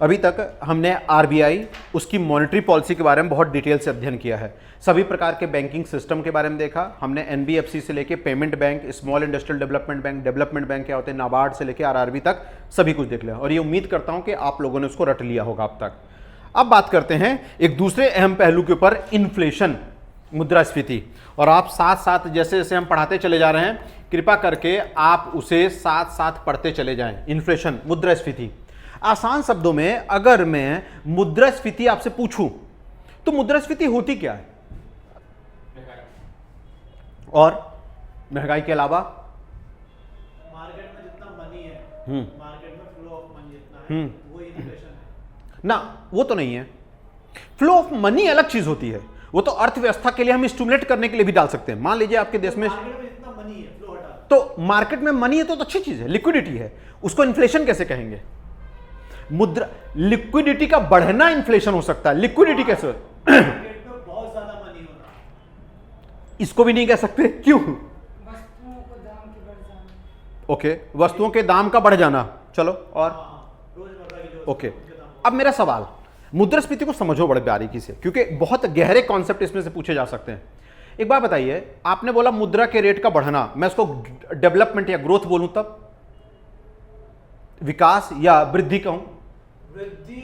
अभी तक हमने आरबीआई, उसकी मॉनेटरी पॉलिसी के बारे में बहुत डिटेल से अध्ययन किया है। सभी प्रकार के बैंकिंग सिस्टम के बारे में देखा हमने, एनबीएफसी से लेके payment bank, small industrial development bank क्या होते हैं, नाबार्ड से लेके आरआरबी तक सभी कुछ देख लिया, और ये उम्मीद करता हूं कि आप लोगों ने उसको रट लिया होगा अब तक। अब बात करते हैं एक दूसरे अहम पहलू के ऊपर, इन्फ्लेशन, मुद्रास्फीति। और आप साथ साथ जैसे जैसे हम पढ़ाते चले जा रहे हैं, कृपया करके आप उसे साथ साथ पढ़ते चले जाएं। इन्फ्लेशन, मुद्रास्फीति। आसान शब्दों में अगर मैं मुद्रास्फीति आपसे पूछूं तो मुद्रास्फीति होती क्या है? और महंगाई के अलावा मार्केट में जितना मनी है, मार्केट में फ्लो ऑफ मनी जितना है, वो इन्फ्लेशन है ना, वो तो नहीं है। फ्लो ऑफ मनी अलग चीज होती है, वो तो अर्थव्यवस्था के लिए हम स्टिमुलेट करने के लिए भी डाल सकते हैं। मान लीजिए आपके देश में मार्केट में जितना मनी है, फ्लो हटा, तो मार्केट में मनी है तो अच्छी चीज है, लिक्विडिटी है, उसको इन्फ्लेशन कैसे कहेंगे? मुद्रा, लिक्विडिटी का बढ़ना इन्फ्लेशन हो सकता है, लिक्विडिटी कैसे? मार्केट में बहुत ज्यादा मनी होना, इसको भी नहीं कह सकते, क्यों? वस्तुओं को दाम के बढ़ जाना। ओके, वस्तुओं के दाम का बढ़ जाना। चलो, और रोजमर्रा की जो ओके, अब मेरा सवाल, मुद्रास्फीति को समझो बड़े बारीकी से, क्योंकि बहुत गहरे कॉन्सेप्ट इसमें से पूछे जा सकते हैं। एक बात बताइए, आपने बोला मुद्रा के रेट का बढ़ना, मैं उसको डेवलपमेंट या ग्रोथ बोलूं तब? विकास या वृद्धि कहूं? वृद्धि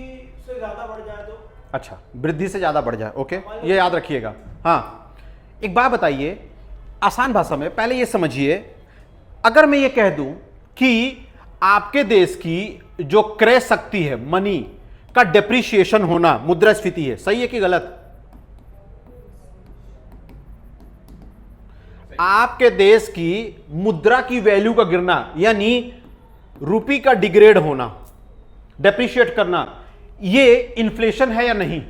से ज्यादा बढ़ जाए तो? अच्छा, वृद्धि से ज्यादा बढ़ जाए, ओके, ये याद रखिएगा। हाँ, एक बात बताइए आसान भाषा में, पहले ये समझिए, अगर मैं ये कह दूं कि आपके देश की जो क्रय शक्ति है, मनी का डेप्रिसिएशन होना मुद्रास्फीति है, सही है कि गलत? आपके देश की मुद्रा की वैल्यू का गिरना, यानी रुपये का डिग्रेड होना, डेप्रिशिएट करना, ये इन्फ्लेशन है या नहीं?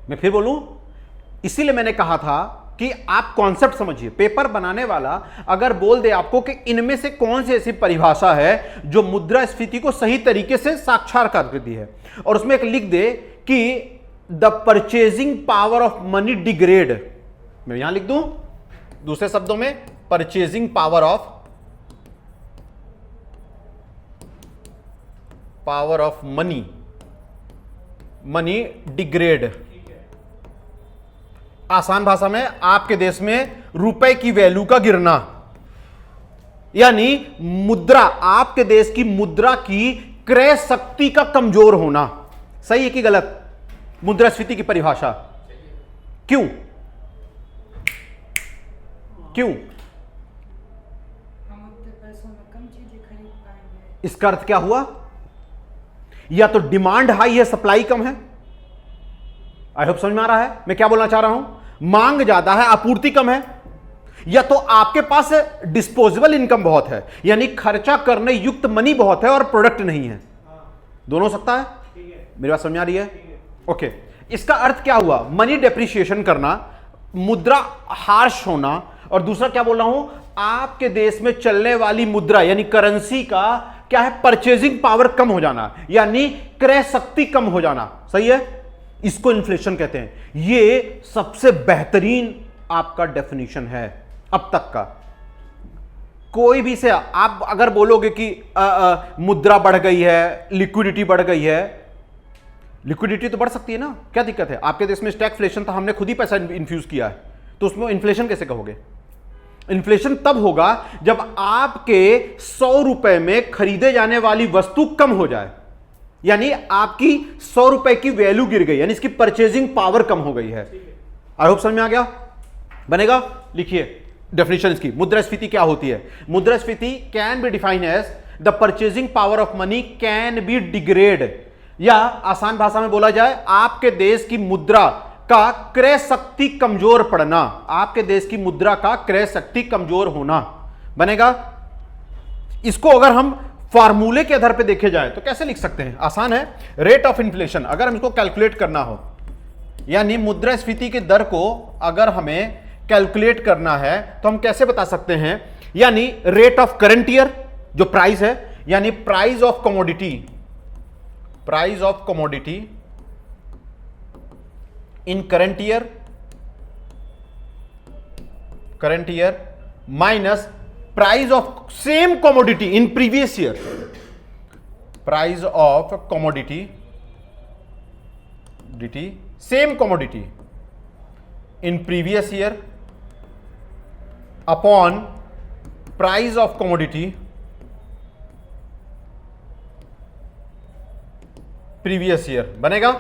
मैं फिर बोलूं, इसीलिए मैंने कहा था कि आप कॉन्सेप्ट समझिए। पेपर बनाने वाला अगर बोल दे आपको कि इनमें से कौन सी ऐसी परिभाषा है जो मुद्रास्फीति को सही तरीके से साक्षात्कार करती है, और उसमें एक लिख दे कि the purchasing power of money degrade, मैं यहां लिख दूं दूसरे शब्दों में, purchasing power of money degrade. आसान भाषा में, आपके देश में रुपए की वैल्यू का गिरना, यानी मुद्रा, आपके देश की मुद्रा की क्रय शक्ति का कमजोर होना। सही है कि गलत? मुद्रास्फीति की परिभाषा क्यों? हम उतने पैसों में कम चीजें खरीद पाएंगे। इसका अर्थ क्या हुआ? या तो डिमांड हाई है, सप्लाई कम है। आई होप समझ में आ रहा है मैं क्या बोलना चाह रहा हूं? मांग ज्यादा है, आपूर्ति कम है। या तो आपके पास डिस्पोजेबल इनकम बहुत है, यानी खर्चा करने युक्त मनी बहुत है और प्रोडक्ट नहीं है। दोनों हो सकता है। मेरी बात समझ आ रही है? ओके, इसका अर्थ क्या हुआ? मनी डेप्रिसिएशन करना, मुद्रा हार्श होना, और दूसरा क्या बोल रहा हूं, आपके देश में चलने वाली मुद्रा यानी करेंसी का क्या है, परचेजिंग पावर कम हो जाना, यानी क्रय शक्ति कम हो जाना। सही है? इसको इन्फ्लेशन कहते हैं। ये सबसे बेहतरीन आपका डेफिनेशन है अब तक का। कोई भी से आप अगर बोलोगे कि मुद्रा बढ़ गई है, लिक्विडिटी बढ़ गई है, लिक्विडिटी तो बढ़ सकती है ना, क्या दिक्कत है? आपके देश में स्टैगफ्लेशन था, हमने खुद ही पैसा इन्फ्यूज किया है, तो उसमें इन्फ्लेशन कैसे कहोगे? इन्फ्लेशन तब होगा जब आपके 100 रुपए में खरीदे जाने वाली वस्तु कम हो जाए, यानी आपकी 100 रुपए की वैल्यू गिर गई, यानी इसकी परचेजिंग पावर कम हो गई है। आई होप समझ में आ गया? बनेगा? लिखिए डेफिनेशन इसकी। मुद्रास्फीति क्या होती है? मुद्रास्फीति can be defined as the purchasing power of money can be degrade, या आसान भाषा में बोला जाए, आपके देश की मुद्रा का क्रय शक्ति कमजोर पड़ना, आपके देश की मुद्रा का क्रय शक्ति कमजोर होना। बनेगा? इसको अगर हम फार्मूले के आधार पे देखे जाए तो कैसे लिख सकते हैं? आसान है। रेट ऑफ इन्फ्लेशन, अगर हम इसको कैलकुलेट करना हो, यानी मुद्रास्फीति के दर को अगर हमें कैलकुलेट करना है तो हम कैसे बता सकते हैं? यानी रेट ऑफ करंट ईयर, जो प्राइस है, यानी price of commodity in current year minus price of same commodity in previous year, price of commodity same commodity in previous year upon price of commodity previous year बनेगा।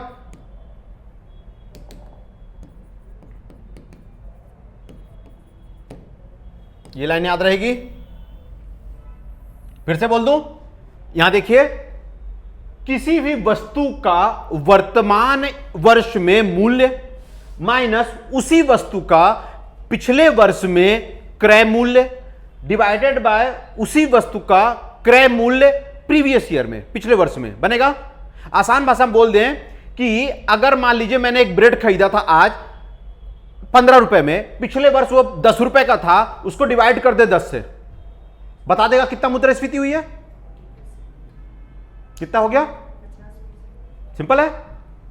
ये line याद रहेगी। फिर से बोल दूं, यहां देखिए, किसी भी वस्तु का वर्तमान वर्ष में मूल्य माइनस उसी वस्तु का पिछले वर्ष में क्रय मूल्य डिवाइडेड बाय उसी वस्तु का क्रय मूल्य प्रीवियस ईयर में, पिछले वर्ष में बनेगा। आसान भाषा में बोल दें कि अगर मान लीजिए मैंने एक ब्रेड खरीदा था आज 15 रुपए में, पिछले वर्ष वो 10 रुपए का था, उसको डिवाइड कर दे 10 से, बता देगा कितना मुद्रास्फीति हुई है, कितना हो गया। सिंपल है।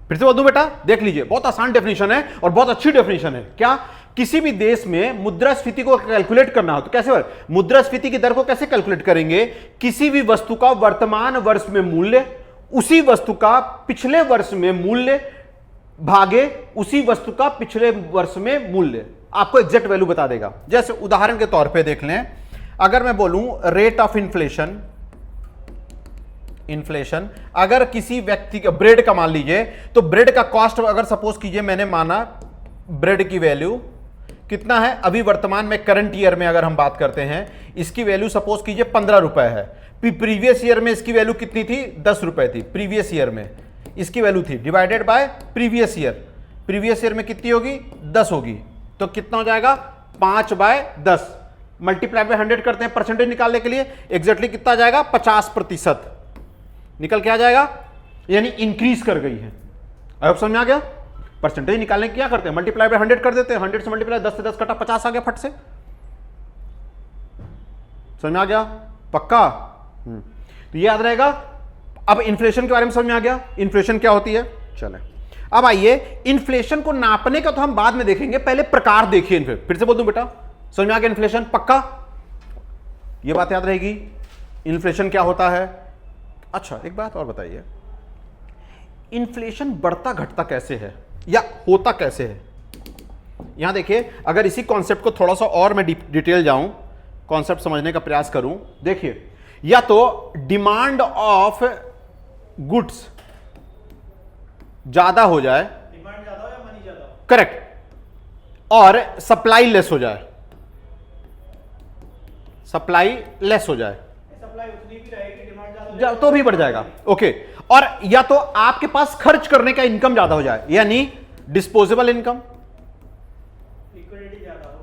फिर से बोल दूं बेटा, देख लीजिए, बहुत आसान डेफिनेशन है और बहुत अच्छी डेफिनेशन है। क्या, किसी भी देश में मुद्रास्फीति को कैलकुलेट करना हो तो कैसे, मुद्रास्फीति की दर को कैसे कैलकुलेट करेंगे, किसी भी वस्तु का वर्तमान वर्ष में मूल्य उसी वस्तु का पिछले वर्ष में मूल्य भागे उसी वस्तु का पिछले वर्ष में मूल्य, आपको एग्जैक्ट वैल्यू बता देगा। जैसे उदाहरण के तौर पे देख लें, अगर मैं बोलूं रेट ऑफ इन्फ्लेशन, अगर किसी व्यक्ति का ब्रेड का मान लीजिए, तो ब्रेड का कॉस्ट अगर सपोज कीजिए मैंने माना ब्रेड की वैल्यू कितना है अभी वर्तमान में, करंट ईयर में अगर हम बात करते हैं, इसकी वैल्यू सपोज कीजिए 15 रुपए है। प्रीवियस ईयर में इसकी वैल्यू कितनी थी, 10 रुपए थी प्रीवियस ईयर में इसकी वैल्यू थी, डिवाइडेड बाय प्रीवियस ईयर में कितनी होगी, 10 होगी, तो कितना हो जाएगा 5/10 मल्टीप्लाई बाय 100 करते हैं परसेंटेज निकालने के लिए, एग्जैक्टली कितना जाएगा 50% निकल के आ जाएगा, यानी इंक्रीज कर गई है। अब समझ में आ गया। परसेंटेज निकालने क्या करते हैं, मल्टीप्लाई बाय 100 कर देते हैं, 100 से मल्टीप्लाई 10 से 10 कटा 50 आ गया फट से। समझ में आ गया पक्का। तो ये याद रहेगा। अब इन्फ्लेशन के बारे में समझ में आ गया, इन्फ्लेशन क्या होती है। चले अब आइए, इन्फ्लेशन को नापने का तो हम बाद में देखेंगे, पहले प्रकार देखिए। फिर से बोल दूं बेटा, समझ में आ गया इन्फ्लेशन पक्का, ये बात याद रहेगी। इन्फ्लेशन क्या होता है। अच्छा एक बात और बताइए, इन्फ्लेशन बढ़ता घटता कैसे है या होता कैसे है। यहां देखिए, अगर इसी कॉन्सेप्ट को थोड़ा सा और मैं डिटेल जाऊं, कॉन्सेप्ट समझने का प्रयास करूं, देखिए, या तो डिमांड ऑफ गुड्स ज्यादा हो जाए, डिमांड ज्यादा हो या मनी ज्यादा हो, करेक्ट, और सप्लाई लेस हो जाए, सप्लाई लेस हो जाए, सप्लाई उतनी भी रहेगी, डिमांड ज्यादा तो भी बढ़ जाएगा। ओके, और या तो आपके पास खर्च करने का इनकम ज्यादा हो जाए, यानी डिस्पोजेबल इनकम, लिक्विडिटी ज्यादा हो,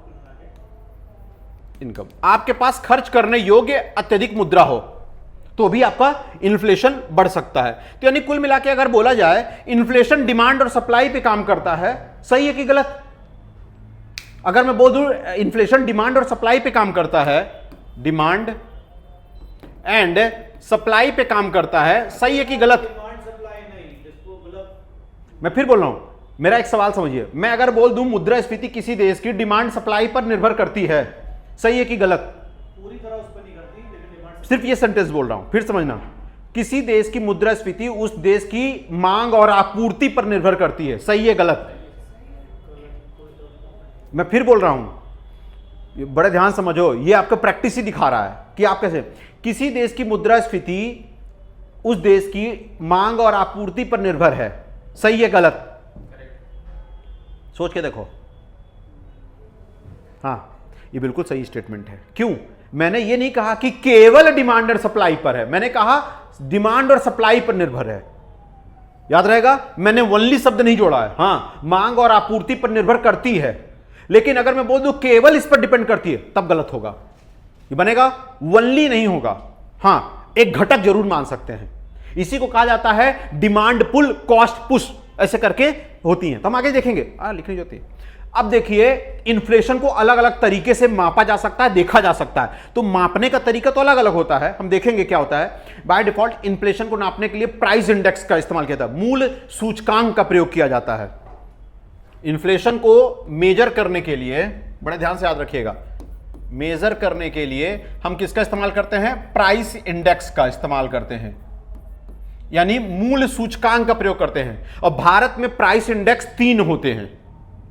इनकम आपके पास खर्च करने योग्य अत्यधिक मुद्रा हो, तो भी आपका इन्फ्लेशन बढ़ सकता है। तो यानी कुल मिला के अगर बोला जाए, इन्फ्लेशन डिमांड और सप्लाई पे काम करता है, सही है कि गलत। अगर मैं बोल दूं इन्फ्लेशन डिमांड और सप्लाई पे काम करता है, डिमांड एंड सप्लाई पे काम करता है, सही है कि गलत। डिमांड सप्लाई नहीं, जिसको गलत। मैं फिर बोल रहा हूं, मेरा एक सवाल समझिए, मैं अगर बोल दूं मुद्रास्फीति किसी देश की डिमांड सप्लाई पर निर्भर करती है, सही है कि गलत। पूरी तरह उस पर नहीं करती, लेकिन डिमांड सिर्फ ये सेंटेंस बोल रहा हूं, फिर समझना, किसी देश की मुद्रास्फीति उस देश की मांग और आपूर्ति पर निर्भर करती है, सही है गलत। मैं फिर बोल रहा हूं, ये बड़े ध्यान समझो, ये आपका प्रैक्टिस ही दिखा रहा है कि आप कैसे, किसी देश की मुद्रास्फीति उस देश की मांग और आपूर्ति पर निर्भर है, सही है गलत। सोच के देखो। हाँ, ये बिल्कुल सही स्टेटमेंट है। क्यों? मैंने ये नहीं कहा कि केवल डिमांड और सप्लाई पर है, मैंने कहा डिमांड और सप्लाई पर निर्भर है। याद रहेगा, मैंने वनली शब्द नहीं जोड़ा है। हाँ, मांग और आपूर्ति पर निर्भर करती है, लेकिन अगर मैं बोल दूं केवल इस पर डिपेंड करती है, तब गलत होगा। ये बनेगा, वनली नहीं होगा। हाँ, एक घटक जरूर मान सकते हैं। इसी को कहा जाता है डिमांड पुल, कॉस्ट पुश, ऐसे करके होती हैं। तो हम आगे देखेंगे, लिखनी होती है। अब देखिए, इन्फ्लेशन को अलग अलग तरीके से मापा जा सकता है, देखा जा सकता है। तो मापने का तरीका तो अलग अलग होता है, हम देखेंगे क्या होता है। बाय डिफॉल्ट इन्फ्लेशन को नापने के लिए प्राइस इंडेक्स का इस्तेमाल किया जाता है, मूल सूचकांक का प्रयोग किया जाता है। इन्फ्लेशन को मेजर करने के लिए, बड़े ध्यान से याद रखिएगा, मेजर करने के लिए हम किसका इस्तेमाल करते हैं? प्राइस इंडेक्स का इस्तेमाल करते हैं, यानी मूल्य सूचकांक का प्रयोग करते हैं। और भारत में प्राइस इंडेक्स 3 होते हैं।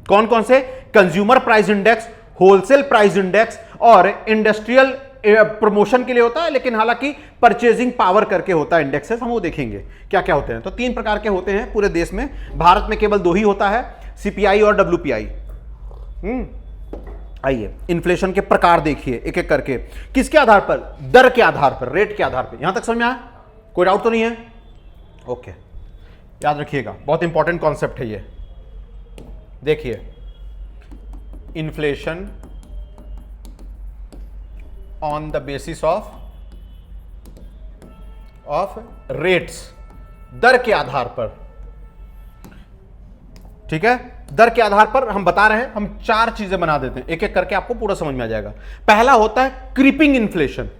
कौन कौन से? Consumer price index, wholesale price index और इंडस्ट्रियल प्रमोशन के लिए होता है, लेकिन हालांकि परचेजिंग पावर करके होता है इंडेक्सेस, हम वो देखेंगे क्या क्या होते हैं। तो 3 प्रकार के होते हैं पूरे देश में, भारत में केवल 2 ही होता है, सीपीआई और डब्ल्यूपीआई। आइए इन्फ्लेशन के प्रकार देखिए एक एक करके। किसके आधार पर? दर के आधार पर, रेट के आधार पर। यहां तक समझ में आया? कोई डाउट तो नहीं है? ओके, याद रखिएगा, बहुत इंपॉर्टेंट कॉन्सेप्ट है ये। देखिए, inflation on the basis of rates, दर के आधार पर। ठीक है, दर के आधार पर हम बता रहे हैं, हम 4 चीजें बना देते हैं, एक एक करके आपको पूरा समझ में आ जाएगा। पहला होता है क्रीपिंग इन्फ्लेशन,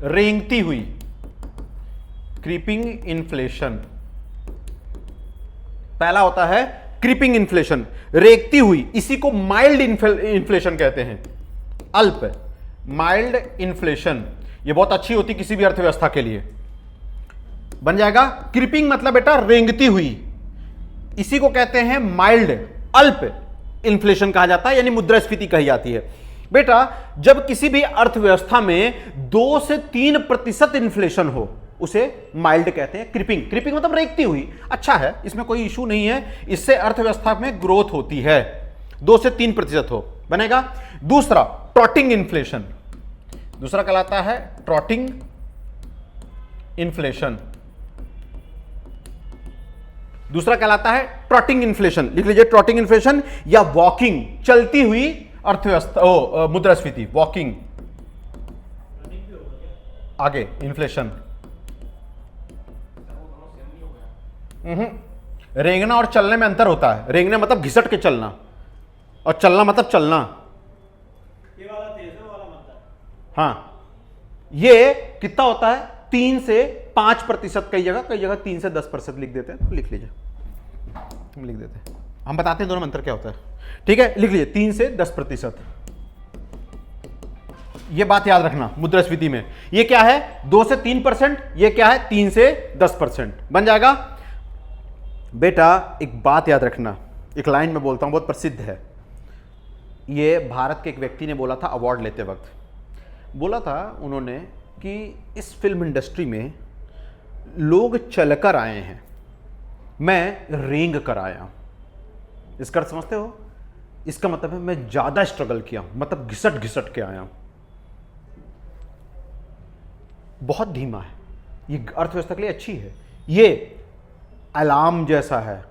रेंगती हुई, क्रीपिंग इन्फ्लेशन। पहला होता है क्रीपिंग इन्फ्लेशन, रेंगती हुई, इसी को माइल्ड इन्फ्लेशन कहते हैं, अल्प, माइल्ड इन्फ्लेशन। ये बहुत अच्छी होती किसी भी अर्थव्यवस्था के लिए, बन जाएगा। क्रीपिंग मतलब बेटा रेंगती हुई, इसी को कहते हैं माइल्ड, अल्प इन्फ्लेशन कहा जाता है, यानी मुद्रास्फीति कही जाती है। बेटा जब किसी भी अर्थव्यवस्था में 2 से 3% इन्फ्लेशन हो, उसे माइल्ड कहते हैं। क्रीपिंग, क्रीपिंग मतलब रेंगती हुई, अच्छा है, इसमें कोई इशू नहीं है, इससे अर्थव्यवस्था में ग्रोथ होती है। 2 से 3% हो, बनेगा। दूसरा ट्रॉटिंग इन्फ्लेशन, दूसरा कहलाता है ट्रॉटिंग इन्फ्लेशन, दूसरा कहलाता है ट्रॉटिंग इन्फ्लेशन। लिख लीजिए, ट्रॉटिंग इन्फ्लेशन या वॉकिंग, चलती हुई अर्थव्यवस्था, मुद्रास्फीति, वॉकिंग। आगे इन्फ्लेशन, रेंगना और चलने में अंतर होता है। रेंगना मतलब घिसट के चलना, और चलना मतलब चलना। ये वाला तेज है, वाला मंदा है। हाँ, ये कितना होता है? 3 से 5%, कई जगह 3 से 10% लिख देते हैं, तो लिख लीजिए, हम लिख देते हैं, हम बताते हैं दोनों में अंतर क्या होता है। ठीक है, लिख लीजिए 3 से 10%। ये बात याद रखना मुद्रास्फीति में, ये क्या है? 2 से 3%, ये क्या है? 3 से 10%, बन जाएगा। बेटा एक बात याद रखना, एक लाइन में बोलता हूं, बहुत प्रसिद्ध है, ये भारत के एक व्यक्ति ने बोला था अवार्ड लेते वक्त, बोला था उन्होंने कि इस फिल्म इंडस्ट्री में लोग चलकर आए हैं, मैं रेंग कर आया। इसका अर्थ समझते हो? इसका मतलब है मैं ज्यादा स्ट्रगल किया, मतलब घिसट घिसट के आया, बहुत धीमा है। ये अर्थव्यवस्था के लिए अच्छी है, ये अलार्म जैसा है,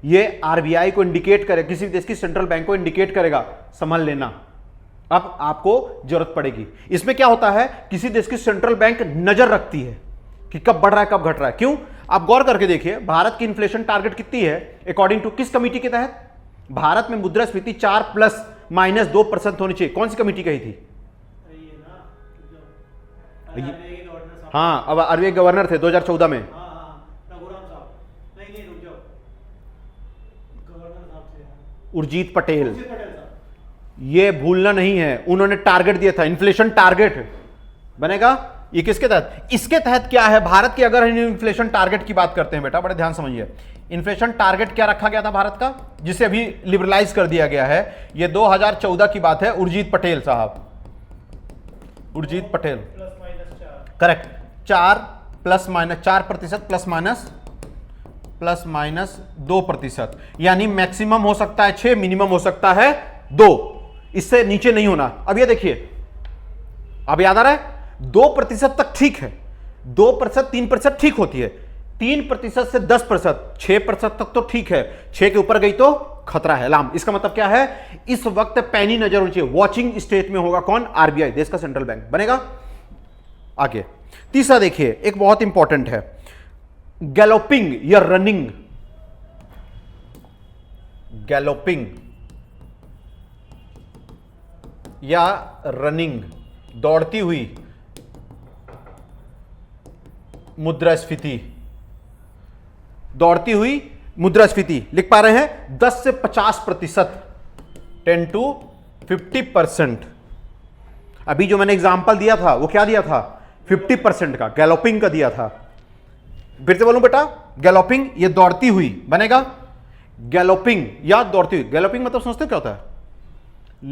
ये आरबीआई को इंडिकेट करे, किसी भी देश की सेंट्रल बैंक को इंडिकेट करेगा, संभल लेना, अब आपको जरूरत पड़ेगी। इसमें क्या होता है? किसी देश की सेंट्रल बैंक नजर रखती है कि कब बढ़ रहा है, कब घट रहा है। क्यों? आप गौर करके देखिए, भारत की इन्फ्लेशन टारगेट कितनी है अकॉर्डिंग टू किस कमेटी के तहत? भारत में मुद्रास्फीति 4 ± 2% होनी चाहिए। कौन सी कमेटी कही थी? ये ना, RBI के गवर्नर साहब। हाँ, अब आरबीआई गवर्नर थे 2014 में। हाँ, रघुराम साहब, नहीं रुक जाओ, गवर्नर साहब थे, उर्जित पटेल। उर्जित पटेल साहब। ये भूलना नहीं है, उन्होंने टारगेट दिया था, इन्फ्लेशन टारगेट बनेगा। ये किसके तहत? इसके तहत क्या है भारत की, अगर इन्फ्लेशन टारगेट की बात करते हैं बेटा, बड़े ध्यान समझिए, इन्फ्लेशन टारगेट क्या रखा गया था भारत का, जिसे अभी लिबरलाइज कर दिया गया है, ये 2014 की बात है, उर्जित पटेल साहब, उर्जित पटेल, +- करेक्ट, 4 ± 4% ± 2%, यानी मैक्सिमम हो सकता है 6, मिनिमम हो सकता है 2, इससे नीचे नहीं होना। अब ये देखिए, अब याद आ रहा है, 2% तक ठीक है, 2%, 3% ठीक होती है, 3% से 10%, 6% तक तो ठीक है, 6 के ऊपर गई तो खतरा है, अलार्म। इसका मतलब क्या है? इस वक्त पैनी नजर होनी चाहिए, वॉचिंग स्टेट में होगा कौन? आरबीआई, देश का सेंट्रल बैंक, बनेगा। आगे तीसरा देखिए, एक बहुत इंपॉर्टेंट है, गैलोपिंग या रनिंग, गैलोपिंग या रनिंग, दौड़ती हुई मुद्रास्फीति, दौड़ती हुई मुद्रास्फीति लिख पा रहे हैं? 10 से 50%, 10 to 50%, अभी जो मैंने एग्जांपल दिया था वो क्या दिया था, 50% का, गैलोपिंग का दिया था। फिर से बोलूं बेटा, गैलोपिंग ये दौड़ती हुई बनेगा, गैलोपिंग या दौड़ती हुई। गैलोपिंग मतलब समझते हो क्या होता है,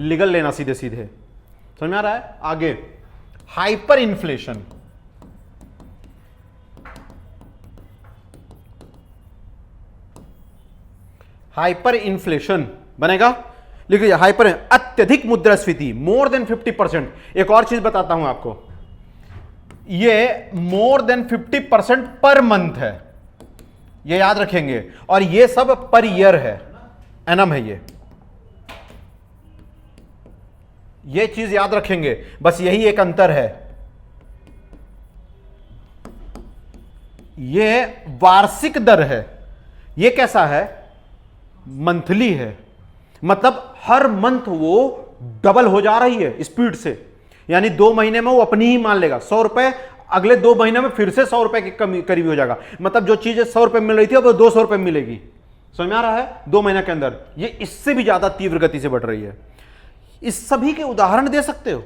लिगल लेना सीधे सीधे, समझ में आ रहा है। आगे हाइपर इन्फ्लेशन, हाइपर इन्फ्लेशन बनेगा, लिख लीजिए हाइपर, अत्यधिक मुद्रास्फीति, मोर देन 50%। एक और चीज बताता हूं आपको, ये मोर देन 50% पर मंथ है, ये याद रखेंगे, और ये सब पर ईयर है, एनम है ये चीज याद रखेंगे, बस यही एक अंतर है। ये वार्षिक दर है, ये कैसा है, मंथली है, मतलब हर मंथ वो डबल हो जा रही है स्पीड से, यानी 2 महीने में वो अपनी ही मान लेगा 100 रुपए, अगले 2 महीने में फिर से 100 रुपए के करीब हो जाएगा, मतलब जो चीजें 100 रुपए मिल रही थी अब वो 200 रुपए मिलेगी। समझ में आ रहा है, 2 महीने के अंदर ये इससे भी ज्यादा तीव्र गति से बढ़ रही है। इस सभी के उदाहरण दे सकते हो,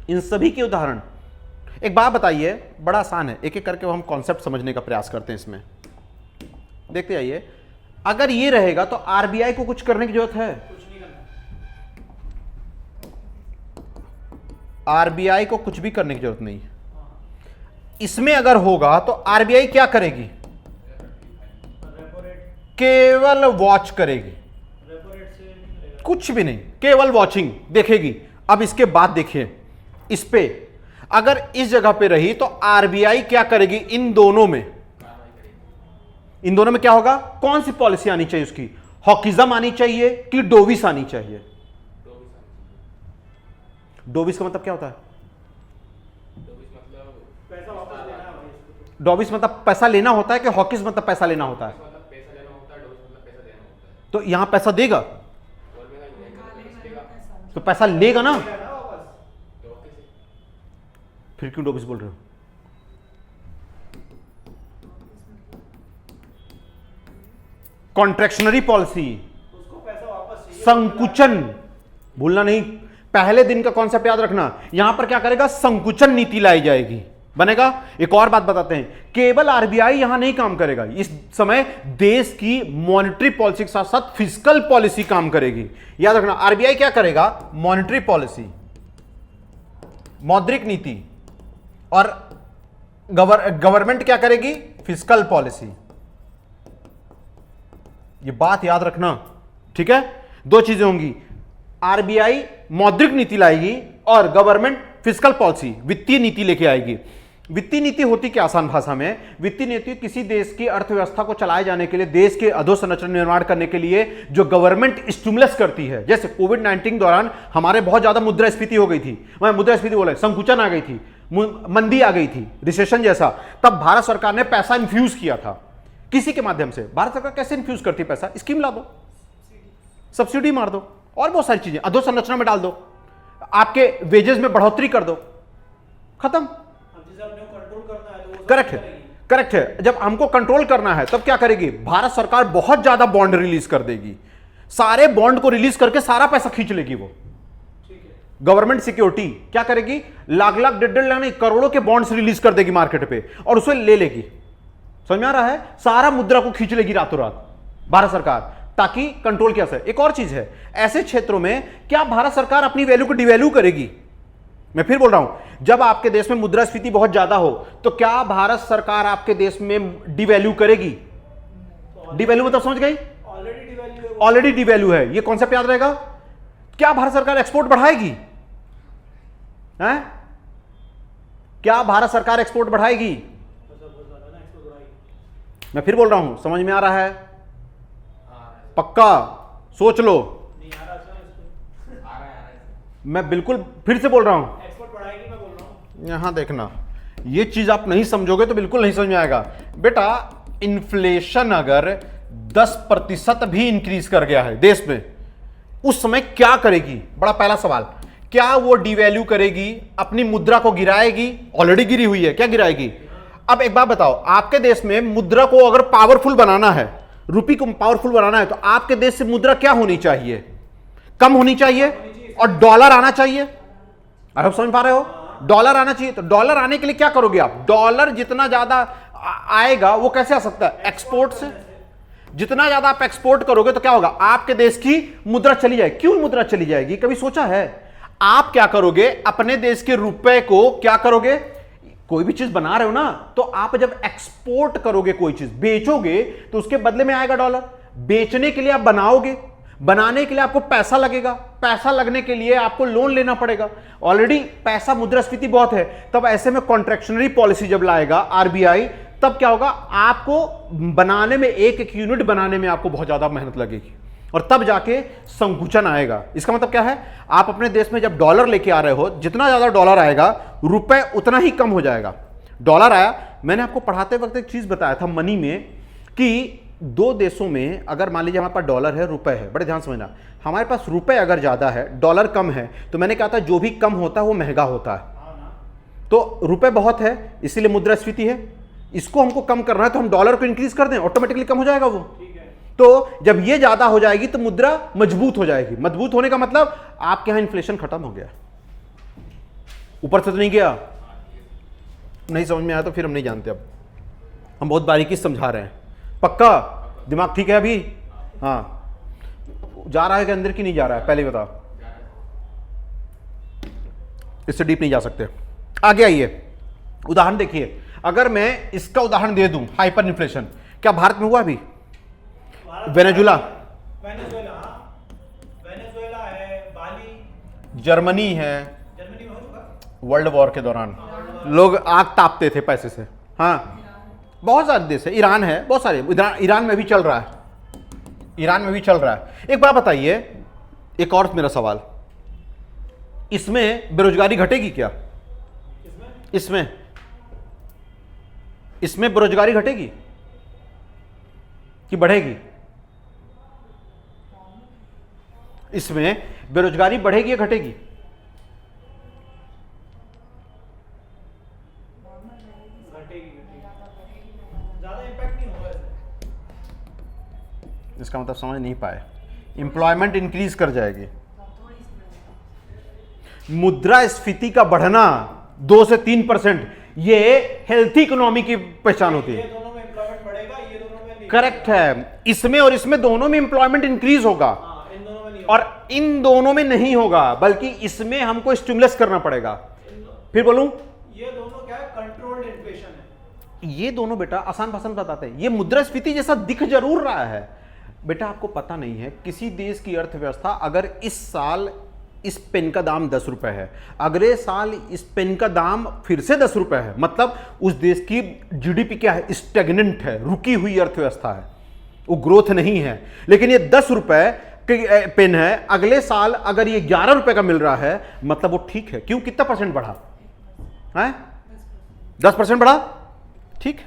इन सभी के उदाहरण। एक बात बताइए, बड़ा आसान है, एक एक करके हम कॉन्सेप्ट समझने का प्रयास करते हैं इसमें, देखते आइए। अगर ये रहेगा तो आरबीआई को कुछ करने की जरूरत है, कुछ नहीं करना, आरबीआई को कुछ भी करने की जरूरत नहीं। इसमें अगर होगा तो आरबीआई क्या करेगी, रेपो रेट, केवल वॉच करेगी, रेपो रेट से नहीं करेगा। कुछ भी नहीं, केवल वॉचिंग देखेगी। अब इसके बाद देखिए, इस पे अगर इस जगह पे रही तो आरबीआई क्या करेगी, इन दोनों में क्या होगा, कौन सी पॉलिसी आनी चाहिए उसकी, हॉकिज्म आनी चाहिए कि डोविस आनी चाहिए। डोविस का मतलब क्या होता है, पैसा वापस देना है भाई इसको तो। डोविस मतलब पैसा लेना होता है कि हॉकिस मतलब पैसा लेना होता है, तो यहां पैसा देगा तो पैसा लेगा ना, देना ना वापस। फिर क्यों डोविस बोल रहे हो। कॉन्ट्रैक्शनरी पॉलिसी, उसको पैसा वापस चाहिए। संकुचन, भूलना नहीं, पहले दिन का कॉन्सेप्ट याद रखना। यहां पर क्या करेगा, संकुचन नीति लाई जाएगी, बनेगा। एक और बात बताते हैं, केवल आरबीआई यहां नहीं काम करेगा, इस समय देश की मॉनेटरी पॉलिसी के साथ साथ फिस्कल पॉलिसी काम करेगी। याद रखना, आरबीआई क्या करेगा, मॉनेटरी पॉलिसी, मौद्रिक नीति, और गवर्नमेंट क्या करेगी, फिस्कल पॉलिसी। ये बात याद रखना, ठीक है। 2 चीजें होंगी, आरबीआई मौद्रिक नीति लाएगी और गवर्नमेंट फिस्कल पॉलिसी, वित्तीय नीति लेके आएगी। वित्तीय नीति होती क्या, आसान भाषा में, वित्तीय नीति किसी देश की अर्थव्यवस्था को चलाए जाने के लिए, देश के अधोसंरचना निर्माण करने के लिए जो गवर्नमेंट स्टिमुलस करती है। जैसे कोविड-19 दौरान हमारे बहुत ज्यादा मुद्रास्फीति हो गई थी, मैं मुद्रास्फीति बोला, संकुचन आ गई थी, मंदी आ गई थी, रिसेशन जैसा, तब भारत सरकार ने पैसा इन्फ्यूज किया था किसी के माध्यम से। भारत सरकार कैसे इन्फ्यूज करती पैसा, स्कीम ला दो, सब्सिडी मार दो, और बहुत सारी चीजें अधोसंरचना में डाल दो, आपके वेजेस में बढ़ोतरी कर दो, खत्म। अब जिसे अपने को कंट्रोल करना है तो वो सब करेक्ट है, करेगी। करेक्ट है। जब हमको कंट्रोल करना है तब क्या करेगी, भारत सरकार बहुत ज्यादा बॉन्ड रिलीज कर देगी, सारे बॉन्ड को रिलीज करके सारा पैसा खींच लेगी वो। ठीक है, गवर्नमेंट सिक्योरिटी क्या करेगी, लाख लाख 1.5 लाख नहीं, करोड़ों के बॉन्ड्स रिलीज कर देगी मार्केट पे, और उसे ले लेगी। समझ में आ रहा है, सारा मुद्रा को खींच लेगी रातों रात भारत सरकार, ताकि कंट्रोल किया जाए। एक और चीज है, ऐसे क्षेत्रों में क्या भारत सरकार अपनी वैल्यू को डिवैल्यू करेगी। मैं फिर बोल रहा हूं, जब आपके देश में मुद्रास्फीति बहुत ज्यादा हो तो क्या भारत सरकार आपके देश में डिवैल्यू करेगी। डिवैल्यू मतलब समझ गई, ऑलरेडी डिवैल्यू है वो। ऑलरेडी डिवैल्यू है, ये कॉन्सेप्ट याद रहेगा। क्या भारत सरकार एक्सपोर्ट बढ़ाएगी, हैं? क्या भारत सरकार एक्सपोर्ट बढ़ाएगी। पैसा बहुत ज्यादा ना, एक्सपोर्ट बढ़ाएगी। मैं फिर बोल रहा हूं, समझ में आ रहा है, पक्का सोच लो। नहीं आ रहा सर, इसको मैं बिल्कुल फिर से बोल रहा हूं, एक्सपोर्ट बढ़ाएगी, मैं बोल रहा हूँ। यहां देखना, ये चीज आप नहीं समझोगे तो बिल्कुल नहीं समझ में आएगा। बेटा, इन्फ्लेशन अगर 10% भी इंक्रीज कर गया है देश में, उस समय क्या करेगी, बड़ा पहला सवाल, क्या वो डिवैल्यू करेगी, अपनी मुद्रा को गिराएगी, ऑलरेडी गिरी हुई है, क्या गिराएगी। अब एक बात बताओ, आपके देश में मुद्रा को अगर पावरफुल बनाना है, रुपी को पावरफुल बनाना है, तो आपके देश से मुद्रा क्या होनी चाहिए, कम होनी चाहिए, और डॉलर आना चाहिए। आई होप समझ पा रहे हो। डॉलर आना चाहिए, तो डॉलर आने के लिए क्या करोगे आप? डॉलर जितना ज्यादा आएगा वो कैसे आ सकता है? एक्सपोर्ट से। जितना ज्यादा आप एक्सपोर्ट करोगे तो क्या होगा? आपके देश की मुद्रा चली जाएगी। क्यों मुद्रा चली जाएगी? कभी सोचा है? आप क्या करोगे? अपने देश के रुपए को क्या करोगे? कोई भी चीज बना रहे हो ना, तो आप जब एक्सपोर्ट करोगे, कोई चीज बेचोगे, तो उसके बदले में आएगा डॉलर। बेचने के लिए आप बनाओगे, बनाने के लिए आपको पैसा लगेगा, पैसा लगने के लिए आपको लोन लेना पड़ेगा। ऑलरेडी पैसा, मुद्रास्फीति बहुत है। तब ऐसे में कॉन्ट्रैक्शनरी पॉलिसी जब लाएगा आरबीआई, तब क्या होगा? आपको बनाने में, एक एक यूनिट बनाने में आपको बहुत ज्यादा मेहनत लगेगी, और तब जाके संकुचन आएगा। इसका मतलब क्या है? आप अपने देश में जब डॉलर लेके आ रहे हो, जितना ज्यादा डॉलर आएगा, रुपए उतना ही कम हो जाएगा। डॉलर आया, मैंने आपको पढ़ाते वक्त एक चीज बताया था मनी में, कि दो देशों में अगर मान लीजिए हमारे पास डॉलर है, रुपए है, बड़े ध्यान समझना, हमारे पास रुपए अगर ज्यादा है, डॉलर कम है, तो मैंने कहा था जो भी कम होता है वो महंगा होता है। तो रुपए बहुत है, इसीलिए मुद्रास्फीति है। इसको हमको कम करना है, तो हम डॉलर को इंक्रीज कर दें, ऑटोमेटिकली कम हो जाएगा वो। तो जब ये ज्यादा हो जाएगी तो मुद्रा मजबूत हो जाएगी। मजबूत होने का मतलब आपके यहां इन्फ्लेशन खत्म हो गया। ऊपर से तो नहीं गया? नहीं समझ में आया तो फिर हम नहीं जानते। अब हम बहुत बारीकी से समझा रहे हैं। पक्का दिमाग ठीक है अभी? हाँ, जा रहा है कि अंदर की नहीं जा रहा है? पहले बताओ, इससे डीप नहीं जा सकते। आगे आइए, उदाहरण देखिए। अगर मैं इसका उदाहरण दे दूं, हाइपर इन्फ्लेशन, क्या भारत में हुआ अभी? वेनेजुला है, बाली, जर्मनी है। जर्मनी में हो चुका वर्ल्ड वॉर के दौरान लोग आग तापते थे पैसे से। हाँ, बहुत सारे देश है, ईरान है, बहुत सारे। ईरान में भी चल रहा है, ईरान में भी चल रहा है। एक बात बताइए, एक और मेरा सवाल, इसमें बेरोजगारी घटेगी क्या? इसमें बेरोजगारी घटेगी कि बढ़ेगी? इसमें बेरोजगारी बढ़ेगी या घटेगी? ज्यादा इम्पैक्ट नहीं होगा इससे। इसका मतलब समझ नहीं पाए। एम्प्लॉयमेंट इंक्रीज कर जाएगी। मुद्रास्फीति का बढ़ना 2 से 3%, ये हेल्थी इकोनॉमी की पहचान होती ये है। दोनों में एम्प्लॉयमेंट बढ़ेगा, ये दोनों में नहीं। करेक्ट है, इसमें और इसमें दोनों में एम्प्लॉयमेंट इंक्रीज होगा, हाँ, इन दोनों में नहीं और इन दोनों में नहीं होगा, बल्कि इसमें हमको स्टिमुलस करना पड़ेगा। फिर बोलूं, ये दोनों क्या है? कंट्रोल्ड इन्फ्लेशन है। ये दोनों बेटा आसान भाषा में बताते हैं, ये मुद्रास्फीति जैसा दिख जरूर रहा है बेटा। आपको पता नहीं है, किसी देश की अर्थव्यवस्था अगर इस साल इस पेन का दाम 10 रुपए है, अगले साल इस पेन का दाम फिर से 10 रुपए है, मतलब उस देश की जीडीपी क्या है? स्टेगनेंट है, रुकी हुई अर्थव्यवस्था है, वो ग्रोथ नहीं है। लेकिन ये 10 रुपए की पेन है, अगले साल अगर ये 11 रुपए का मिल रहा है, मतलब वो ठीक है। क्यों? कितना परसेंट बढ़ा है? 10% बढ़ा, ठीक है,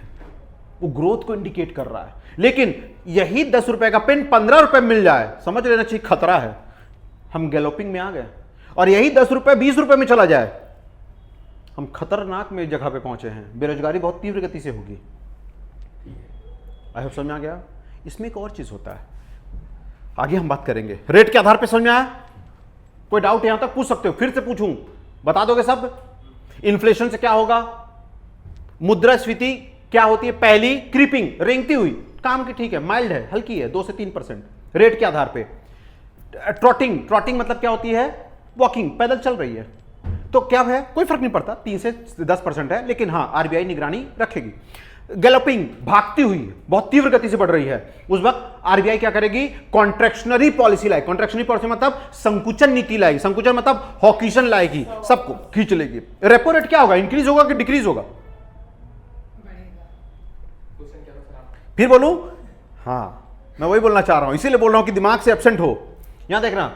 वो ग्रोथ को इंडिकेट कर रहा है। लेकिन यही 10 रुपए का पेन 15 रुपए मिल जाए, समझ लेना चाहिए खतरा है, हम गैलोपिंग में आ गए। और यही 10 रुपए 20 रुपए में चला जाए, हम खतरनाक में जगह पे पहुंचे हैं। बेरोजगारी बहुत तीव्र गति से होगी। आई होप समझ में आ गया। इसमें एक और चीज होता है, आगे हम बात करेंगे। रेट के आधार पे समझ में आया? कोई डाउट यहां तक पूछ सकते हो, फिर से पूछूं, बता दोगे सब? इन्फ्लेशन से क्या होगा? मुद्रास्फीति क्या होती है? पहली क्रीपिंग, रेंगती हुई, काम की, ठीक है, माइल्ड है, हल्की है, 2 से 3% रेट के आधार पे। ट्रॉटिंग, ट्रॉटिंग मतलब क्या होती है? वॉकिंग, पैदल चल रही है, तो क्या है? कोई फर्क नहीं पड़ता, 3 से 10% है, लेकिन हाँ आरबीआई निगरानी रखेगी। गैलोपिंग, भागती हुई, बहुत तीव्र गति से बढ़ रही है, उस वक्त आरबीआई क्या करेगी? कॉन्ट्रैक्शनरी पॉलिसी लाएगी। कॉन्ट्रैक्शनरी पॉलिसी मतलब संकुचन नीति लाएगी। संकुचन मतलब हॉकीशन लाएगी, सबको खींच लेगी। रेपो रेट क्या होगा? इंक्रीज होगा कि डिक्रीज होगा? फिर बोलूं? हाँ, मैं वही बोलना चाह रहा हूं, इसीलिए बोल रहा हूं कि दिमाग से एब्सेंट हो। यहां देखना,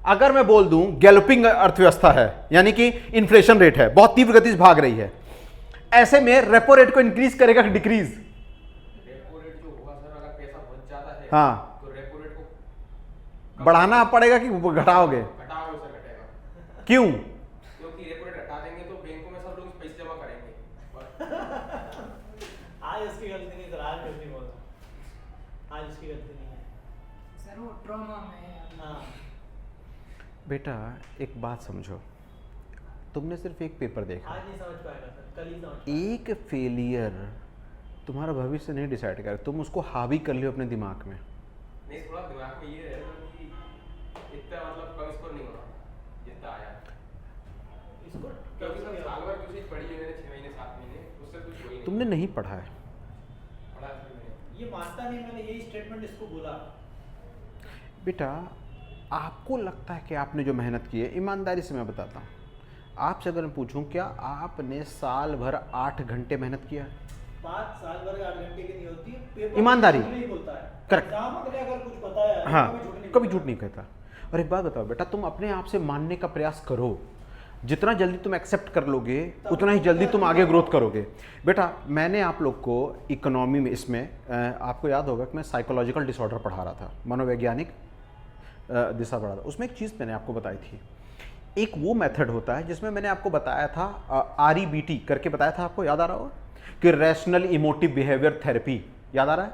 अगर मैं बोल दूं गैलोपिंग अर्थव्यवस्था है, यानी कि इन्फ्लेशन रेट है, बहुत तीव्र गति से भाग रही है, ऐसे में रेपो रेट को इंक्रीज करेगा कि डिक्रीज? रेपो रेट जो होगा सर, अगर पैसा बहुत ज्यादा है, हाँ, तो रेपो रेट को बढ़ाना पड़ेगा कि घटाओगे? घटाओगे सर, घटेगा। क्यों? क्योंकि रेपो रेट घटा देंगे तो बैंकों में सब लोग पैसे जमा करेंगे। आज इसकी गलती नहीं सर, आज कुछ नहीं बोला, आज इसकी गलती नहीं है सर, वो ट्रॉमा में है। हाँ, बेटा एक बात समझो, तुमने सिर्फ एक पेपर देखा, आज नहीं समझ पाएगा सर, कल ही समझ पाएगा। एक फेलियर तुम्हारा भविष्य नहीं डिसाइड कर, तुम उसको हावी कर लियो अपने दिमाग में। नहीं, थोड़ा दिमाग में ये है कि इतना मतलब कम स्कोर नहीं होना जितना आया, इसको क्योंकि सर साल भर जो चीज पढ़ी है मैंने 6 महीने 7 महीने, उससे कुछ हुई नहीं। तुमने नहीं पढ़ा है। पढ़ा है फिर मैंने। ये मानता नहीं, मैंने यही स्टेटमेंट इसको बोला। बेटा आपको लगता है कि आपने जो मेहनत की है, ईमानदारी से मैं बताता हूँ, आपसे अगर मैं पूछूं क्या आपने साल भर 8 घंटे मेहनत किया है? 5 साल भर 8 घंटे की नहीं होती है, पेपर ईमानदारी। नहीं बोलता है। Correct. एग्जाम अगले अगर कुछ बताया है, हाँ, कभी झूठ नहीं कहता। और एक बात बताओ बेटा, तुम अपने आप से मानने का प्रयास करो, जितना जल्दी तुम एक्सेप्ट कर लोगे उतना ही जल्दी तुम आगे ग्रोथ करोगे। बेटा मैंने आप लोग को इकोनॉमी में इसमें आपको याद होगा कि मैं साइकोलॉजिकल डिसऑर्डर पढ़ा रहा था, मनोवैज्ञानिक दिशा पढ़ा था। उसमें एक चीज़ मैंने आपको बताई थी, एक वो मेथड होता है जिसमें मैंने आपको बताया था REBT करके बताया था, आपको याद आ रहा होगा कि रैशनल इमोटिव बिहेवियर थेरेपी, याद आ रहा है?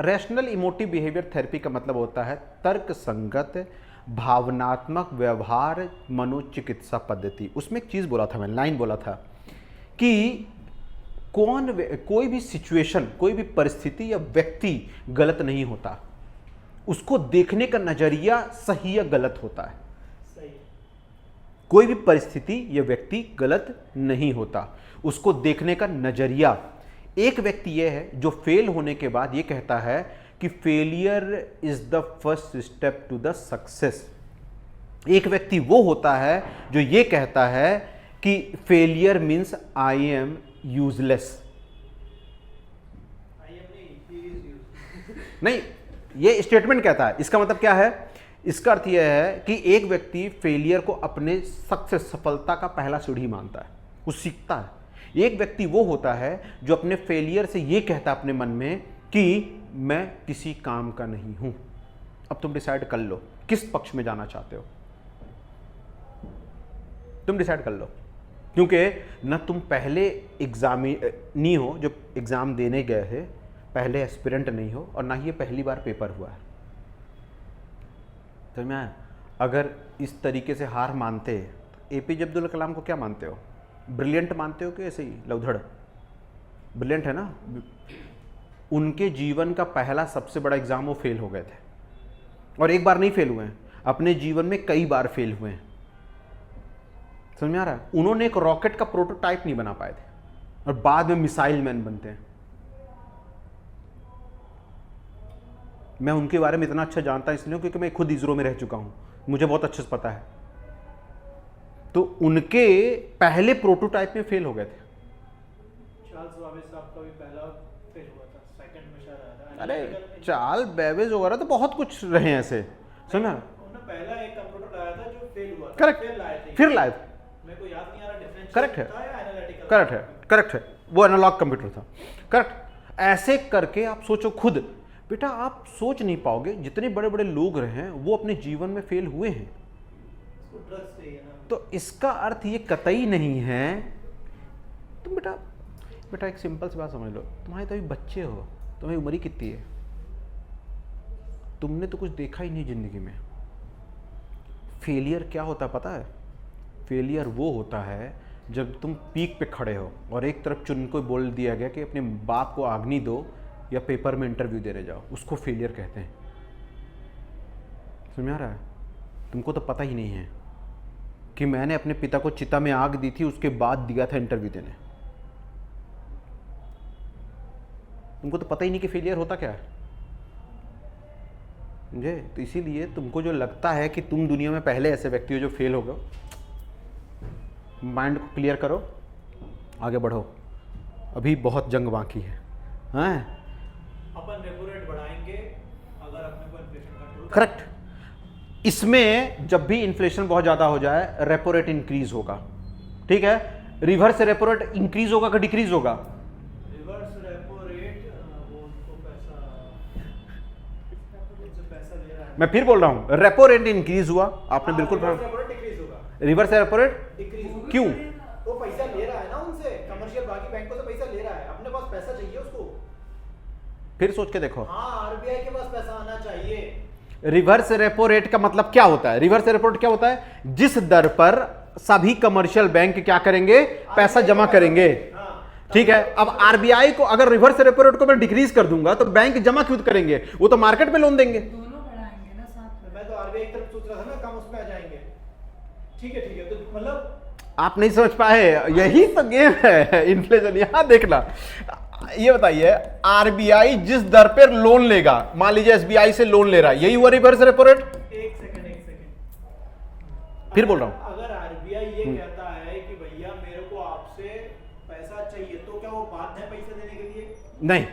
रैशनल इमोटिव बिहेवियर थेरेपी का मतलब होता है तर्क संगत भावनात्मक व्यवहार मनोचिकित्सा पद्धति। उसमें एक चीज़ बोला था, मैंने लाइन बोला था कि कोई भी सिचुएशन, कोई भी परिस्थिति या व्यक्ति गलत नहीं होता, उसको देखने का नजरिया सही या गलत होता है। सही। कोई भी परिस्थिति या व्यक्ति गलत नहीं होता, उसको देखने का नजरिया। एक व्यक्ति यह है जो फेल होने के बाद ये कहता है कि failure is the first step to the success. एक व्यक्ति वो होता है जो ये कहता है कि failure means I am useless. नहीं, ये स्टेटमेंट कहता है, इसका मतलब क्या है? इसका अर्थ यह है कि एक व्यक्ति फेलियर को अपने सक्सेस, सफलता का पहला सीढ़ी मानता है, वो सीखता है। एक व्यक्ति वो होता है जो अपने फेलियर से ये कहता है अपने मन में कि मैं किसी काम का नहीं हूं। अब तुम डिसाइड कर लो किस पक्ष में जाना चाहते हो, तुम डिसाइड कर लो, क्योंकि न तुम पहले एग्जामिनी हो जो एग्जाम देने गए थे, पहले एस्पिरेंट नहीं हो, और ना ही ये पहली बार पेपर हुआ है। तो मैं अगर इस तरीके से हार मानते तो APJ अब्दुल कलाम को क्या मानते हो? ब्रिलियंट मानते हो कि ऐसे ही लवधड़? ब्रिलियंट है ना। उनके जीवन का पहला सबसे बड़ा एग्जाम वो फेल हो गए थे, और एक बार नहीं फेल हुए हैं, अपने जीवन में कई बार फेल हुए हैं। समझ में आ रहा है? उन्होंने एक रॉकेट का प्रोटोटाइप नहीं बना पाए थे, और बाद में मिसाइल मैन बनते हैं। मैं उनके बारे में इतना अच्छा जानता इसलिए क्योंकि मैं खुद इसरो में रह चुका हूं, मुझे बहुत अच्छे से पता है। तो उनके पहले प्रोटोटाइप में फेल हो गए थे। चार्ल्स बाबेज साहब का भी पहला फेल हुआ था, सेकंड में शायद आया था। अरे चार्ल्स बेबेज वगैरह तो बहुत कुछ रहे हैं ऐसे, समझा? उन्होंने पहला एक कंप्यूटर लाया था जो फेल हुआ था। करेक्ट, फिर लाए थे। मेरे को याद नहीं आ रहा डिफरेंस। करेक्ट है, था या एनालिटिकल? करेक्ट है, करेक्ट है, वो एनालॉग कंप्यूटर था। करेक्ट। ऐसे करके आप सोचो खुद, बेटा आप सोच नहीं पाओगे जितने बड़े बड़े लोग रहे हैं वो अपने जीवन में फेल हुए हैं। उसको ड्रग्स चाहिए ना। तो इसका अर्थ ये कतई नहीं है। तुम बेटा एक सिंपल सी बात समझ लो, तुम्हारे तो अभी बच्चे हो, तुम्हारी उम्र ही कितनी है? तुमने तो कुछ देखा ही नहीं जिंदगी में। फेलियर क्या होता है पता है? फेलियर वो होता है जब तुम पीक पे खड़े हो और एक तरफ चुन को बोल दिया गया कि अपने बाप को आग्नि दो या पेपर में इंटरव्यू देने जाओ, उसको फेलियर कहते हैं। समझ में आ रहा है? तुमको तो पता ही नहीं है कि मैंने अपने पिता को चिता में आग दी थी, उसके बाद दिया था इंटरव्यू देने। तुमको तो पता ही नहीं कि फेलियर होता क्या है, समझे? तो इसीलिए तुमको जो लगता है कि तुम दुनिया में पहले ऐसे व्यक्ति हो जो फेल हो गए, माइंड को क्लियर करो, आगे बढ़ो, अभी बहुत जंग बाकी है। हाँ अपन रेपो रेट बढ़ाएंगे अगर अपने को इन्फ्लेशन कंट्रोल। करेक्ट। इसमें जब भी इन्फ्लेशन बहुत ज़्यादा हो जाए रेपो रेट इंक्रीज होगा, ठीक है? रिवर्स से रेपो रेट इंक्रीज होगा कि डिक्रीज होगा? रिवर्स रेपो रेट वो उनको पैसा ले रहा है। मैं फिर बोल रहा हूं, रेपो रेट इंक्रीज हुआ, आपने बिल्कुल रिवर्स रेपो रेट डिक्रीज होगा। रिवर्स रेपो रेट डिक्रीज होगा। क्यों? वो पैसा ले रहा है ना उनसे, कमर्शियल बाकी बैंकों से पैसा ले रहा है, अपने पास पैसा चाहिए उसको। फिर सोच के देखो, हाँ, RBI के पास पैसा आना चाहिए। रिवर्स रेपो रेट का मतलब क्या होता है? रिवर्स रेपो रेट क्या होता है? जिस दर पर सभी कमर्शियल बैंक क्या करेंगे, पैसा जमा करेंगे। ठीक है, अब आरबीआई को अगर रिवर्स रेपो रेट को मैं डिक्रीज कर दूंगा तो बैंक जमा क्यों करेंगे, वो तो मार्केट में लोन देंगे। दोनों बढ़ाएंगे ना साथ में। मैं तो आरबीआई की तरफ सोच रहा था ना, कम उसमें आ जाएंगे। ठीक है, तो मतलब आप नहीं समझ पाए, यही तो गेम है इन्फ्लेशन। यहां देखना, ये बताइए आरबीआई जिस दर पर लोन लेगा, मान लीजिए एसबीआई से लोन ले रहा है, यही हुआ रिवर्स रेपो रेट। एक सेकंड फिर बोल रहा हूं, अगर आरबीआई ये कहता है कि भैया मेरे को आपसे पैसा चाहिए, तो क्या वो बाध्य है पैसे देने के लिए? नहीं,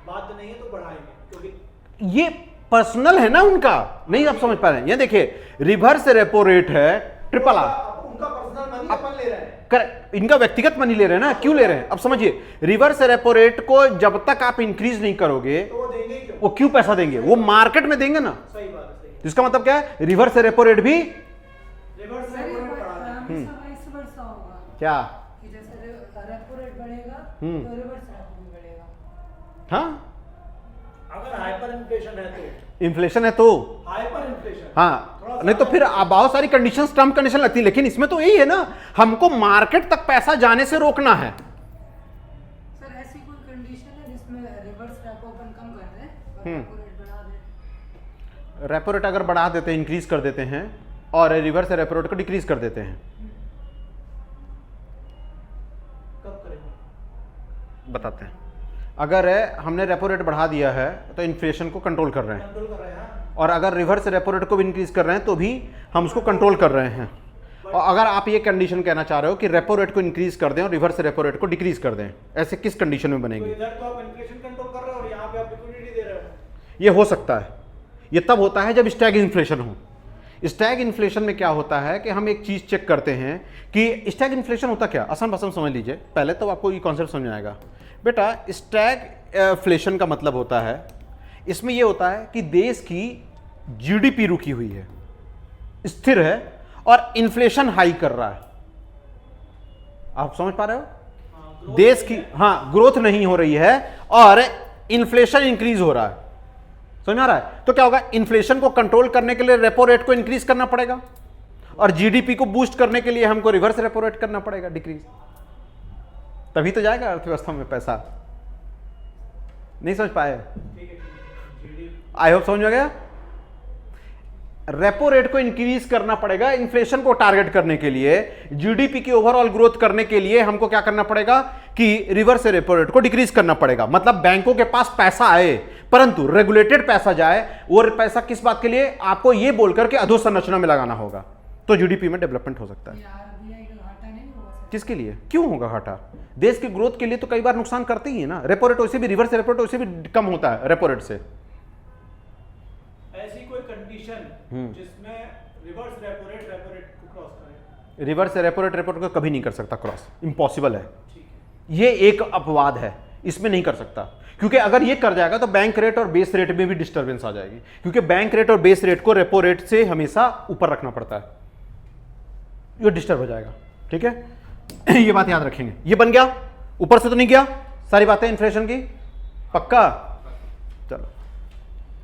बाध्य नहीं है तो बढ़ाएंगे, क्योंकि ये पर्सनल है ना उनका, नहीं आप समझ पा रहे हैं। ये देखिए रिवर्स रेपो रेट है ट्रिपल आर, उनका पर्सनल मनी अपन ले रहे हैं। करेक्ट, इनका व्यक्तिगत मनी ले रहे हैं ना, क्यों ले रहे हैं? अब समझिए, रिवर्स रेपो रेट को जब तक आप इंक्रीज नहीं करोगे तो वो देंगे क्यों? वो क्यों पैसा देंगे, वो मार्केट में देंगे ना। सही बात है, सही। इसका मतलब क्या है, रिवर्स रेपो रेट भी रिवर्स सर, रेपो रेट बढ़ा दें। हमेशा वाइस वर्सा होगा क्या, कि जैसे रेपो रेट बढ़ेगा तो रिवर्स रेपो भी बढ़ेगा। हाँ अगर हाइपर इन्फ्लेशन है तो, इन्फ्लेशन है तो, हाइपर इन्फ्लेशन, हाँ, नहीं तो फिर बहुत सारी कंडीशंस, टर्म कंडीशन लगती है, लेकिन इसमें तो यही है ना, हमको मार्केट तक पैसा जाने से रोकना है। सर ऐसी कोई कंडीशन है जिसमें रिवर्स रेपो अपन कम कर दें और रेपो रेट बढ़ा दें? रेपो रेट अगर बढ़ा देते हैं, इंक्रीज कर देते हैं, और रिवर्स रेपो रेट को डिक्रीज कर देते हैं, कब करेंगे? बताते हैं। अगर हमने रेपो रेट बढ़ा दिया है तो इन्फ्लेशन को कंट्रोल कर रहे हैं, कंट्रोल कर रहे हैं। और अगर रिवर्स रेपो रेट को भी इंक्रीज कर रहे हैं तो भी हम उसको कंट्रोल कर रहे हैं। और अगर आप ये कंडीशन कहना चाह रहे हो कि रेपो रेट को इंक्रीज कर दें और रिवर्स रेपो रेट को डिक्रीज कर दें, ऐसे किस कंडीशन में तो बनेगी? इधर तो आप इन्फ्लेशन कंट्रोल कर रहे हो और यहाँ पे आप लिक्विडिटी दे रहे हो। ये हो सकता है, ये तब होता है जब स्टैग इन्फ्लेशन हो। स्टैग इन्फ्लेशन में क्या होता है कि हम एक चीज़ चेक करते हैं कि स्टैग इन्फ्लेशन होता क्या, आसान भाषा में समझ लीजिए, पहले तो आपको ये कॉन्सेप्ट समझ आएगा। बेटा स्टैग इन्फ्लेशन का मतलब होता है, इसमें ये होता है कि देश की जीडीपी रुकी हुई है, स्थिर है, और इन्फ्लेशन हाई कर रहा है। आप समझ पा रहे हो? देश की ग्रोथ नहीं हो रही है और इन्फ्लेशन इंक्रीज हो रहा है। समझ में आ रहा है? तो क्या होगा, इन्फ्लेशन को कंट्रोल करने के लिए रेपो रेट को इंक्रीज करना पड़ेगा, और जीडीपी को बूस्ट करने के लिए हमको रिवर्स रेपो रेट करना पड़ेगा, डिक्रीज। तभी तो जाएगा अर्थव्यवस्था में पैसा। नहीं समझ पाए? आई होप समझ में गया। रेपो रेट को इंक्रीज करना पड़ेगा इन्फ्लेशन को टारगेट करने के लिए, जीडीपी की ओवरऑल ग्रोथ करने के लिए हमको क्या करना पड़ेगा कि रिवर्स रेपो रेट को डिक्रीज करना पड़ेगा। मतलब बैंकों के पास पैसा आए परंतु रेगुलेटेड पैसा जाए, और पैसा किस बात के लिए, आपको यह बोलकर के अधोसंरचना में लगाना होगा, तो जीडीपी में डेवलपमेंट हो सकता है। ये आरबीआई का घाटा नहीं होगा सर? किसके लिए, क्यों होगा घाटा? देश की ग्रोथ के लिए तो कई बार नुकसान करते ही है ना। रेपो रेट वैसे भी, रिवर्स रेपो रेट वैसे भी कम होता है रेपो रेट से। ऐसी कोई कंडीशन जिसमें रिवर्स रेपो रेट को क्रॉस करे? रिवर्स रेपो रेट को कभी नहीं कर सकता क्रॉस, इम्पॉसिबल है। ठीक है। ये एक अपवाद है, इसमें नहीं कर सकता, क्योंकि अगर ये कर जाएगा तो बैंक रेट और बेस रेट में भी डिस्टर्बेंस आ जाएगी, क्योंकि बैंक रेट और बेस रेट को रेपो रेट से हमेशा ऊपर रखना पड़ता है, ये डिस्टर्ब हो जाएगा। ठीक है, ये बात याद रखेंगे। ये बन गया, ऊपर से तो नहीं गया सारी बातें इन्फ्लेशन की, पक्का? चलो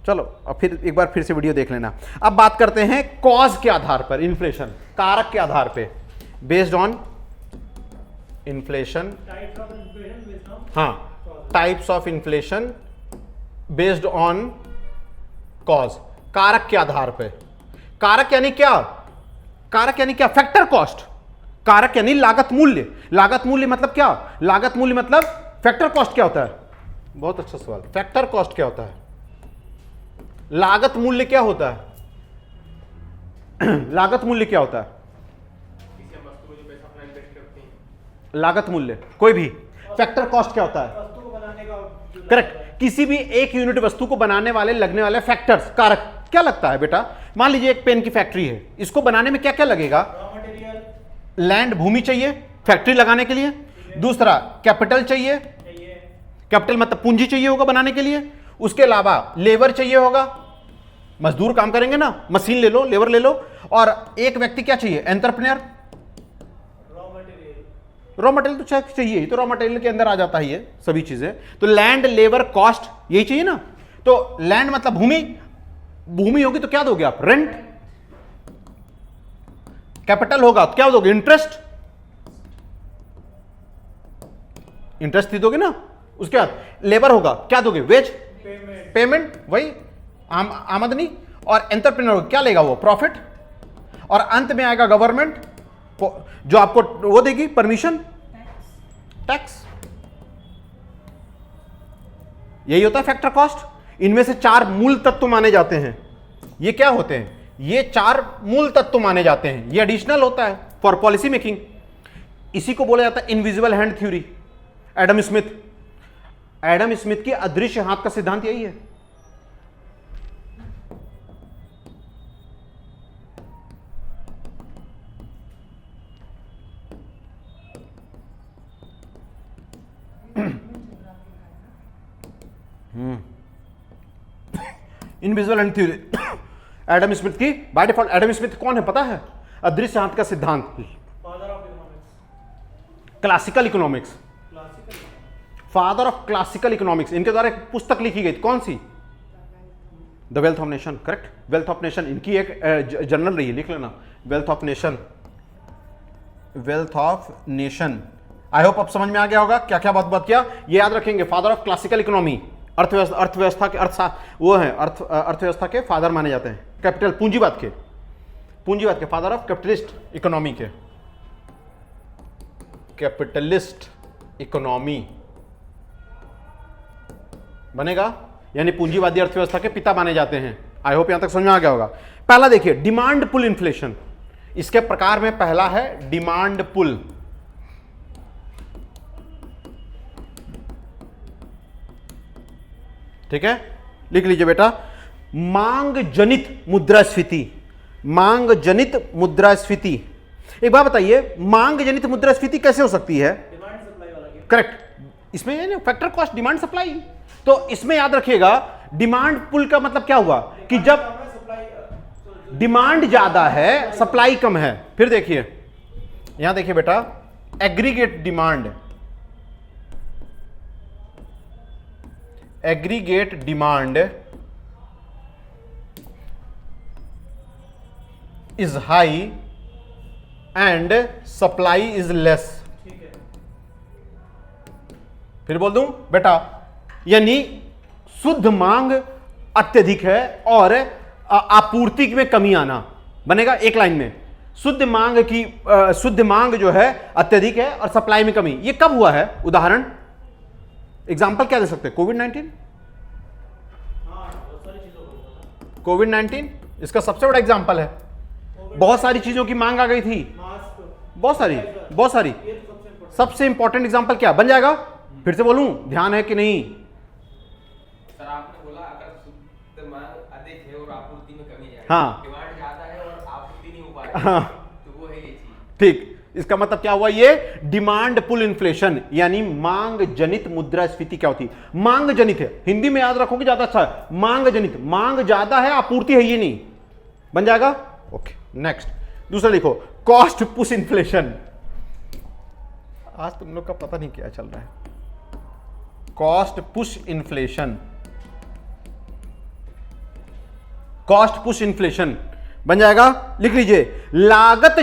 चलो, अब फिर एक बार फिर से वीडियो देख लेना। अब बात करते हैं कॉज के आधार पर, इन्फ्लेशन कारक के आधार पे, based on inflation, types of inflation based on, हाँ, types of inflation based on cause, कारक के आधार पे। कारक यानी क्या? कारक यानी क्या? Factor cost. कारक यानी लागत मूल्य। लागत मूल्य मतलब क्या? लागत मूल्य मतलब फैक्टर कॉस्ट क्या होता है? बहुत अच्छा सवाल। फैक्टर कॉस्ट क्या होता है? लागत मूल्य क्या होता है? लागत मूल्य क्या होता है? किसी हम वस्तु को जो पैसा अपना इन्वेस्ट करते हैं, लागत मूल्य कोई भी। फैक्टर कॉस्ट क्या होता है? वस्तु को बनाने का जो करेक्ट, किसी भी एक यूनिट वस्तु को बनाने वाले लगने वाले फैक्टर्स, कारक। क्या लगता है बेटा? मान लीजिए एक पेन की फैक्ट्री है, इसको बनाने में क्या क्या लगेगा? रॉ मटेरियल लैंड, भूमि चाहिए फैक्ट्री लगाने के लिए। दूसरा कैपिटल चाहिए, चाहिए, कैपिटल मतलब पूंजी चाहिए होगा बनाने के लिए। उसके अलावा लेबर चाहिए होगा, मजदूर काम करेंगे ना, मशीन ले लो, लेबर ले लो। और एक व्यक्ति क्या चाहिए? Entrepreneur. Raw material, raw material तो चाहिए ही, तो रॉ मटेरियल के अंदर आ जाता है ये सभी चीजें। तो लैंड, लेबर, कॉस्ट, यही चाहिए ना। तो लैंड मतलब भूमि, भूमि होगी तो क्या दोगे आप? रेंट। कैपिटल होगा तो क्या दोगे? इंटरेस्ट, इंटरेस्ट ही दोगे ना। उसके बाद लेबर होगा, क्या दोगे? वेज, पेमेंट, वही आमदनी। और एंटरप्रेन्योर क्या लेगा? वो प्रॉफिट। और अंत में आएगा गवर्नमेंट जो आपको वो देगी परमिशन, टैक्स। यही होता है फैक्टर कॉस्ट। इनमें से 4 मूल तत्व माने जाते हैं। ये क्या होते हैं? ये 4 मूल तत्व माने जाते हैं। ये एडिशनल होता है फॉर पॉलिसी मेकिंग। इसी को बोला जाता है invisible hand theory. Adam Smith की अदृश्य हाथ का सिद्धांत यही है। Invisible hand theory Adam Smith की। बाय डिफॉल्ट एडम स्मिथ कौन है पता है? अदृश्य हाथ का सिद्धांत, father of economics, classical economics, father of classical economics. इनके द्वारा एक पुस्तक लिखी गई, कौन सी? The wealth of nation. Correct, wealth of nation इनकी एक जर्नल रही है, लिख लेना, wealth of nation, wealth of nation. I hope अब समझ में आ गया होगा क्या क्या बात किया। ये याद रखेंगे, फादर ऑफ क्लासिकल इकोनॉमी। अर्थव्यवस्था के वो है अर्थव्यवस्था के फादर माने जाते हैं। कैपिटल पूंजीवाद के फादर ऑफ कैपिटलिस्ट इकोनॉमी के, कैपिटलिस्ट इकोनॉमी बनेगा, यानी पूंजीवादी अर्थव्यवस्था के पिता माने जाते हैं। आई होप यहां तक समझ में आ गया होगा। पहला देखिए, डिमांड पुल इन्फ्लेशन। इसके प्रकार में पहला है डिमांड पुल। ठीक है, लिख लीजिए बेटा, मांग जनित मुद्रास्फीति। मांग जनित मुद्रास्फीति। एक बात बताइए, मांग जनित मुद्रास्फीति कैसे हो सकती है? डिमांड सप्लाई वाला गेम। करेक्ट, इसमें है ना फैक्टर कॉस्ट, डिमांड सप्लाई। तो इसमें याद रखिएगा, डिमांड पुल का मतलब क्या हुआ कि जब डिमांड ज्यादा है, सप्लाई कम है। फिर देखिए, यहां देखिए बेटा, aggregate demand, aggregate demand is high and supply is less. ठीक है, फिर बोल दूं बेटा, यानी शुद्ध मांग अत्यधिक है और आपूर्ति में कमी आना। बनेगा एक लाइन में, शुद्ध मांग जो है अत्यधिक है और सप्लाई में कमी। ये कब हुआ है? उदाहरण, एग्जाम्पल क्या दे सकते हैं? कोविड-19। हाँ बहुत सारी चीजों को, कोविड-19 इसका सबसे बड़ा एग्जाम्पल है। बहुत सारी चीजों की मांग आ गई थी, मास्क, बहुत सारी। ये तो सबसे इम्पोर्टेंट। सबसे इंपॉर्टेंट एग्जाम्पल क्या बन जाएगा? फिर से बोलूं, ध्यान है कि नहीं? सर आपने बोला अगर शुद्ध मांग अधिक है और आपूर्ति में कमी है, हाँ। डिमांड ज्यादा है और आपूर्ति नहीं हो पा रही, हाँ। तो वो है ये चीज। ठीक, इसका मतलब क्या हुआ? ये डिमांड पुल इन्फ्लेशन, यानी मांग जनित मुद्रास्फीति क्या होती है? मांग जनित है, हिंदी में याद रखोगे ज्यादा अच्छा है। मांग जनित, मांग ज्यादा है, आपूर्ति है ये नहीं। बन जाएगा? ओके, नेक्स्ट दूसरा लिखो, कॉस्ट पुश इन्फ्लेशन। आज तुम लोग का पता नहीं क्या चल रहा है। Cost push inflation, cost push inflation बन जाएगा, लिख लीजिए, लागत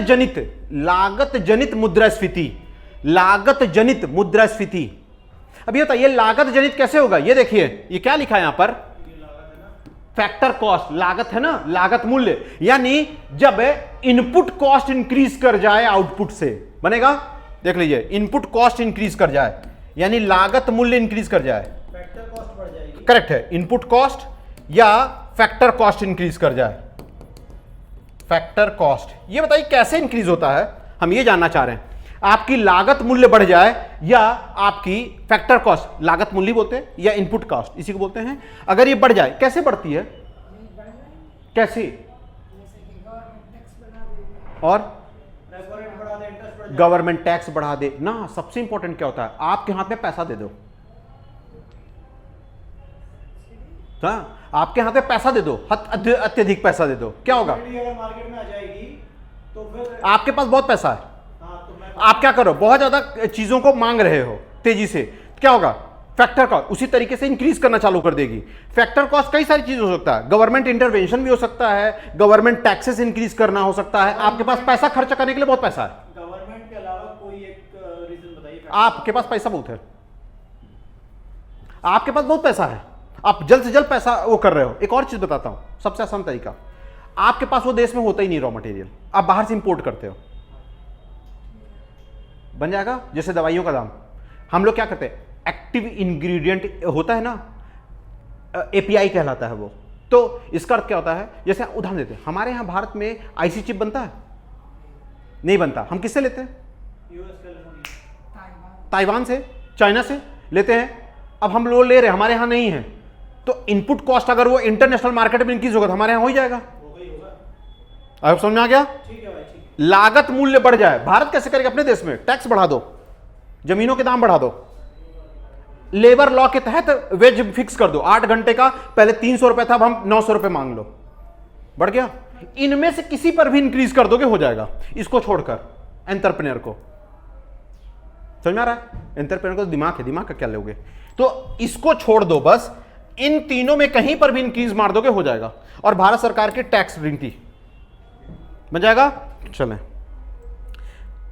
जनित मुद्रास्फीति। लागत जनित मुद्रास्फीति। अब ये बताइए, लागत जनित कैसे होगा? ये देखिए, ये क्या लिखा है यहां पर? फैक्टर कॉस्ट, लागत है ना, लागत मूल्य। यानी जब इनपुट कॉस्ट इंक्रीज कर जाए आउटपुट से, बनेगा, देख लीजिए, इनपुट कॉस्ट इंक्रीज कर जाए यानी लागत मूल्य इंक्रीज कर जाए, फैक्टर कॉस्ट बढ़ जाएगी। करेक्ट है, इनपुट कॉस्ट या फैक्टर कॉस्ट इंक्रीज कर जाए। फैक्टर कॉस्ट, ये बताइए कैसे इंक्रीज होता है? हम ये जानना चाह रहे हैं। आपकी लागत मूल्य बढ़ जाए या आपकी फैक्टर कॉस्ट, लागत मूल्य बोलते हैं या इनपुट कॉस्ट, इसी को बोलते हैं। अगर ये बढ़ जाए, कैसे बढ़ती है? कैसे? जैसे कि गवर्नमेंट टैक्स बढ़ा देगी। और रेपो रेट बढ़ा दे, इंटरेस्ट बढ़ जाए। गवर्नमेंट टैक्स बढ़ा दे ना। सबसे इंपॉर्टेंट क्या होता है? आपके हाथ में पैसा दे दो। हाँ, आपके हाथ में पैसा दे दो, अत्यधिक पैसा दे दो, क्या होगा? Liquidity अगर मार्केट में आ जाएगी तो फिर आपके पास बहुत पैसा है, हाँ तो मैं आप क्या करो? बहुत ज्यादा चीजों को मांग रहे हो तेजी से, क्या होगा? फैक्टर कॉस्ट उसी तरीके से इंक्रीज करना चालू कर देगी। फैक्टर कॉस्ट कई सारी चीज हो सकता है, गवर्नमेंट इंटरवेंशन भी हो सकता है, गवर्नमेंट टैक्सेस इंक्रीज करना हो सकता है, आपके पास पैसा खर्च करने के लिए बहुत पैसा है, गवर्नमेंट के अलावा कोई एक रीजन बताइए। आपके पास पैसा बहुत है, आपके पास बहुत पैसा है, आप जल्द से जल्द पैसा वो कर रहे हो। एक और चीज बताता हूं, सबसे आसान तरीका, आपके पास वो देश में होता ही नहीं रॉ मटेरियल, आप बाहर से इंपोर्ट करते हो, बन जाएगा। जैसे दवाइयों का दाम, हम लोग क्या करते हैं, एक्टिव इंग्रेडिएंट होता है ना, एपीआई कहलाता है वो, तो इसका अर्थ क्या होता है, जैसे उदाहरण देते हैं, हमारे यहां भारत में आईसी चिप बनता है, नहीं बनता, हम किससे लेते हैं, यूएस कैलिफोर्निया, ताइवान से, चाइना से लेते हैं। अब हम लोग ले रहे हैं, हमारे यहां नहीं है, तो इनपुट कॉस्ट अगर वो इंटरनेशनल मार्केट में इंक्रीज होगा तो हमारे यहां हो ही जाएगा। अब समझ में आ गया, ठीक है भाई, ठीक। लागत मूल्य बढ़ जाए, भारत कैसे करेगा, अपने देश में टैक्स बढ़ा दो, जमीनों के दाम बढ़ा दो, लेबर लॉ के तहत वेज फिक्स कर दो, 8 घंटे का पहले 300 रुपए था, अब हम 900 रुपए मांग लो, बढ़ गया। इनमें से किसी पर भी इंक्रीज कर दोगे हो जाएगा, इसको छोड़कर एंटरप्रेन्योर को, समझ में आ रहा है, एंटरप्रेन्योर को दिमाग है, दिमाग का क्या लोगे, तो इसको छोड़ दो बस, इन तीनों में कहीं पर भी इंक्रीज मार दोगे हो जाएगा, और भारत सरकार की टैक्स नीति बन जाएगा। चलें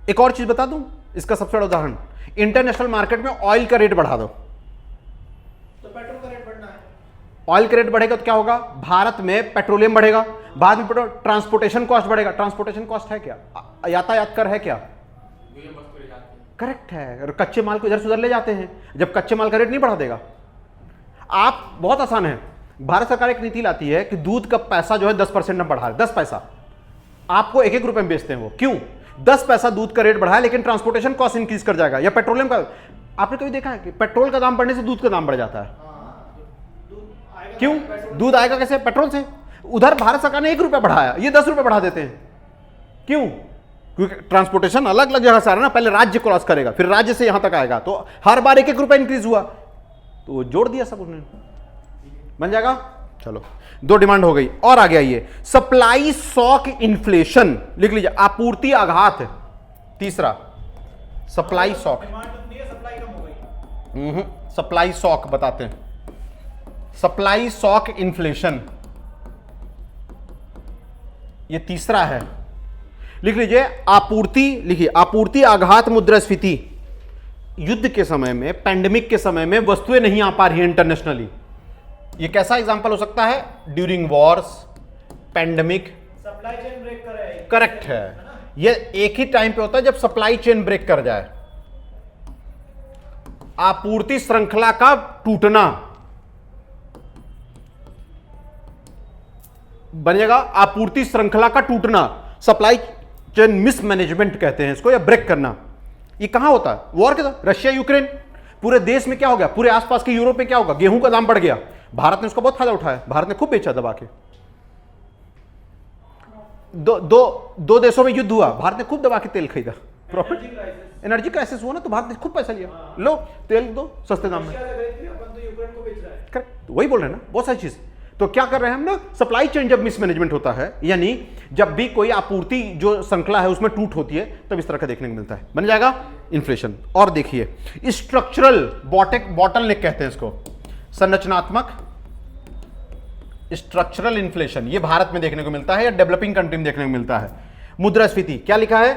एक और चीज बता दूं, इसका सबसे बड़ा उदाहरण, इंटरनेशनल मार्केट में ऑयल का रेट बढ़ा दो, तो पेट्रोल का रेट बढ़ना है, ऑयल का रेट बढ़ेगा तो क्या होगा, भारत में पेट्रोलियम बढ़ेगा, बाद में ट्रांसपोर्टेशन कॉस्ट बढ़ेगा। ट्रांसपोर्टेशन कॉस्ट है क्या, यातायात कर है क्या, करेक्ट है, और कच्चे माल को इधर से उधर ले जाते हैं, जब कच्चे माल का रेट नहीं बढ़ा देगा। आप बहुत आसान है, भारत सरकार एक नीति लाती है कि दूध का पैसा जो है 10% में बढ़ा है, 10 पैसा, आपको 1-1 रुपए में बेचते हैं वो, क्यों, 10 पैसा दूध का रेट बढ़ा है, लेकिन ट्रांसपोर्टेशन कॉस्ट इंक्रीज कर जाएगा, या पेट्रोलियम का। आपने कभी देखा है कि पेट्रोल का दाम बढ़ने से दूध का दाम बढ़ जाता है, क्यों, दूध आएगा कैसे, पेट्रोल से। उधर भारत सरकार ने 1 रुपया बढ़ाया, ये 10 रुपए बढ़ा देते हैं, क्यों, क्योंकि ट्रांसपोर्टेशन अलग अलग जगह से आ रहा है ना, पहले राज्य क्रॉस करेगा, फिर राज्य से यहां तक आएगा, तो हर बार 1-1 रुपया इंक्रीज हुआ, तो वो जोड़ दिया सब उसने, बन जाएगा। चलो 2 डिमांड हो गई, और आगे आइए, सप्लाई शॉक इन्फ्लेशन लिख लीजिए, आपूर्ति आघात, तीसरा सप्लाई शॉक, डिमांड उतनी है, सप्लाई कम हो गई, सप्लाई शॉक बताते हैं, सप्लाई शॉक इन्फ्लेशन, ये तीसरा है, लिख लीजिए आपूर्ति, लिखिए आपूर्ति आघात मुद्रास्फीति, युद्ध के समय में, पैंडेमिक के समय में वस्तुएं नहीं आ पा रही हैं इंटरनेशनली, ये कैसा एग्जांपल हो सकता है, during wars, pandemic, supply chain break कर रहा है, करेक्ट है, ये एक ही टाइम पे होता है जब सप्लाई चेन ब्रेक कर जाए, आपूर्ति श्रृंखला का टूटना बनेगा, आपूर्ति श्रृंखला का टूटना, सप्लाई चेन मिसमैनेजमेंट कहते हैं इसको, या ब्रेक करना। ये कहां होता है, वॉर के साथ, रशिया यूक्रेन, पूरे देश में क्या हो गया, पूरे आसपास के यूरोप में क्या होगा, गेहूं का दाम बढ़ गया, भारत ने उसका बहुत फायदा उठाया, भारत ने खूब बेचा दबा के, दो देशों में युद्ध हुआ, भारत ने खूब दबा के तेल खरीदा, प्रॉफिट, एनर्जी क्राइसिस हुआ ना, तो भारत ने खूब पैसा लिया, लो तेल दो सस्ते दाम में, अपन तो यूक्रेन को बेच रहा है, करेक्ट, वही बोल रहे हैं ना, बहुत सारी चीज। तो क्या कर रहे हैं हम लोग, सप्लाई चेन जब मिसमैनेजमेंट होता है, यानी जब भी कोई आपूर्ति जो श्रृंखला है उसमें टूट होती है, तब इस तरह का देखने को मिलता है, बन जाएगा इन्फ्लेशन। और देखिए स्ट्रक्चरल बॉटलनेक कहते हैं इसको, संरचनात्मक स्ट्रक्चरल इन्फ्लेशन, ये भारत में देखने को मिलता है या डेवलपिंग कंट्री में देखने को मिलता है। मुद्रास्फीति क्या लिखा है,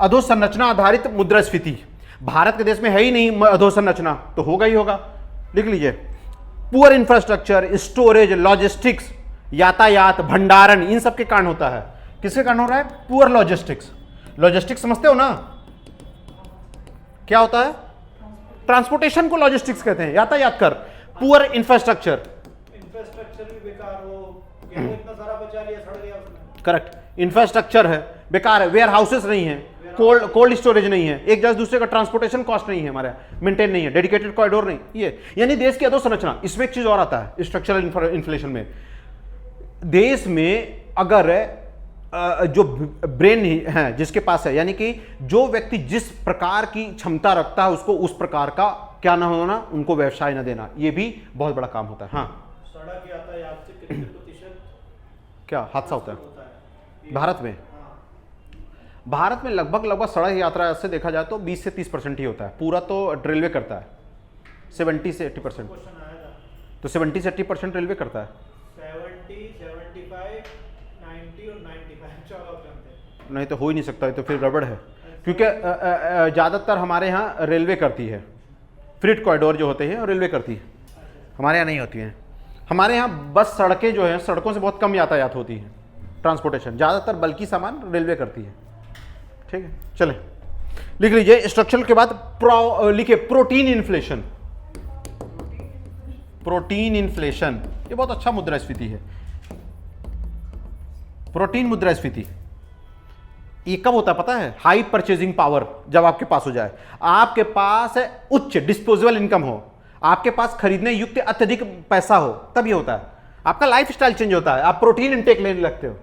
अधोसंरचना आधारित मुद्रास्फीति, भारत के देश में है ही नहीं अधोसंरचना, तो होगा ही होगा, लिख लीजिए। पुअर इंफ्रास्ट्रक्चर, स्टोरेज, लॉजिस्टिक्स, यातायात, भंडारण, इन सब के कारण होता है। किसके कारण हो रहा है, पुअर लॉजिस्टिक्स। लॉजिस्टिक्स समझते हो ना, क्या होता है, ट्रांसपोर्टेशन को लॉजिस्टिक्स कहते हैं, यातायात कर। पुअर इंफ्रास्ट्रक्चर, इंफ्रास्ट्रक्चर भी बेकार हो, गेहूं इतना सारा बचा लिया, सड़ गया उसमें, करेक्ट, इंफ्रास्ट्रक्चर है बेकार है, वेयर हाउसेस नहीं है, कोल्ड स्टोरेज नहीं है, एक जगह दूसरे का ट्रांसपोर्टेशन कॉस्ट नहीं है, हमारे मेंटेन नहीं है, डेडिकेटेड कॉरिडोर नहीं, ये यानी देश की अधोसंरचना। इसमें एक चीज और आता है स्ट्रक्चरल इन्फ्लेशन में, देश में अगर जो ब्रेन है जिसके पास है, यानी कि जो व्यक्ति जिस प्रकार की क्षमता रखता है उसको उस प्रकार का क्या ना होना, उनको व्यवसाय ना देना, ये भी बहुत बड़ा काम होता है। हाँ, सड़क यातायात से कितने प्रतिशत क्या हादसा होता होता है है भारत में? भारत में लगभग सड़क यात्रा से देखा जाए तो 20 से 30% ही होता है, पूरा तो रेलवे करता है, 70 से 80%। क्वेश्चन आया था। तो 70 से 80% रेलवे करता है। 70, 75, 90 और 95 4 ऑप्शन थे। नहीं तो हो ही नहीं सकता, तो फिर गड़बड़ है, क्योंकि ज़्यादातर हमारे यहाँ रेलवे करती है, फ्रीट कॉरिडोर जो होते हैं और रेलवे करती है, हमारे यहाँ नहीं होती हैं। हमारे यहाँ बस सड़कें जो हैं, सड़कों से बहुत कम यातायात होती है, ट्रांसपोर्टेशन, ज़्यादातर बल्कि सामान रेलवे करती है। ठीक है, चलें लिख लीजिए। स्ट्रक्चरल के बाद लिखिए प्रोटीन इन्फ्लेशन। प्रोटीन इन्फ्लेशन ये बहुत अच्छा मुद्रास्फीति है। प्रोटीन मुद्रास्फीति ये कब होता है पता है? हाई परचेजिंग पावर जब आपके पास हो जाए, आपके पास उच्च डिस्पोजेबल इनकम हो, आपके पास खरीदने युक्त अत्यधिक पैसा हो, तब ये होता है। आपका लाइफ स्टाइल चेंज होता है, आप प्रोटीन इंटेक लेने लगते हो।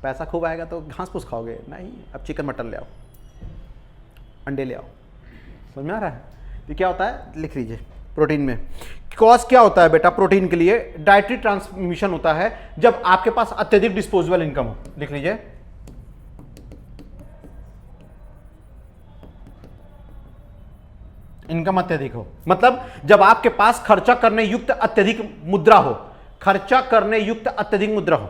पैसा खूब आएगा तो घास फूस खाओगे, नहीं, अब चिकन मटन ले आओ, अंडे ले आओ। समझ में आ रहा है? ये क्या होता है, लिख लीजिए। प्रोटीन में कॉज क्या होता है बेटा? प्रोटीन के लिए डाइटरी ट्रांसमिशन होता है जब आपके पास अत्यधिक डिस्पोजेबल इनकम हो। लिख लीजिए, इनकम अत्यधिक हो, मतलब जब आपके पास खर्चा करने युक्त अत्यधिक मुद्रा हो, खर्चा करने युक्त अत्यधिक मुद्रा हो,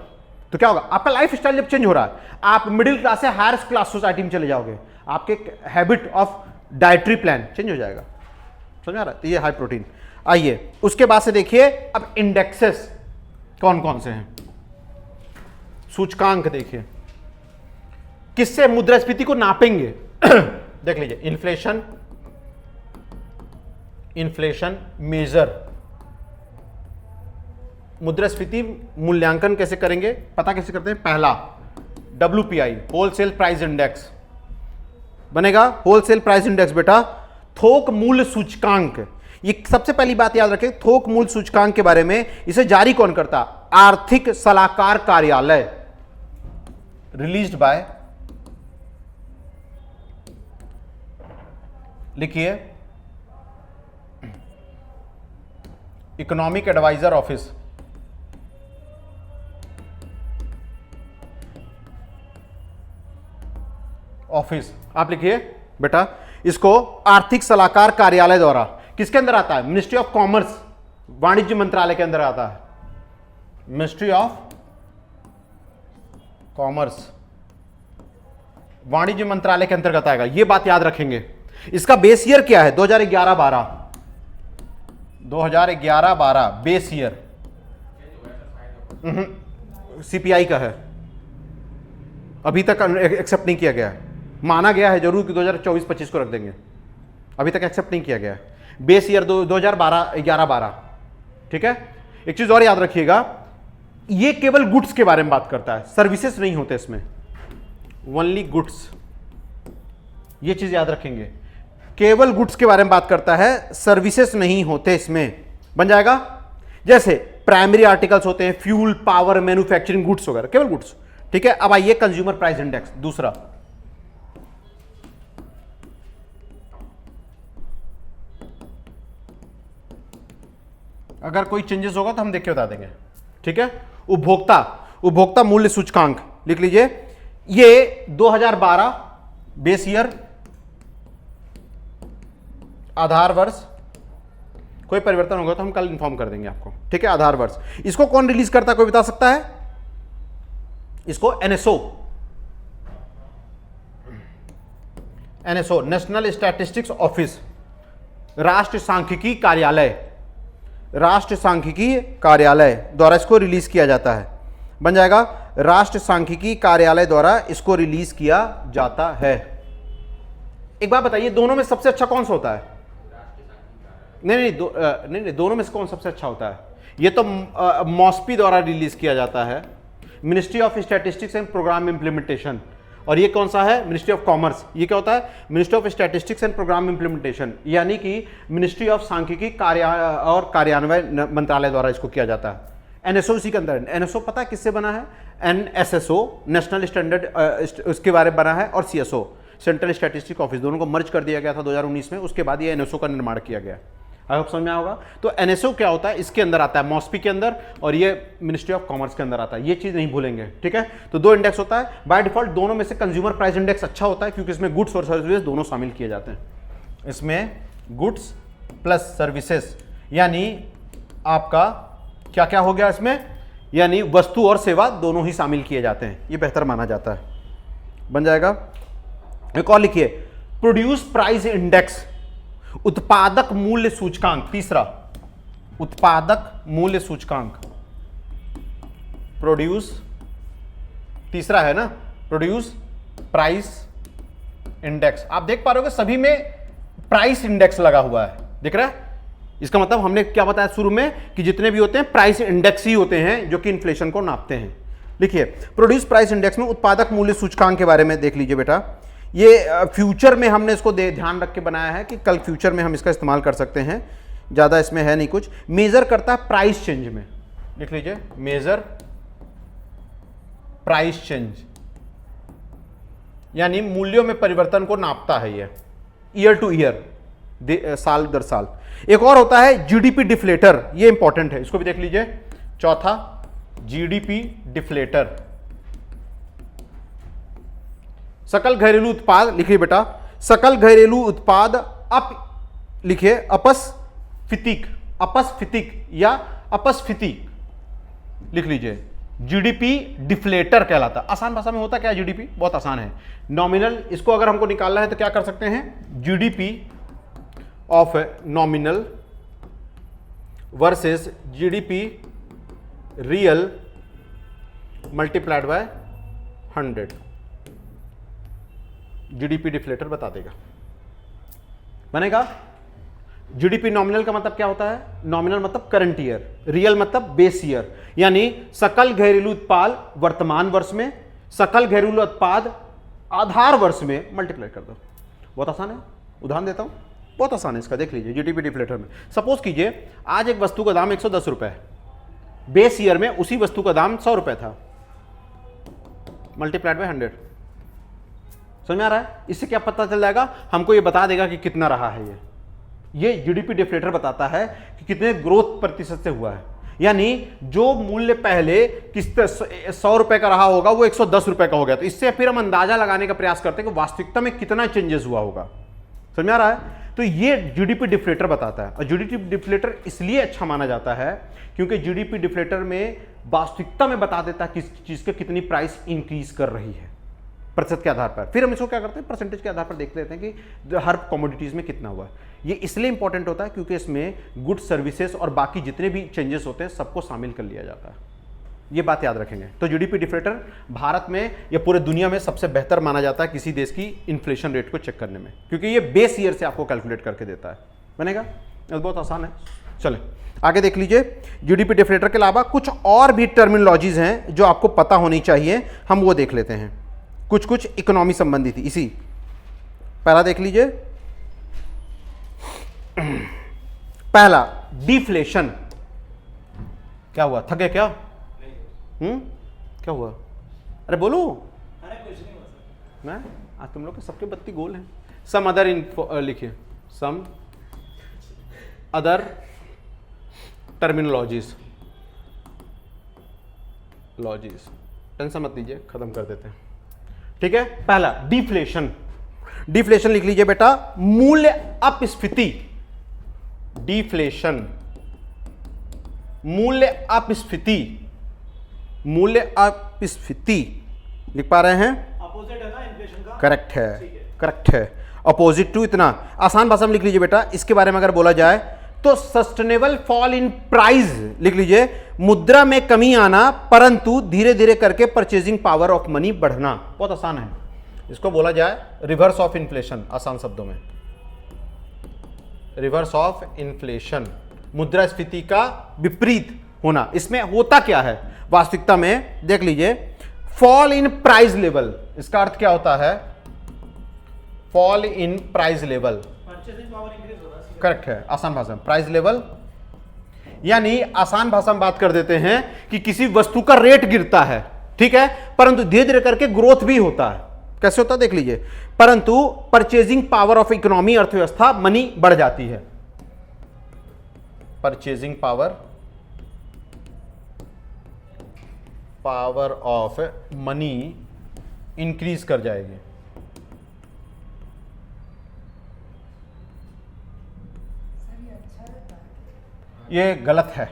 तो क्या होगा? आपका लाइफ स्टाइल जब चेंज हो रहा है, आप मिडिल क्लास से हायर क्लास सोसाइटी में चले जाओगे, आपके habit of dietary plan change हो जाएगा। समझ आ रहा है? तो ये हाई प्रोटीन। आइए उसके बाद से देखिए अब इंडेक्सेस कौन कौन से हैं। सूचकांक देखिए, किससे मुद्रास्फीति को नापेंगे? देख लीजिए, इन्फ्लेशन, इन्फ्लेशन मेजर। मुद्रास्फीति मूल्यांकन कैसे करेंगे? पता कैसे करते हैं? पहला WPI, होलसेल प्राइस इंडेक्स बनेगा। होलसेल प्राइस इंडेक्स बेटा थोक मूल्य सूचकांक, ये सबसे पहली बात याद रखें। थोक मूल्य सूचकांक के बारे में, इसे जारी कौन करता? आर्थिक सलाहकार कार्यालय, रिलीज्ड बाय, लिखिए, इकोनॉमिक एडवाइजर ऑफिस। ऑफिस आप लिखिए बेटा, इसको आर्थिक सलाहकार कार्यालय द्वारा, किसके अंदर आता है? मिनिस्ट्री ऑफ कॉमर्स, वाणिज्य मंत्रालय के अंदर आता है। मिनिस्ट्री ऑफ कॉमर्स, वाणिज्य मंत्रालय के अंतर्गत आएगा। यह बात याद रखेंगे। इसका बेस ईयर क्या है? 2011-12, 2011-12 बेस ईयर CPI का है, अभी तक एक्सेप्ट नहीं किया गया है। माना गया है जरूर कि 2024-25 को रख देंगे, अभी तक एक्सेप्ट नहीं किया गया है। Base year 2011-12। ठीक है, एक चीज और याद रखिएगा, ये केवल गुड्स के बारे में बात करता है, सर्विसेज नहीं होते इसमें, ओनली गुड्स। ये चीज याद रखेंगे, केवल गुड्स के बारे में बात करता है, सर्विसेज नहीं होते इसमें। बन जाएगा? जैसे प्राइमरी आर्टिकल्स होते हैं, फ्यूल, पावर, मैन्युफैक्चरिंग गुड्स वगैरह, केवल गुड्स। ठीक है, अब आइए कंज्यूमर प्राइस इंडेक्स दूसरा। अगर कोई चेंजेस होगा तो हम देख के बता देंगे। ठीक है, उपभोक्ता मूल्य सूचकांक लिख लीजिए, ये 2012 बेस ईयर, आधार वर्ष, कोई परिवर्तन होगा तो हम कल इंफॉर्म कर देंगे आपको। ठीक है, आधार वर्ष। इसको कौन रिलीज करता है, कोई बता सकता है? इसको NSO, नेशनल स्टैटिस्टिक्स ऑफिस, राष्ट्रीय सांख्यिकी कार्यालय, राष्ट्रीय सांख्यिकी कार्यालय द्वारा इसको रिलीज किया जाता है। बन जाएगा, राष्ट्रीय सांख्यिकी कार्यालय द्वारा इसको रिलीज किया जाता है। एक बात बताइए, दोनों में सबसे अच्छा कौन सा होता है? नहीं, दोनों में से कौन सबसे अच्छा होता है? ये तो मॉस्पी द्वारा रिलीज किया जाता है, ministry of statistics and programme implementation. और ये कौन सा है? Ministry of commerce. ये क्या होता है? Ministry of statistics and programme implementation, यानी कि मिनिस्ट्री ऑफ सांख्यिकी और कार्यान्वयन मंत्रालय द्वारा इसको किया जाता है। NSO इसी के अंदर। NSO पता है किससे बना है? NSSO, नेशनल स्टैंडर्ड, उसके बारे में बना है, और CSO, सेंट्रल स्टैटिस्टिक ऑफिस, दोनों को मर्ज कर दिया गया था 2019 में। उसके बाद ये NSO का निर्माण किया गया। आई होप समझ में होगा। तो NSO क्या होता है? इसके अंदर आता है, मॉस्पी के अंदर, और ये मिनिस्ट्री ऑफ कॉमर्स के अंदर आता है। ये चीज नहीं भूलेंगे। ठीक है, तो दो इंडेक्स होता है बाय डिफॉल्ट। दोनों में से कंज्यूमर प्राइस इंडेक्स अच्छा होता है, क्योंकि इसमें गुड्स और सर्विसेज दोनों शामिल किए जाते हैं। इसमें गुड्स प्लस सर्विसेज, यानी आपका क्या क्या हो गया इसमें, यानी वस्तु और सेवा दोनों ही शामिल किए जाते हैं, ये बेहतर माना जाता है, बन जाएगा। एक और लिखिए, प्रोड्यूस प्राइस इंडेक्स, उत्पादक मूल्य सूचकांक, तीसरा उत्पादक मूल्य सूचकांक, प्रोड्यूस, तीसरा है ना, प्रोड्यूस प्राइस इंडेक्स। आप देख पा रहे हो सभी में प्राइस इंडेक्स लगा हुआ है, दिख रहा है? इसका मतलब हमने क्या बताया शुरू में कि जितने भी होते हैं प्राइस इंडेक्स ही होते हैं जो कि इन्फ्लेशन को नापते हैं। लिखिए, प्रोड्यूस प्राइस इंडेक्स में उत्पादक मूल्य सूचकांक के बारे में देख लीजिए बेटा। ये फ्यूचर में हमने इसको ध्यान रख के बनाया है कि कल फ्यूचर में हम इसका इस्तेमाल कर सकते हैं, ज़्यादा इसमें है नहीं कुछ। मेजर करता है प्राइस चेंज में, लिख लीजिए, मेजर प्राइस चेंज, यानी मूल्यों में परिवर्तन को नापता है ये, ईयर टू ईयर, साल दर साल। एक और होता है जीडीपी डिफ्लेटर, ये इंपॉर्टेंट है, इसको भी देख लीजिए। चौथा, जीडीपी डिफ्लेटर, सकल घरेलू उत्पाद, लिखिए बेटा, सकल घरेलू उत्पाद लिखिए अपस्फीतिक, अपस्फीतिक या अपस्फीति, लिख लीजिए। जीडीपी डिफ्लेटर कहलाता है। आसान भाषा में होता क्या जीडीपी? बहुत आसान है, नॉमिनल। इसको अगर हमको निकालना है तो क्या कर सकते हैं, GDP of nominal versus GDP real multiplied by 100, GDP deflator बता देगा, बनेगा। जीडीपी नॉमिनल का मतलब क्या होता है? नॉमिनल मतलब करंट ईयर, रियल मतलब बेस ईयर, यानी सकल घरेलू उत्पाद वर्तमान वर्ष में सकल घरेलू उत्पाद आधार वर्ष में मल्टीप्लाई कर दो। बहुत आसान है, उदाहरण देता हूं, बहुत आसान है इसका, देख लीजिए। जीडीपी डिफ्लेटर में सपोज कीजिए आज एक वस्तु का दाम 110 रुपए है, बेस ईयर में उसी वस्तु का दाम 100 रुपए था, मल्टीप्लाइड बाय 100। समझ में आ रहा है? इससे क्या पता चल जाएगा, हमको ये बता देगा कि कितना रहा है। ये जीडीपी डिफ्लेटर बताता है कि कितने ग्रोथ प्रतिशत से हुआ है, यानी जो मूल्य पहले किस 100 रुपए का रहा होगा वो 110 रुपए का हो गया। तो इससे फिर हम अंदाजा लगाने का प्रयास करते हैं कि वास्तविकता में कितना चेंजेस हुआ होगा। समझ में आ रहा है? तो ये जीडीपी डिफ्लेटर बताता है, और जीडीपी डिफ्लेटर इसलिए अच्छा माना जाता है क्योंकि जीडीपी डिफ्लेटर में वास्तविकता में बता देता है किस चीज के कितनी प्राइस इंक्रीज कर रही है प्रतिशत के आधार पर। फिर हम इसको क्या करते हैं, परसेंटेज के आधार पर देख लेते हैं कि हर कमोडिटीज में कितना हुआ है। ये इसलिए इंपॉर्टेंट होता है क्योंकि इसमें गुड्स, सर्विसेज और बाकी जितने भी चेंजेस होते हैं सबको शामिल कर लिया जाता है। ये बात याद रखेंगे। तो जीडीपी डिफ्लेटर भारत में या पूरे दुनिया में सबसे बेहतर माना जाता है किसी देश की इन्फ्लेशन रेट को चेक करने में, क्योंकि ये बेस ईयर से आपको कैलकुलेट करके देता है। बनेगा? बहुत आसान है। चले आगे देख लीजिए। जीडीपी डिफ्लेटर के अलावा कुछ और भी टर्मिनोलॉजीज हैं जो आपको पता होनी चाहिए, हम वो देख लेते हैं। कुछ कुछ इकोनॉमी संबंधी थी, इसी पहला देख लीजिए। पहला डिफ्लेशन। क्या हुआ, थके क्या? क्या हुआ? अरे बोलो। अरे कुछ नहीं हुआ सर। मैं आज तुम लोग के सबके बत्ती गोल हैं। सम अदर लिखिए, सम अदर टर्मिनोलॉजीज, टेंशन मत लीजिए, खत्म कर देते हैं। ठीक है, पहला डिफ्लेशन। डिफ्लेशन लिख लीजिए बेटा, मूल्य अपस्फीति। डिफ्लेशन, मूल्य अपस्फीति, मूल्य अपस्फीति लिख पा रहे हैं? अपोजिट है ना इन्फ्लेशन का? करेक्ट है, करेक्ट है। अपोजिट टू, इतना आसान भाषा में लिख लीजिए बेटा। इसके बारे में अगर बोला जाए तो सस्टेनेबल फॉल इन प्राइस लिख लीजिए, मुद्रा में कमी आना परंतु धीरे धीरे करके परचेजिंग पावर ऑफ मनी बढ़ना। बहुत आसान है। इसको बोला जाए रिवर्स ऑफ इन्फ्लेशन, आसान शब्दों में रिवर्स ऑफ इन्फ्लेशन, मुद्रास्फीति का विपरीत होना। इसमें होता क्या है वास्तविकता में, देख लीजिए। फॉल इन प्राइस लेवल, इसका अर्थ क्या होता है? Fall in price level, purchasing power increase हो रहा है। करेक्ट है। आसान भाषा में प्राइस लेवल, यानी आसान भाषा में बात कर देते हैं कि किसी वस्तु का रेट गिरता है, ठीक है, परंतु धीरे धीरे करके ग्रोथ भी होता है। कैसे होता है देख लीजिए, परंतु परचेजिंग पावर ऑफ इकोनॉमी, अर्थव्यवस्था, मनी बढ़ जाती है। Purchasing power of money increase कर जाएगी। सर अच्छा रहता है। ये गलत है,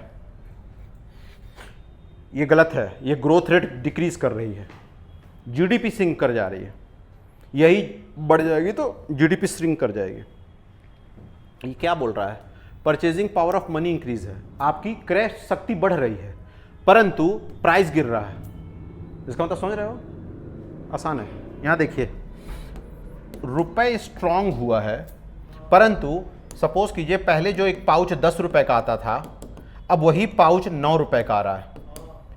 ये गलत है। ये ग्रोथ रेट डिक्रीज कर रही है, जीडीपी श्रिंक कर जा रही है। यही बढ़ जाएगी तो जीडीपी श्रिंक कर जाएगी। ये क्या बोल रहा है? Purchasing power of money increase है, आपकी क्रय शक्ति बढ़ रही है परंतु प्राइस गिर रहा है। इसका मतलब समझ रहे हो? आसान है। यहां देखिए, रुपए स्ट्रांग हुआ है परंतु सपोज कीजिए पहले जो एक पाउच 10 रुपए का आता था अब वही पाउच 9 रुपए का आ रहा है।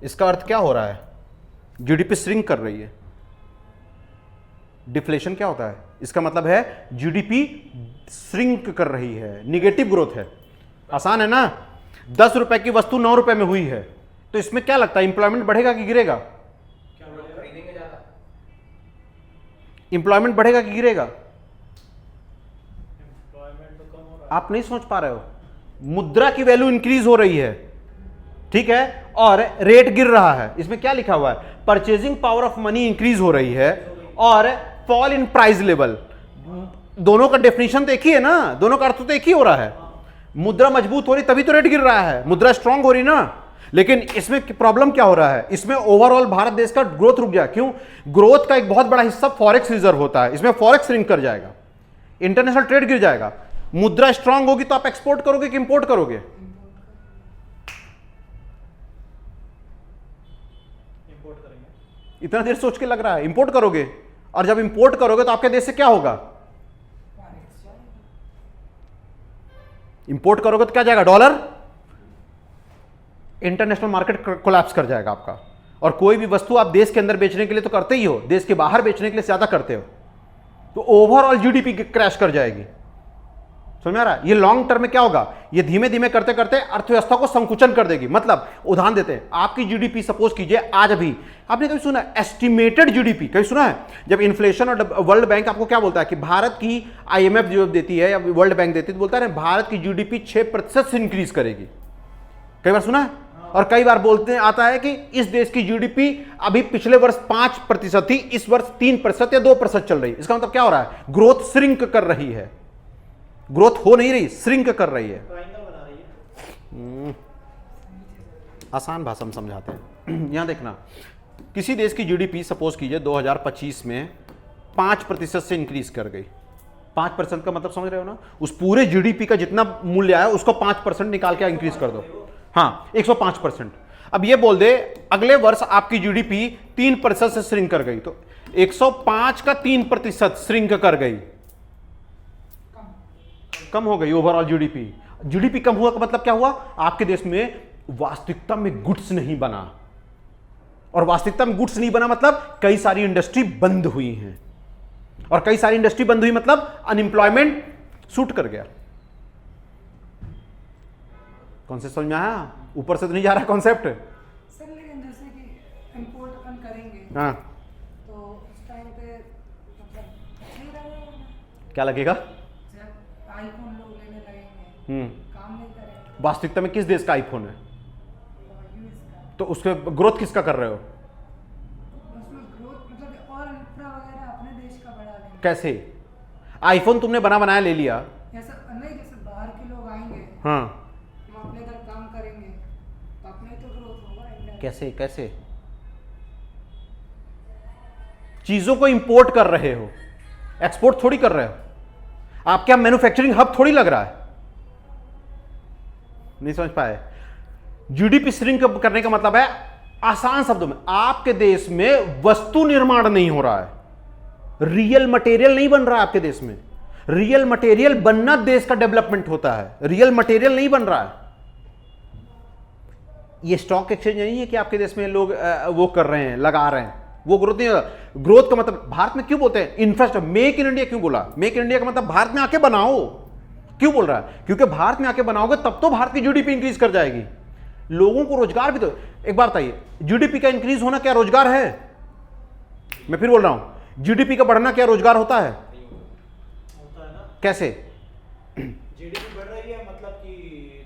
इसका अर्थ क्या हो रहा है? जीडीपी श्रिंक कर रही है। डिफ्लेशन क्या होता है? इसका मतलब है जीडीपी श्रिंक कर रही है, निगेटिव ग्रोथ है। आसान है ना? 10 रुपए की वस्तु 9 रुपए में हुई है तो इसमें क्या लगता है, इंप्लॉयमेंट बढ़ेगा कि गिरेगा? क्या बोलेगा? खरीदेंगे ज्यादा। इंप्लॉयमेंट बढ़ेगा कि गिरेगा? एम्प्लॉयमेंट तो कम हो रहा आप नहीं सोच पा रहे हो। मुद्रा की वैल्यू इंक्रीज हो रही है, ठीक है, और रेट गिर रहा है। इसमें क्या लिखा हुआ है? Purchasing power of money increase हो रही है और फॉल इन प्राइस लेवल। दोनों का डेफिनेशन तो एक ही है ना, दोनों का अर्थ तो एक ही हो रहा है। मुद्रा मजबूत हो रही तभी तो रेट गिर रहा है, मुद्रा स्ट्रांग हो रही ना। लेकिन इसमें प्रॉब्लम क्या हो रहा है? इसमें ओवरऑल भारत देश का ग्रोथ रुक गया। क्यों? ग्रोथ का एक बहुत बड़ा हिस्सा फॉरेक्स रिजर्व होता है, इसमें फॉरेक्स श्रिंक कर जाएगा, इंटरनेशनल ट्रेड गिर जाएगा। मुद्रा स्ट्रांग होगी तो आप एक्सपोर्ट करोगे कि इंपोर्ट करोगे? इंपोर्ट करेंगे। इतना देर सोच के लग रहा है इंपोर्ट करोगे, और जब इंपोर्ट करोगे तो आपके देश से क्या होगा? इंपोर्ट करोगे तो क्या जाएगा? डॉलर। इंटरनेशनल मार्केट कोलैप्स कर जाएगा आपका। और कोई भी वस्तु आप देश के अंदर बेचने के लिए तो करते ही हो, देश के बाहर बेचने के लिए ज्यादा करते हो, तो ओवरऑल जीडीपी क्रैश कर जाएगी। समझ में आ रहा है? ये लॉन्ग टर्म में क्या होगा? ये धीमे धीमे करते करते अर्थव्यवस्था को संकुचन कर देगी। मतलब उदाहरण देते हैं, आपकी जीडीपी सपोज कीजिए आज अभी, आपने कभी सुना एस्टिमेटेड जीडीपी कभी सुना है? जब इन्फ्लेशन और वर्ल्ड बैंक आपको क्या बोलता है कि भारत की आईएमएफ जो देती है या वर्ल्ड बैंक देती है तो बोलता है भारत की जीडीपी 6% से इंक्रीज करेगी। कई बार सुना है? और कई बार बोलते आता है कि इस देश की जीडीपी अभी पिछले वर्ष 5% थी, इस वर्ष 3% या 2% चल रही है। इसका मतलब क्या हो रहा है? ग्रोथ श्रिंक कर रही है, ग्रोथ हो नहीं रही, श्रिंक कर रही है। ट्रायंगल बना रही है। आसान भाषा में समझाते हैं। यहां देखना, किसी देश की जीडीपी सपोज कीजिए 2025 में 5% से इंक्रीज कर गई। 5% का मतलब समझ रहे हो ना? उस पूरे जीडीपी का जितना मूल्य आया उसको 5% निकाल के इंक्रीज कर दो। हाँ, 105%। अब ये बोल दे अगले वर्ष आपकी जीडीपी 3% से श्रिंक कर गई, तो 105 का 3% श्रिंक कर गई, कम हो गई ओवरऑल जीडीपी। जीडीपी कम हुआ का मतलब क्या हुआ? आपके देश में वास्तविकता में गुड्स नहीं बना, और वास्तविकता में गुड्स नहीं बना मतलब कई सारी इंडस्ट्री बंद हुई हैं, और कई सारी इंडस्ट्री बंद हुई मतलब अनएम्प्लॉयमेंट शूट कर गया। कौन से समझ में आया? ऊपर से तो नहीं जा रहा कॉन्सेप्ट? सर लेकिन जैसे कि इंपोर्ट अपन करेंगे हाँ, तो उस टाइम पे मतलब सही रहेगा। क्या लगेगा? जब आईफोन लोग लेने लगेंगे काम नहीं करेंगे। वास्तविकता में किस देश का आईफोन है? और यूएस का तो उसके ग्रोथ किसका कर रहे हो? उसमें ग्रोथ मतलब और इंफ्रा वगैरह अपने देश का बढ़ा लेंगे। कैसे? आईफोन तुमने बना बनाया ले लिया, ऐसा नहीं, जैसे बाहर के लोग आएंगे हाँ, हम अपने इधर काम करेंगे तो अपने तो ग्रोथ होगा इंडिया। कैसे कैसे? चीजों को इंपोर्ट कर रहे हो, एक्सपोर्ट थोड़ी कर रहे हो। आप क्या मैन्युफैक्चरिंग हब थोड़ी लग रहा है? नहीं समझ पाए? जीडीपी श्रिंक करने का मतलब है, आसान शब्दों में, आपके देश में वस्तु निर्माण नहीं हो रहा है, रियल मटेरियल नहीं बन रहा है आपके देश में। रियल मटेरियल बनना देश का डेवलपमेंट होता है, रियल मटेरियल नहीं बन रहा है। ये स्टॉक एक्सचेंज नहीं है कि आपके देश में लोग वो कर रहे हैं, लगा रहे हैं, वो ग्रोथ नहीं होगा। ग्रोथ का मतलब भारत में क्यों बोलते हैं इंफ्रास्ट्रक्चर, मेक इन इंडिया क्यों बोला? मेक इन इंडिया का मतलब भारत में आके बनाओ, क्यों बोल रहा है? क्योंकि भारत में आके बनाओगे तब तो भारत की जीडीपी इंक्रीज कर जाएगी, लोगों को रोजगार भी। तो एक बात बताइए, जीडीपी का इंक्रीज होना क्या रोजगार है? मैं फिर बोल रहा हूं, जीडीपी का बढ़ना क्या रोजगार होता है? होता है ना। कैसे? जीडीपी बढ़ रही है मतलब कि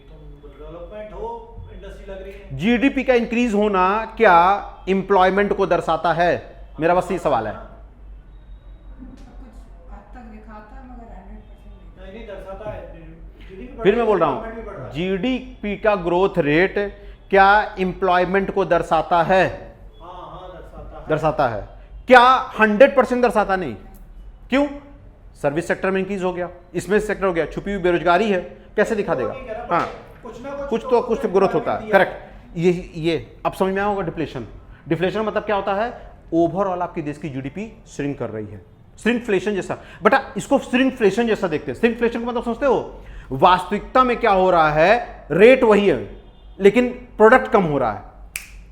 तुम डेवलपमेंट हो, इंडस्ट्री लग रही है। जीडीपी का इंक्रीज होना क्या एम्प्लॉयमेंट को दर्शाता है? मेरा बस ये सवाल है। कुछ हद तक दिखाता है मगर 100% नहीं। नहीं दर्शाता है GDP फिर मैं बोल रहा employment भी बढ़ हूं, है। जीडीपी का ग्रोथ रेट क्या एम्प्लॉयमेंट को दर्शाता है? हाँ दर्शाता है। दर्शाता है। क्या 100% दर्शाता नहीं? क्यों? सर्विस सेक्टर में इंक्रीज हो गया, इसमें सेक्टर हो गया, छुपी हुई बेरोजगारी है, कैसे दिखा देगा? हाँ, कुछ तो ग्रोथ होता है। करेक्ट। ये अब समझ में आया होगा। डिफ्लेशन, डिफ्लेशन मतलब क्या होता है? ओवरऑल आपकी देश की जीडीपी श्रिंक कर रही है, श्रिंकफ्लेशन जैसा। बेटा इसको श्रिंकफ्लेशन जैसा देखते हैं। श्रिंकफ्लेशन का मतलब समझते हो? वास्तविकता में क्या हो रहा है? रेट वही है लेकिन प्रोडक्ट कम हो रहा है।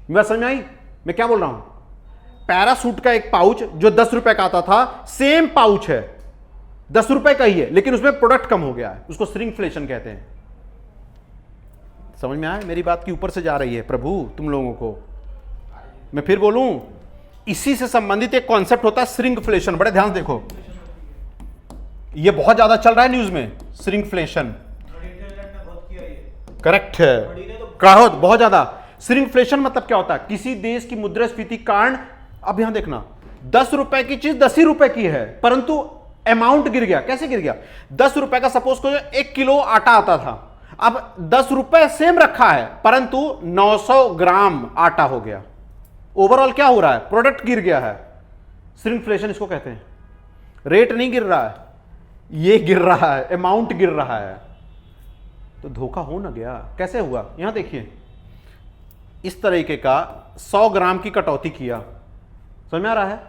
मैं समझ में आई मैं क्या बोल रहा हूं? पैरासूट का एक पाउच जो 10 रुपए का आता था, सेम पाउच है, 10 रुपए का ही है, लेकिन उसमें प्रोडक्ट कम हो गया है, उसको श्रिंकफ्लेशन कहते हैं। समझ में आया मेरी बात की? ऊपर से जा रही है प्रभु तुम लोगों को। मैं फिर बोलूं, इसी से संबंधित एक कॉन्सेप्ट होता है श्रिंकफ्लेशन। बड़े ध्यान से देखो, ये बहुत ज्यादा चल रहा है न्यूज में, श्रिंकफ्लेशन। करेक्ट है, कहो बहुत ज्यादा। श्रिंकफ्लेशन मतलब क्या होता है? किसी देश की मुद्रास्फीति कारण, अब यहां देखना, 10 रुपए की चीज 10 ही रुपए की है, परंतु अमाउंट गिर गया। कैसे गिर गया? 10 रुपए का सपोज को 1 किलो आटा आता था, अब 10 रुपए सेम रखा है, परंतु 900 ग्राम आटा हो गया। ओवरऑल क्या हो रहा है? प्रोडक्ट गिर गया है। श्रिंकफ्लेशन इसको कहते हैं। रेट नहीं गिर रहा है, ये गिर रहा है, अमाउंट गिर रहा है। तो धोखा हो ना गया। कैसे हुआ? यहां देखिए, इस तरीके का 100 ग्राम की कटौती किया, समझ में आ रहा है?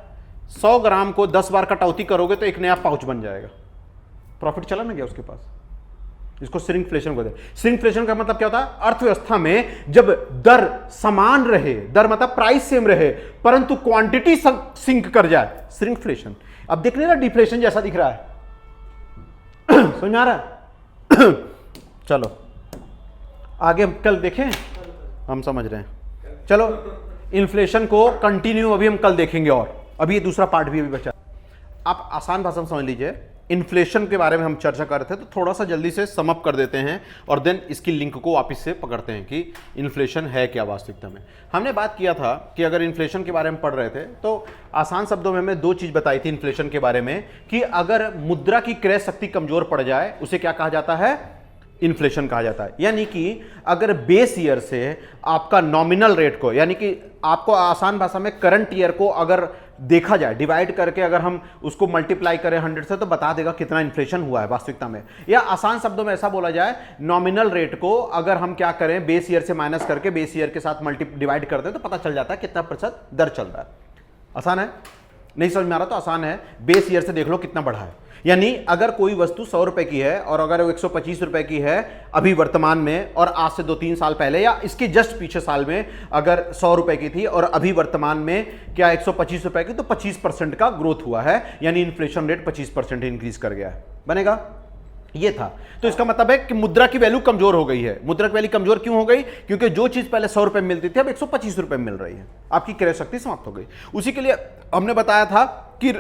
100 ग्राम को 10 बार कटौती करोगे तो एक नया पाउच बन जाएगा, प्रॉफिट चला ना गया उसके पास। इसको श्रिंकफ्लेशन कहते हैं। श्रिंकफ्लेशन का मतलब क्या होता है? अर्थव्यवस्था में जब दर समान रहे, दर मतलब प्राइस सेम रहे, परंतु क्वांटिटी सिंक कर जाए, श्रिंकफ्लेशन। अब देखने ना डिफ्लेशन जैसा दिख रहा है, समझ में आ रहा है? चलो आगे हम कल देखें, हम समझ रहे हैं। चलो इन्फ्लेशन को कंटिन्यू अभी हम कल देखेंगे, और अभी ये दूसरा पार्ट भी अभी बचा। आप आसान भाषा में समझ लीजिए, इन्फ्लेशन के बारे में हम चर्चा कर रहे थे, तो थोड़ा सा जल्दी से सम अप कर देते हैं और देन इसकी लिंक को वापस से पकड़ते हैं कि इन्फ्लेशन है क्या वास्तविकता में। हमने बात किया था कि अगर इन्फ्लेशन के बारे में पढ़ रहे थे तो आसान शब्दों में हमें 2 चीज़ बताई थी इन्फ्लेशन के बारे में, कि अगर मुद्रा की क्रय शक्ति कमजोर पड़ जाए उसे क्या कहा जाता है? इन्फ्लेशन कहा जाता है। यानी कि अगर बेस ईयर से आपका नॉमिनल रेट को, यानी कि आपको आसान भाषा में करंट ईयर को अगर देखा जाए, डिवाइड करके अगर हम उसको मल्टीप्लाई करें 100 से, तो बता देगा कितना इन्फ्लेशन हुआ है वास्तविकता में। या आसान शब्दों में ऐसा बोला जाए, नॉमिनल रेट को अगर हम क्या करें, बेस ईयर से माइनस करके बेस ईयर के साथ डिवाइड करते हैं तो पता चल जाता है कितना प्रतिशत दर चल रहा है। आसान है? नहीं समझ में आ रहा तो आसान है, बेस ईयर से देख लो कितना बढ़ा है। यानी अगर कोई वस्तु 100 रुपए की है और अगर वो 125 रुपए की है अभी वर्तमान में, और आज से 2-3 साल पहले या इसके जस्ट पीछे साल में अगर 100 रुपए की थी और अभी वर्तमान में क्या 125 रुपए की, तो 25% का ग्रोथ हुआ है, यानी इन्फ्लेशन रेट 25% इंक्रीज कर गया है। बनेगा? ये था। तो इसका मतलब है कि मुद्रा की वैल्यू कमजोर हो गई है। मुद्रा की वैल्यू कमजोर क्यों हो गई? क्योंकि जो चीज पहले 100 रुपए में मिलती थी अब 125 रुपए में मिल रही है, आपकी क्रय शक्ति समाप्त हो गई। उसी के लिए हमने बताया था कि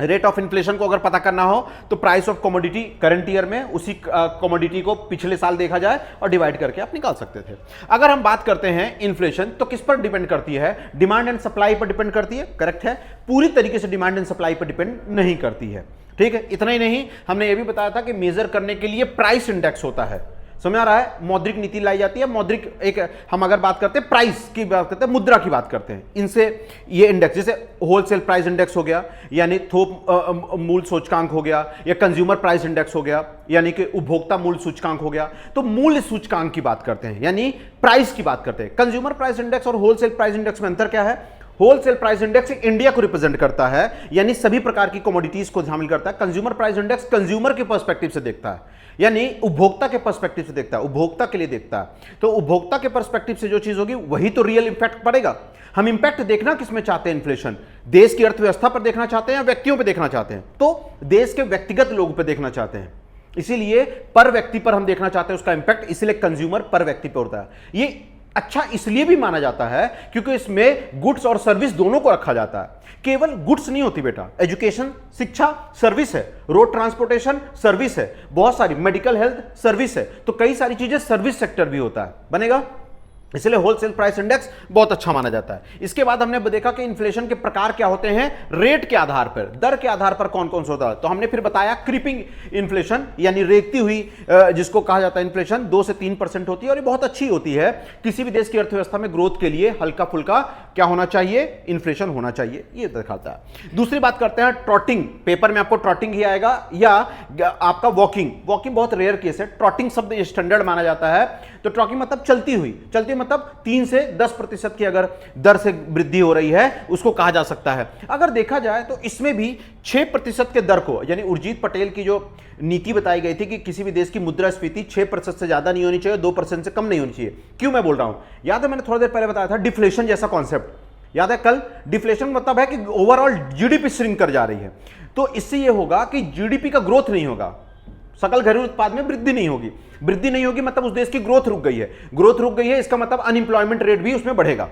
रेट ऑफ इन्फ्लेशन को अगर पता करना हो तो price of commodity current year में उसी कमोडिटी को पिछले साल देखा जाए और डिवाइड करके आप निकाल सकते थे। अगर हम बात करते हैं इन्फ्लेशन तो किस पर डिपेंड करती है? डिमांड एंड सप्लाई पर डिपेंड करती है। करेक्ट है, पूरी तरीके से डिमांड एंड सप्लाई पर डिपेंड नहीं करती है। ठीक है, इतना ही नहीं, हमने ये भी बताया था कि मेजर करने के लिए प्राइस इंडेक्स होता है। समझ आ रहा है? मौद्रिक नीति लाई जाती है। मौद्रिक एक, हम अगर बात करते हैं प्राइस की बात करते हैं, मुद्रा की बात करते हैं, इनसे ये इंडेक्स, जैसे होलसेल प्राइस इंडेक्स हो गया, यानी थोक मूल्य सूचकांक हो गया, या कंज्यूमर प्राइस इंडेक्स हो गया, यानी कि उपभोक्ता मूल्य सूचकांक हो गया। तो मूल्य सूचकांक की बात करते हैं, यानी प्राइस की बात करते हैं। कंज्यूमर प्राइस इंडेक्स और होलसेल प्राइस इंडेक्स में अंतर क्या है? होलसेल प्राइस इंडेक्स इंडिया को रिप्रेजेंट करता है, यानी सभी प्रकार की कमोडिटीज को शामिल करता है। कंज्यूमर प्राइस इंडेक्स कंज्यूमर के पर्सपेक्टिव से देखता है, यानी उपभोक्ता के पर्सपेक्टिव से देखता है, उपभोक्ता के लिए देखता है। तो उपभोक्ता के पर्सपेक्टिव से जो चीज होगी वही तो रियल इंपैक्ट पड़ेगा। हम इंपैक्ट देखना किसमें चाहते हैं? इन्फ्लेशन देश की अर्थव्यवस्था पर देखना चाहते हैं या व्यक्तियों पर देखना चाहते हैं? तो देश के व्यक्तिगत लोगों पर देखना चाहते हैं, इसीलिए पर व्यक्ति पर हम देखना चाहते हैं उसका इंपैक्ट, इसलिए कंज्यूमर पर व्यक्ति पर होता है। ये अच्छा इसलिए भी माना जाता है क्योंकि इसमें गुड्स और सर्विस दोनों को रखा जाता है। केवल गुड्स नहीं होती बेटा, एजुकेशन शिक्षा सर्विस है, रोड ट्रांसपोर्टेशन सर्विस है, बहुत सारी मेडिकल हेल्थ सर्विस है, तो कई सारी चीजें सर्विस सेक्टर भी होता है। बनेगा? इसलिए होलसेल प्राइस इंडेक्स बहुत अच्छा माना जाता है। इसके बाद हमने देखा कि इन्फ्लेशन के प्रकार क्या होते हैं, रेट के आधार पर, दर के आधार पर कौन कौन सा होता है। तो हमने फिर बताया क्रीपिंग इन्फ्लेशन, यानी रेगती हुई जिसको कहा जाता है इन्फ्लेशन, 2 से 3% होती है और ये बहुत अच्छी होती है। किसी भी देश की अर्थव्यवस्था में ग्रोथ के लिए हल्का फुल्का क्या होना चाहिए, इन्फ्लेशन होना चाहिए, ये दिखाता है। दूसरी बात करते हैं ट्रॉटिंग। पेपर में आपको ट्रॉटिंग ही आएगा या आपका वॉकिंग। वॉकिंग बहुत रेयर केस है, ट्रॉटिंग शब्द स्टैंडर्ड माना जाता है। तो ट्रॉटिंग मतलब चलती हुई, चलती मतलब 3 से 10% की अगर दर से वृद्धि हो रही है उसको कहा जा सकता है। अगर देखा जाए तो इसमें भी 6% के दर को, यानी उर्जित पटेल की जो नीति बताई गई थी कि किसी भी देश की मुद्रास्फीति 6% से ज्यादा नहीं होनी चाहिए, 2% से कम नहीं होनी चाहिए। क्यों मैं बोल रहा हूं, याद है मैंने थोड़ी देर पहले बताया था डिफ्लेशन जैसा कॉन्सेप्ट, याद है कल। डिफ्लेशन मतलब है कि ओवरऑल जीडीपी श्रिंक कर जा रही है। तो इससे यह होगा कि जीडीपी का ग्रोथ नहीं होगा, सकल घरेलू उत्पाद में वृद्धि नहीं होगी। वृद्धि नहीं होगी मतलब उस देश की ग्रोथ रुक गई है। ग्रोथ रुक गई है इसका मतलब अनएम्प्लॉयमेंट रेट भी उसमें बढ़ेगा,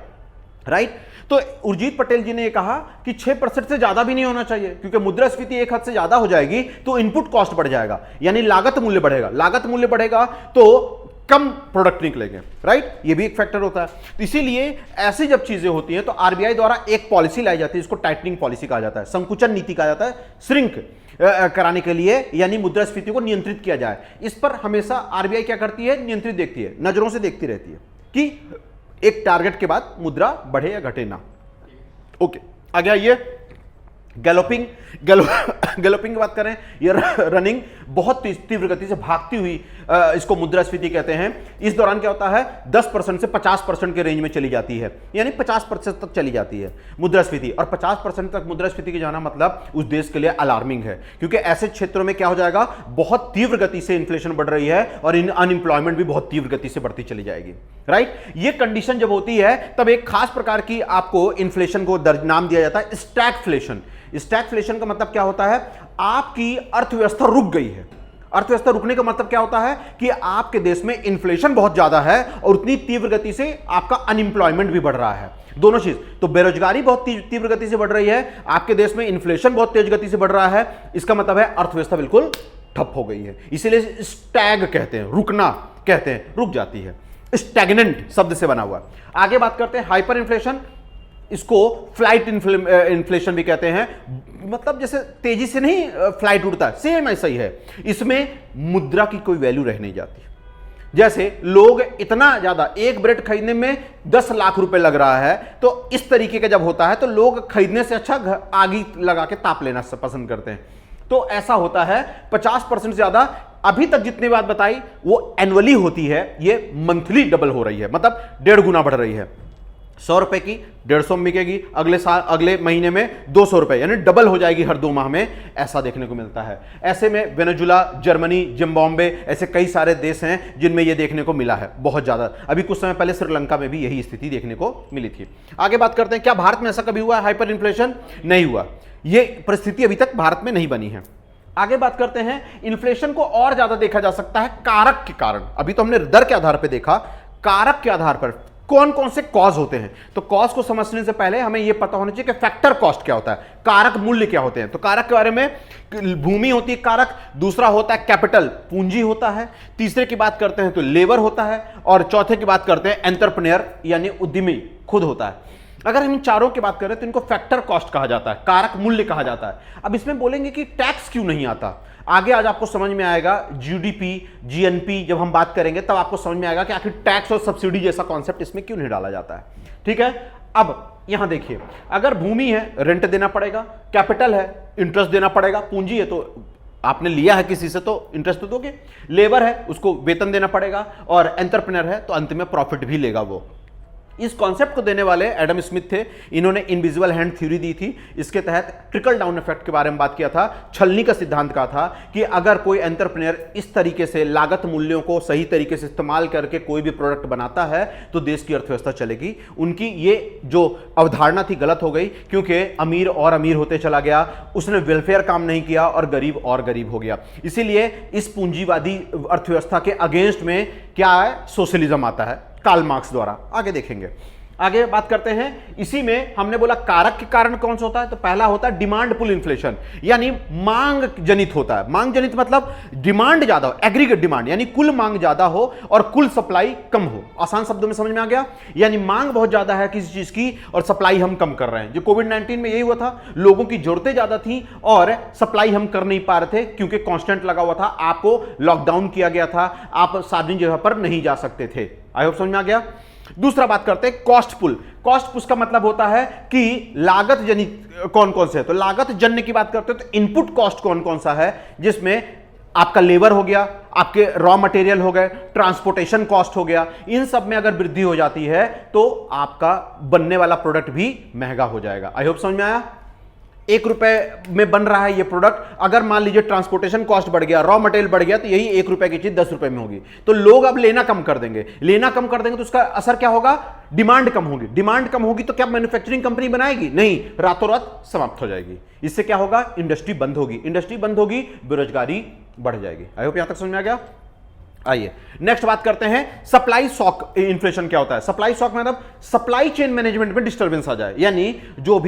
राइट। तो उर्जित पटेल जी ने यह कहा कि 6% से ज्यादा भी नहीं होना चाहिए, क्योंकि मुद्रास्फीति एक हद से ज्यादा हो जाएगी तो इनपुट कॉस्ट बढ़ जाएगा, यानी लागत मूल्य बढ़ेगा। लागत मूल्य बढ़ेगा तो कम प्रोडक्ट निकलेंगे, राइट। ये भी एक फैक्टर होता है। तो इसीलिए ऐसी जब चीजें होती हैं तो आरबीआई द्वारा एक पॉलिसी लाई जाती है, इसको टाइटनिंग पॉलिसी कहा जाता है, संकुचन नीति कहा जाता है, श्रिंक कराने के लिए, यानी मुद्रास्फीति को नियंत्रित किया जाए। इस पर हमेशा आरबीआई क्या करती है, नियंत्रित देखती है, नजरों से देखती रहती है कि एक टारगेट के बाद मुद्रा बढ़े या घटे ना। ओके, आगे आइए। गैलोपिंग की बात करें, ये रनिंग बहुत तीव्र गति से भागती हुई, इसको मुद्रास्फीति कहते हैं। इस दौरान क्या होता है, 10% से 50% के रेंज में चली जाती है, यानी 50% तक चली जाती है मुद्रास्फीति। और 50% तक मुद्रास्फीति की जाना मतलब उस देश के लिए अलार्मिंग है, क्योंकि ऐसे क्षेत्रों में क्या हो जाएगा, बहुत तीव्र गति से इन्फ्लेशन बढ़ रही है और अनएम्प्लॉयमेंट भी बहुत तीव्र गति से बढ़ती चली जाएगी, राइट। ये कंडीशन जब होती है तब एक खास प्रकार की आपको इन्फ्लेशन को नाम दिया जाता है स्टैगफ्लेशन। स्टैगफ्लेशन का मतलब क्या होता है, आपकी अर्थव्यवस्था रुक गई है। अर्थव्यवस्था रुकने का मतलब क्या होता है कि आपके देश में इन्फ्लेशन बहुत ज्यादा है और उतनी तीव्र गति से आपका अनएम्प्लॉयमेंट भी बढ़ रहा है। दोनों चीज, तो बेरोजगारी बहुत तीव्र गति से बढ़ रही है, आपके देश में इन्फ्लेशन बहुत तेज गति से बढ़ रहा है। इसका मतलब है अर्थव्यवस्था बिल्कुल ठप हो गई है। इसीलिए स्टैग कहते हैं, रुकना कहते हैं, रुक जाती है। स्टैग्नेंट शब्द से बना हुआ। आगे बात करते हैं हाइपर इन्फ्लेशन, इसको फ्लाइट इन्फ्लेशन भी कहते हैं, मतलब जैसे तेजी से नहीं फ्लाइट उड़ता है, सेम ऐसा ही है। इसमें मुद्रा की कोई वैल्यू रह नहीं जाती। जैसे लोग इतना ज्यादा, एक ब्रेड खरीदने में 10 लाख रुपए लग रहा है, तो इस तरीके का जब होता है तो लोग खरीदने से अच्छा आग लगा के ताप लेना पसंद करते हैं। तो ऐसा होता है 50% से ज्यादा। अभी तक जितनी बात बताई वो एनुअली होती है, ये मंथली डबल हो रही है, मतलब 1.5 गुना बढ़ रही है। 100 रुपए की 150 में बिकेगी, अगले साल अगले महीने में 200 रुपए, यानी डबल हो जाएगी हर 2 माह में। ऐसा देखने को मिलता है। ऐसे में वेनेजुला, जर्मनी, जिम्बाब्वे, ऐसे कई सारे देश हैं जिनमें यह देखने को मिला है बहुत ज्यादा। अभी कुछ समय पहले श्रीलंका में भी यही स्थिति देखने को मिली थी। आगे बात करते हैं, क्या भारत में ऐसा कभी हुआ हाइपर इन्फ्लेशन? नहीं हुआ, यह परिस्थिति अभी तक भारत में नहीं बनी है। आगे बात करते हैं, इन्फ्लेशन को और ज्यादा देखा जा सकता है कारक के कारण। अभी तो हमने दर के आधार पर देखा, कारक के आधार पर कौन कौन से कॉज होते हैं। तो कॉज को समझने से पहले हमें यह पता होना चाहिए कि फैक्टर कॉस्ट क्या होता है, कारक मूल्य क्या होते हैं। तो कारक के बारे में, भूमि होती है कारक, दूसरा होता है कैपिटल, पूंजी होता है, तीसरे की बात करते हैं तो लेबर होता है, और चौथे की बात करते हैं एंटरप्रेन्योर यानी उद्यमी खुद होता है। अगर हम इन चारों की बात करें तो इनको फैक्टर कॉस्ट कहा जाता है, कारक मूल्य कहा जाता है। अब इसमें बोलेंगे कि टैक्स क्यों नहीं आता, आगे आज आपको समझ में आएगा। जीडीपी, जीएनपी जब हम बात करेंगे तब आपको समझ में आएगा कि आखिर टैक्स और सब्सिडी जैसा कॉन्सेप्ट इसमें क्यों नहीं डाला जाता है, ठीक है। अब यहां देखिए, अगर भूमि है रेंट देना पड़ेगा, कैपिटल है इंटरेस्ट देना पड़ेगा, पूंजी है तो आपने लिया है किसी से तो इंटरेस्ट तो दोगे, लेबर है उसको वेतन देना पड़ेगा, और एंटरप्रेन्योर है तो अंत में प्रॉफिट भी लेगा वो। इस कॉन्सेप्ट को देने वाले एडम स्मिथ थे। इन्होंने इनविजिबल हैंड थ्योरी दी थी। इसके तहत ट्रिकल डाउन इफेक्ट के बारे में बात किया था। छलनी का सिद्धांत कहा था कि अगर कोई एंटरप्रेन्योर इस तरीके से लागत मूल्यों को सही तरीके से इस्तेमाल करके कोई भी प्रोडक्ट बनाता है तो देश की अर्थव्यवस्था चलेगी। उनकी ये जो अवधारणा थी गलत हो गई, क्योंकि अमीर और अमीर होते चला गया, उसने वेलफेयर काम नहीं किया और गरीब और गरीब हो गया। इसीलिए इस पूंजीवादी अर्थव्यवस्था के अगेंस्ट में क्या है, सोशलिज्म आता है कार्ल मार्क्स द्वारा। आगे देखेंगे, आगे बात करते हैं। इसी में हमने बोला कारक के कारण कौन सा होता है, तो पहला होता है डिमांड पुल इन्फ्लेशन, यानी मांग जनित होता है। मांग जनित मतलब डिमांड ज्यादा हो, एग्रीगेट डिमांड, यानी कुल मांग ज्यादा हो और कुल सप्लाई कम हो। आसान शब्दों में समझ में आ गया, यानी मांग बहुत ज्यादा है किसी चीज की और सप्लाई हम कम कर रहे हैं। जो कोविड-19 में यही हुआ था, लोगों की जरूरतें ज्यादा थी और सप्लाई हम कर नहीं पा रहे थे क्योंकि कांस्टेंट लगा हुआ था, आपको लॉकडाउन किया गया था, आप सार्वजनिक जगह पर नहीं जा सकते थे। आई होप समझ में आ गया। दूसरा बात करते हैं कॉस्ट पुल। कॉस्ट पुल का मतलब होता है कि लागत जनित कौन कौन से है, तो लागत जन्य की बात करते हैं तो इनपुट कॉस्ट कौन कौन सा है, जिसमें आपका लेबर हो गया, आपके रॉ मटेरियल हो गए, ट्रांसपोर्टेशन कॉस्ट हो गया, इन सब में अगर वृद्धि हो जाती है तो आपका बनने वाला प्रोडक्ट भी महंगा हो जाएगा। आई होप समझ में आया। 1 रुपए में बन रहा है ये प्रोडक्ट, अगर मान लीजिए ट्रांसपोर्टेशन कॉस्ट बढ़ गया, रॉ मटेरियल बढ़ गया, तो यही 1 रुपए की चीज 10 रुपए में होगी, तो लोग अब लेना कम कर देंगे। लेना कम कर देंगे तो उसका असर क्या होगा, डिमांड कम होगी। डिमांड कम होगी तो क्या मैन्युफैक्चरिंग कंपनी बनाएगी, नहीं, रातों रात समाप्त हो जाएगी। इससे क्या होगा, इंडस्ट्री बंद होगी। इंडस्ट्री बंद होगी, बेरोजगारी बढ़ जाएगी। आई होप यहां तक समझ में आ गया। आइए नेक्स्ट बात करते हैं सप्लाई शॉक इन्फ्लेशन क्या होता है। सप्लाई शॉक मतलब सप्लाई चेन मैनेजमेंट में डिस्टर्बेंस आ जाए, यानी जो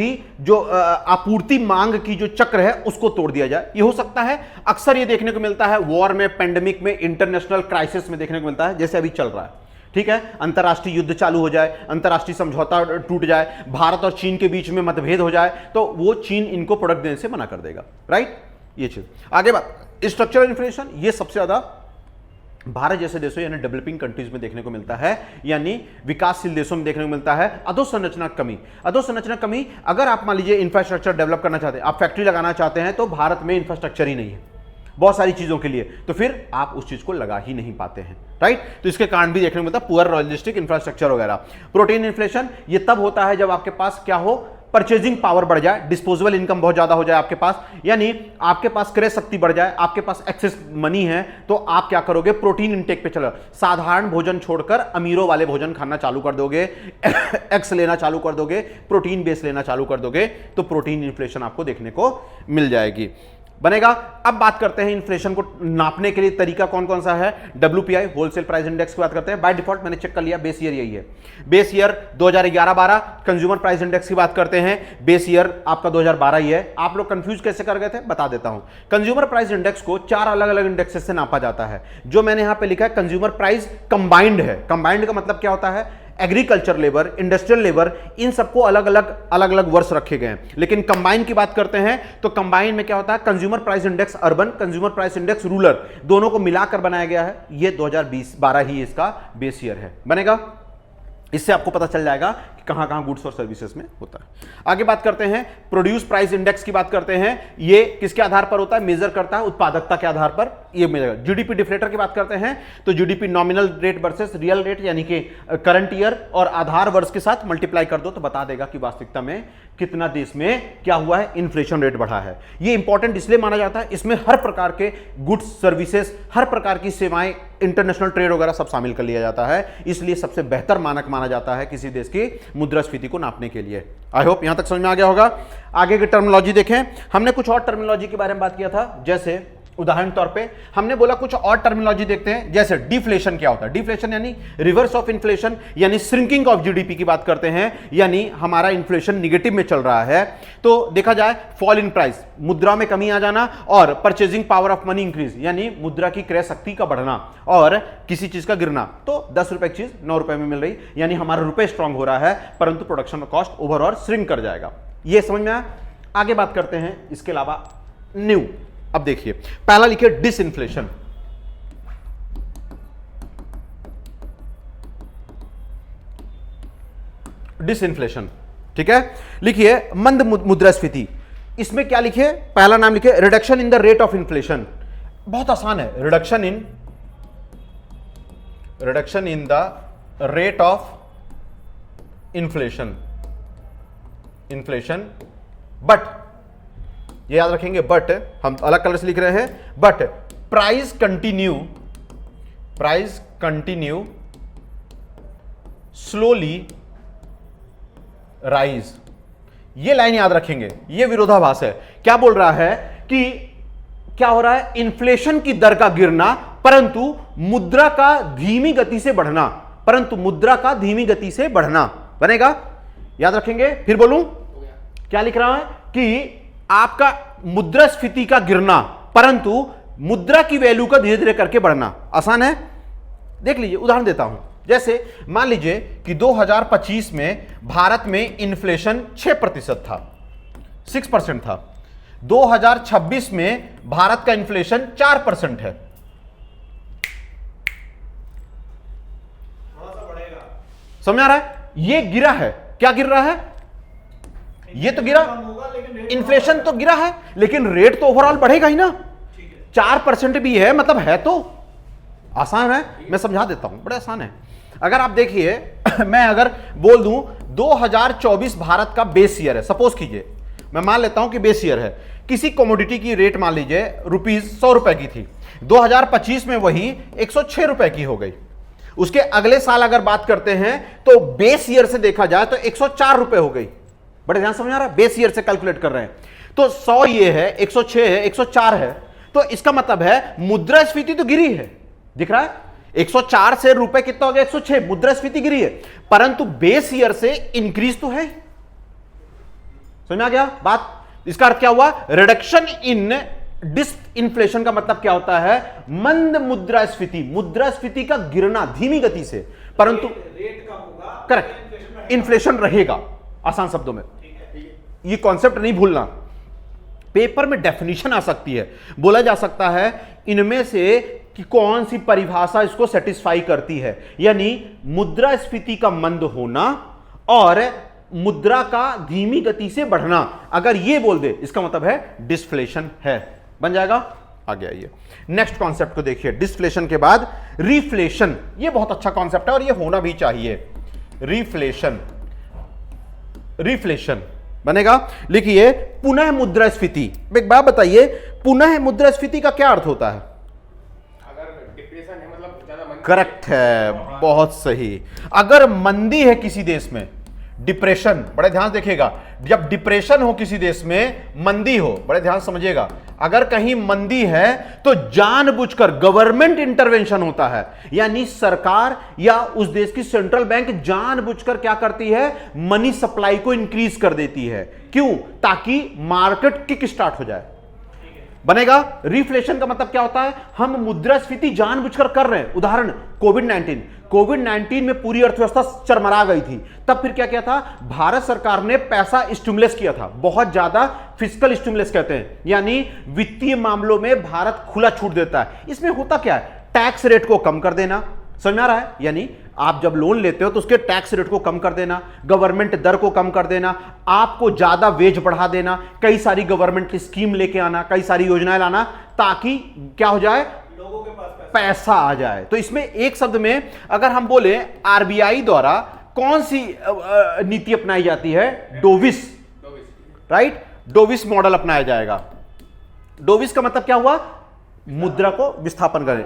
आपूर्ति मांग की जो चक्र है उसको तोड़ दिया जाए। ये हो सकता है, अक्सर ये देखने को मिलता है वॉर में, पेंडेमिक में, इंटरनेशनल क्राइसिस में देखने को मिलता है, जैसे अभी चल रहा है। ठीक है, अंतरराष्ट्रीय युद्ध चालू हो जाए, अंतरराष्ट्रीय समझौता टूट जाए, भारत और चीन के बीच में मतभेद हो जाए, तो वो चीन इनको प्रोडक्ट देने से मना कर देगा। राइट, ये चीज। आगे बात, स्ट्रक्चरल इन्फ्लेशन, ये सबसे ज्यादा भारत जैसे देशों यानी डेवलपिंग कंट्रीज में देखने को मिलता है, यानी विकासशील देशों में देखने को मिलता है। अधोसंरचना कमी, अधोसंरचना कमी, अगर आप मान लीजिए इंफ्रास्ट्रक्चर डेवलप करना चाहते हैं, आप फैक्ट्री लगाना चाहते हैं, तो भारत में इंफ्रास्ट्रक्चर ही नहीं है बहुत सारी चीजों के लिए, तो फिर आप उस चीज को लगा ही नहीं पाते हैं। राइट, तो इसके कारण भी देखने को मिलता है, पुअर लॉजिस्टिक इंफ्रास्ट्रक्चर वगैरह। प्रोटीन इन्फ्लेशन, ये तब होता है जब आपके पास क्या हो, परचेजिंग पावर बढ़ जाए, डिस्पोजेबल इनकम बहुत ज्यादा हो जाए आपके पास, यानी आपके पास क्रय शक्ति बढ़ जाए, आपके पास एक्सेस मनी है, तो आप क्या करोगे, प्रोटीन इंटेक पे चलो, साधारण भोजन छोड़कर अमीरों वाले भोजन खाना चालू कर दोगे, एक्स लेना चालू कर दोगे, प्रोटीन बेस लेना चालू कर दोगे, तो प्रोटीन इन्फ्लेशन आपको देखने को मिल जाएगी, बनेगा। अब बात करते हैं इन्फ्लेशन को नापने के लिए तरीका कौन कौन सा है। WPI होलसेल प्राइस इंडेक्स की बात करते हैं। बाय डिफॉल्ट मैंने चेक कर लिया, बेस ईयर यही है, base year 2011-12। Consumer price index की बात करते हैं, बेस ईयर आपका 2012 ही है। आप लोग कंफ्यूज कैसे कर गए थे, बता देता हूं। कंज्यूमर प्राइस इंडेक्स को 4 अलग अलग इंडेक्सेस से नापा जाता है। जो मैंने यहां पे लिखा है कंज्यूमर प्राइस कंबाइंड है। कंबाइंड का मतलब क्या होता है, एग्रीकल्चर लेबर, इंडस्ट्रियल लेबर, इन सबको अलग अलग वर्ष रखे गए हैं। लेकिन कंबाइन की बात करते हैं तो कंबाइन में क्या होता है, consumer price index urban, consumer price index rural, दोनों को मिलाकर बनाया गया है। ये 2012 ही इसका बेस ईयर है, बनेगा। इससे आपको पता चल जाएगा कि कहां कहां गुड्स और सर्विसेज में होता है। आगे बात करते हैं प्रोड्यूस प्राइस इंडेक्स की बात करते हैं। ये किसके आधार पर होता है, मेजर करता है उत्पादकता के आधार पर, ये मेजर। जीडीपी डिफ्लेटर की बात करते हैं तो GDP nominal rate versus real rate, यानी कि करंट ईयर और आधार वर्ष के साथ मल्टीप्लाई कर दो तो बता देगा कि वास्तविकता में कितना देश में क्या हुआ है, इन्फ्लेशन रेट बढ़ा है। ये इंपॉर्टेंट इसलिए माना जाता है, इसमें हर प्रकार के गुड्स, सर्विसेज, हर प्रकार की सेवाएं, इंटरनेशनल ट्रेड वगैरह सब शामिल कर लिया जाता है। इसलिए सबसे बेहतर मानक माना जाता है किसी देश की मुद्रास्फीति को नापने के लिए। आई होप यहां तक समझ में आ गया होगा। आगे की टर्मिनोलॉजी देखें, हमने कुछ और टर्मिनोलॉजी के बारे में बात किया था, जैसे उदाहरण तौर पे हमने बोला कुछ और टर्मिनोलॉजी देखते हैं, जैसे डिफ्लेशन क्या होता है। डिफ्लेशन यानी रिवर्स ऑफ इन्फ्लेशन, यानी श्रिंकिंग ऑफ जीडीपी की बात करते हैं, यानी हमारा इन्फ्लेशन निगेटिव में चल रहा है। तो देखा जाए फॉल इन प्राइस, मुद्रा में कमी आ जाना, और purchasing power of money increase, यानी मुद्रा की क्रय शक्ति का बढ़ना और किसी चीज का गिरना। तो 10 रुपए की चीज 9 रुपए में मिल रही, यानी हमारा रुपए स्ट्रांग हो रहा है, परंतु प्रोडक्शन कॉस्ट ओवरऑल श्रिंक कर जाएगा। ये समझ में आया। आगे बात करते हैं इसके अलावा न्यू। अब देखिए, पहला लिखिए डिसइंफ्लेशन। डिसइंफ्लेशन, ठीक है, लिखिए मंद मुद्रास्फीति। इसमें क्या लिखिए, पहला नाम लिखिए reduction in the rate of inflation. बहुत आसान है, reduction in the rate of inflation, but ये याद रखेंगे, बट हम अलग कलर से लिख रहे हैं, but price continue slowly rise. ये लाइन याद रखेंगे, ये विरोधाभास है। क्या बोल रहा है कि क्या हो रहा है, इन्फ्लेशन की दर का गिरना, परंतु मुद्रा का धीमी गति से बढ़ना, बनेगा, याद रखेंगे। फिर बोलूं हो गया। क्या लिख रहा है कि आपका मुद्रास्फीति का गिरना परंतु मुद्रा की वैल्यू का धीरे धीरे करके बढ़ना। आसान है, देख लीजिए, उदाहरण देता हूं। जैसे मान लीजिए कि 2025 में भारत में इन्फ्लेशन 6% था, 6% था। 2026 में भारत का इन्फ्लेशन 4% है। थोड़ा सा बढ़ेगा। समझ आ रहा है? ये गिरा है, क्या गिर रहा है? ये तो गिरा, कम होगा लेकिन रेट इन्फ्लेशन तो गिरा है लेकिन रेट तो ओवरऑल बढ़ेगा ही ना। ठीक है। 4% भी है, मतलब है तो आसान है। मैं समझा देता हूं, बड़ा आसान है। अगर आप देखिए मैं अगर बोल दूं 2024 भारत का बेस ईयर है, सपोज कीजिए, मैं मान लेता हूं कि बेस ईयर है। किसी कमोडिटी की रेट मान लीजिए ₹100 की थी, 2025 में वही 106 रुपए की हो गई। उसके अगले साल अगर बात करते हैं तो बेस ईयर से देखा जाए तो 104 रुपए हो गई। बड़े ध्यान समझ आ रहा है? बेस ईयर से कैलकुलेट कर रहे हैं तो 100 ये है, 106 है, 104 है, तो इसका मतलब है मुद्रास्फीति तो गिरी है। दिख रहा है? 104 से रुपए कितना हो गया? 106। मुद्रास्फीति गिरी है परंतु बेस ईयर से इंक्रीज तो है। समझ में आ गया बात? इसका अर्थ क्या हुआ? रिडक्शन इन डिसइंफ्लेशन का मतलब क्या होता है? मंद मुद्रास्फीति, मुद्रास्फीति का गिरना धीमी गति से, परंतु रेट कम होगा, करेक्ट, इन्फ्लेशन रहेगा। आसान शब्दों में ये कॉन्सेप्ट नहीं भूलना। पेपर में डेफिनेशन आ सकती है, बोला जा सकता है इनमें से कि कौन सी परिभाषा इसको सेटिस्फाई करती है, यानी मुद्रास्फीति का मंद होना और मुद्रा का धीमी गति से बढ़ना। अगर ये बोल दे इसका मतलब है डिस्फ्लेशन है। बन जाएगा? आगे आइए, नेक्स्ट कॉन्सेप्ट को देखिए। डिस्फ्लेशन के बाद रिफ्लेशन, ये बहुत अच्छा कॉन्सेप्ट है और ये होना भी चाहिए। रिफ्लेशन, रिफ्लेशन बनेगा, लिखिए पुनः मुद्रास्फीति। एक बात बताइए, पुनः मुद्रास्फीति का क्या अर्थ होता है? अगर डिप्रेशन है मतलब ज्यादा मंदी करेक्ट है, बहुत सही। अगर मंदी है किसी देश में, डिप्रेशन, बड़े ध्यान से देखिएगा, जब डिप्रेशन हो किसी देश में, मंदी हो, बड़े ध्यान समझिएगा, अगर कहीं मंदी है तो जानबूझकर गवर्नमेंट इंटरवेंशन होता है, यानी सरकार या उस देश की सेंट्रल बैंक जानबूझकर क्या करती है? मनी सप्लाई को इंक्रीज कर देती है। क्यों? ताकि मार्केट किक स्टार्ट हो जाए। बनेगा? रिफ्लेशन का मतलब क्या होता है? हम मुद्रास्फीति जानबूझकर कर रहे हैं। उदाहरण कोविड-19 में पूरी अर्थव्यवस्था चरमरा गई थी, तब फिर क्या किया था? भारत सरकार ने पैसा स्टिमुलस किया था, बहुत ज्यादा फिस्कल स्टिमुलस कहते हैं, यानी वित्तीय मामलों में भारत खुला छूट देता है। इसमें होता क्या है? टैक्स रेट को कम कर देना। समझ में आ रहा है? यानी आप जब लोन लेते हो तो उसके टैक्स रेट को कम कर देना, गवर्नमेंट दर को कम कर देना, आपको ज्यादा वेज बढ़ा देना, कई सारी गवर्नमेंट की स्कीम लेके आना, कई सारी योजनाएं लाना, ताकि क्या हो जाए? लोगों के पास पैसा आ जाए। तो इसमें एक शब्द में अगर हम बोले आरबीआई द्वारा कौन सी नीति अपनाई जाती है? डोविस, राइट? डोविस मॉडल अपनाया जाएगा। डोविस का मतलब क्या हुआ? मुद्रा को विस्थापन करें।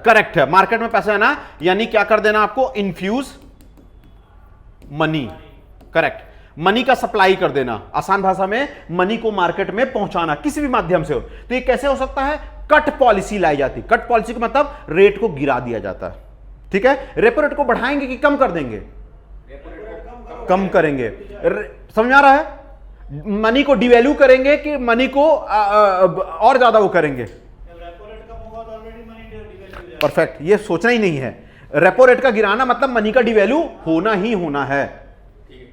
करेक्ट है, मार्केट में पैसा है ना, यानी क्या कर देना आपको? Infuse money. करेक्ट, मनी का सप्लाई कर देना, आसान भाषा में मनी को मार्केट में पहुंचाना किसी भी माध्यम से हो। तो ये कैसे हो सकता है? कट पॉलिसी लाई जाती। कट पॉलिसी का मतलब रेट को गिरा दिया जाता है। ठीक है? रेपो रेट को बढ़ाएंगे कि कम कर देंगे? कम करेंगे। समझ में आ रहा है? मनी को डिवैल्यू करेंगे कि मनी को और ज्यादा वो करेंगे? परफेक्ट, ये सोचना ही नहीं है। रेपो रेट का गिराना मतलब मनी का डिवैल्यू होना ही होना है।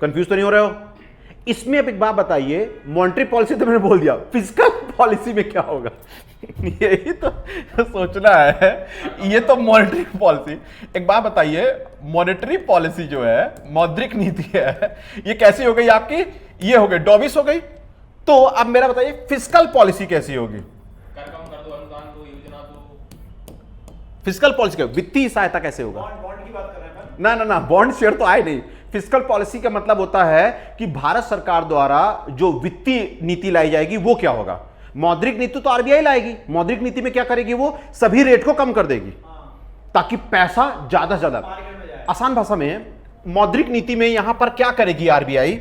कंफ्यूज तो नहीं हो रहे हो? इसमें अब एक बात बताइए, मॉनेटरी पॉलिसी तो मैंने बोल दिया, फिस्कल पॉलिसी में क्या होगा? यही तो सोचना है। ये तो मॉनेटरी पॉलिसी। एक बात बताइए, मॉनेटरी पॉलिसी जो है, मौद्रिक नीति है, ये कैसी हो गई आपकी? ये हो गई डोविस हो गई। तो अब मेरा बताइए फिस्कल पॉलिसी कैसी होगी? कर कम कर दो, अनुदान दो, योजना दो। फिस्कल पॉलिसी का वित्तीय सहायता कैसे होगा? बॉन्ड की बात कर रहे हैं ना ना ना, बॉन्ड शेयर तो आए नहीं। फिस्कल पॉलिसी का मतलब होता है कि भारत सरकार द्वारा जो वित्तीय नीति लाई जाएगी वो क्या होगा? मौद्रिक नीति तो आरबीआई लाएगी। मौद्रिक नीति में क्या करेगी? वो सभी रेट को कम कर देगी ताकि पैसा ज्यादा से ज्यादा। मार्केट में जाए। आसान भाषा में मौद्रिक नीति में यहां पर क्या करेगी आरबीआई?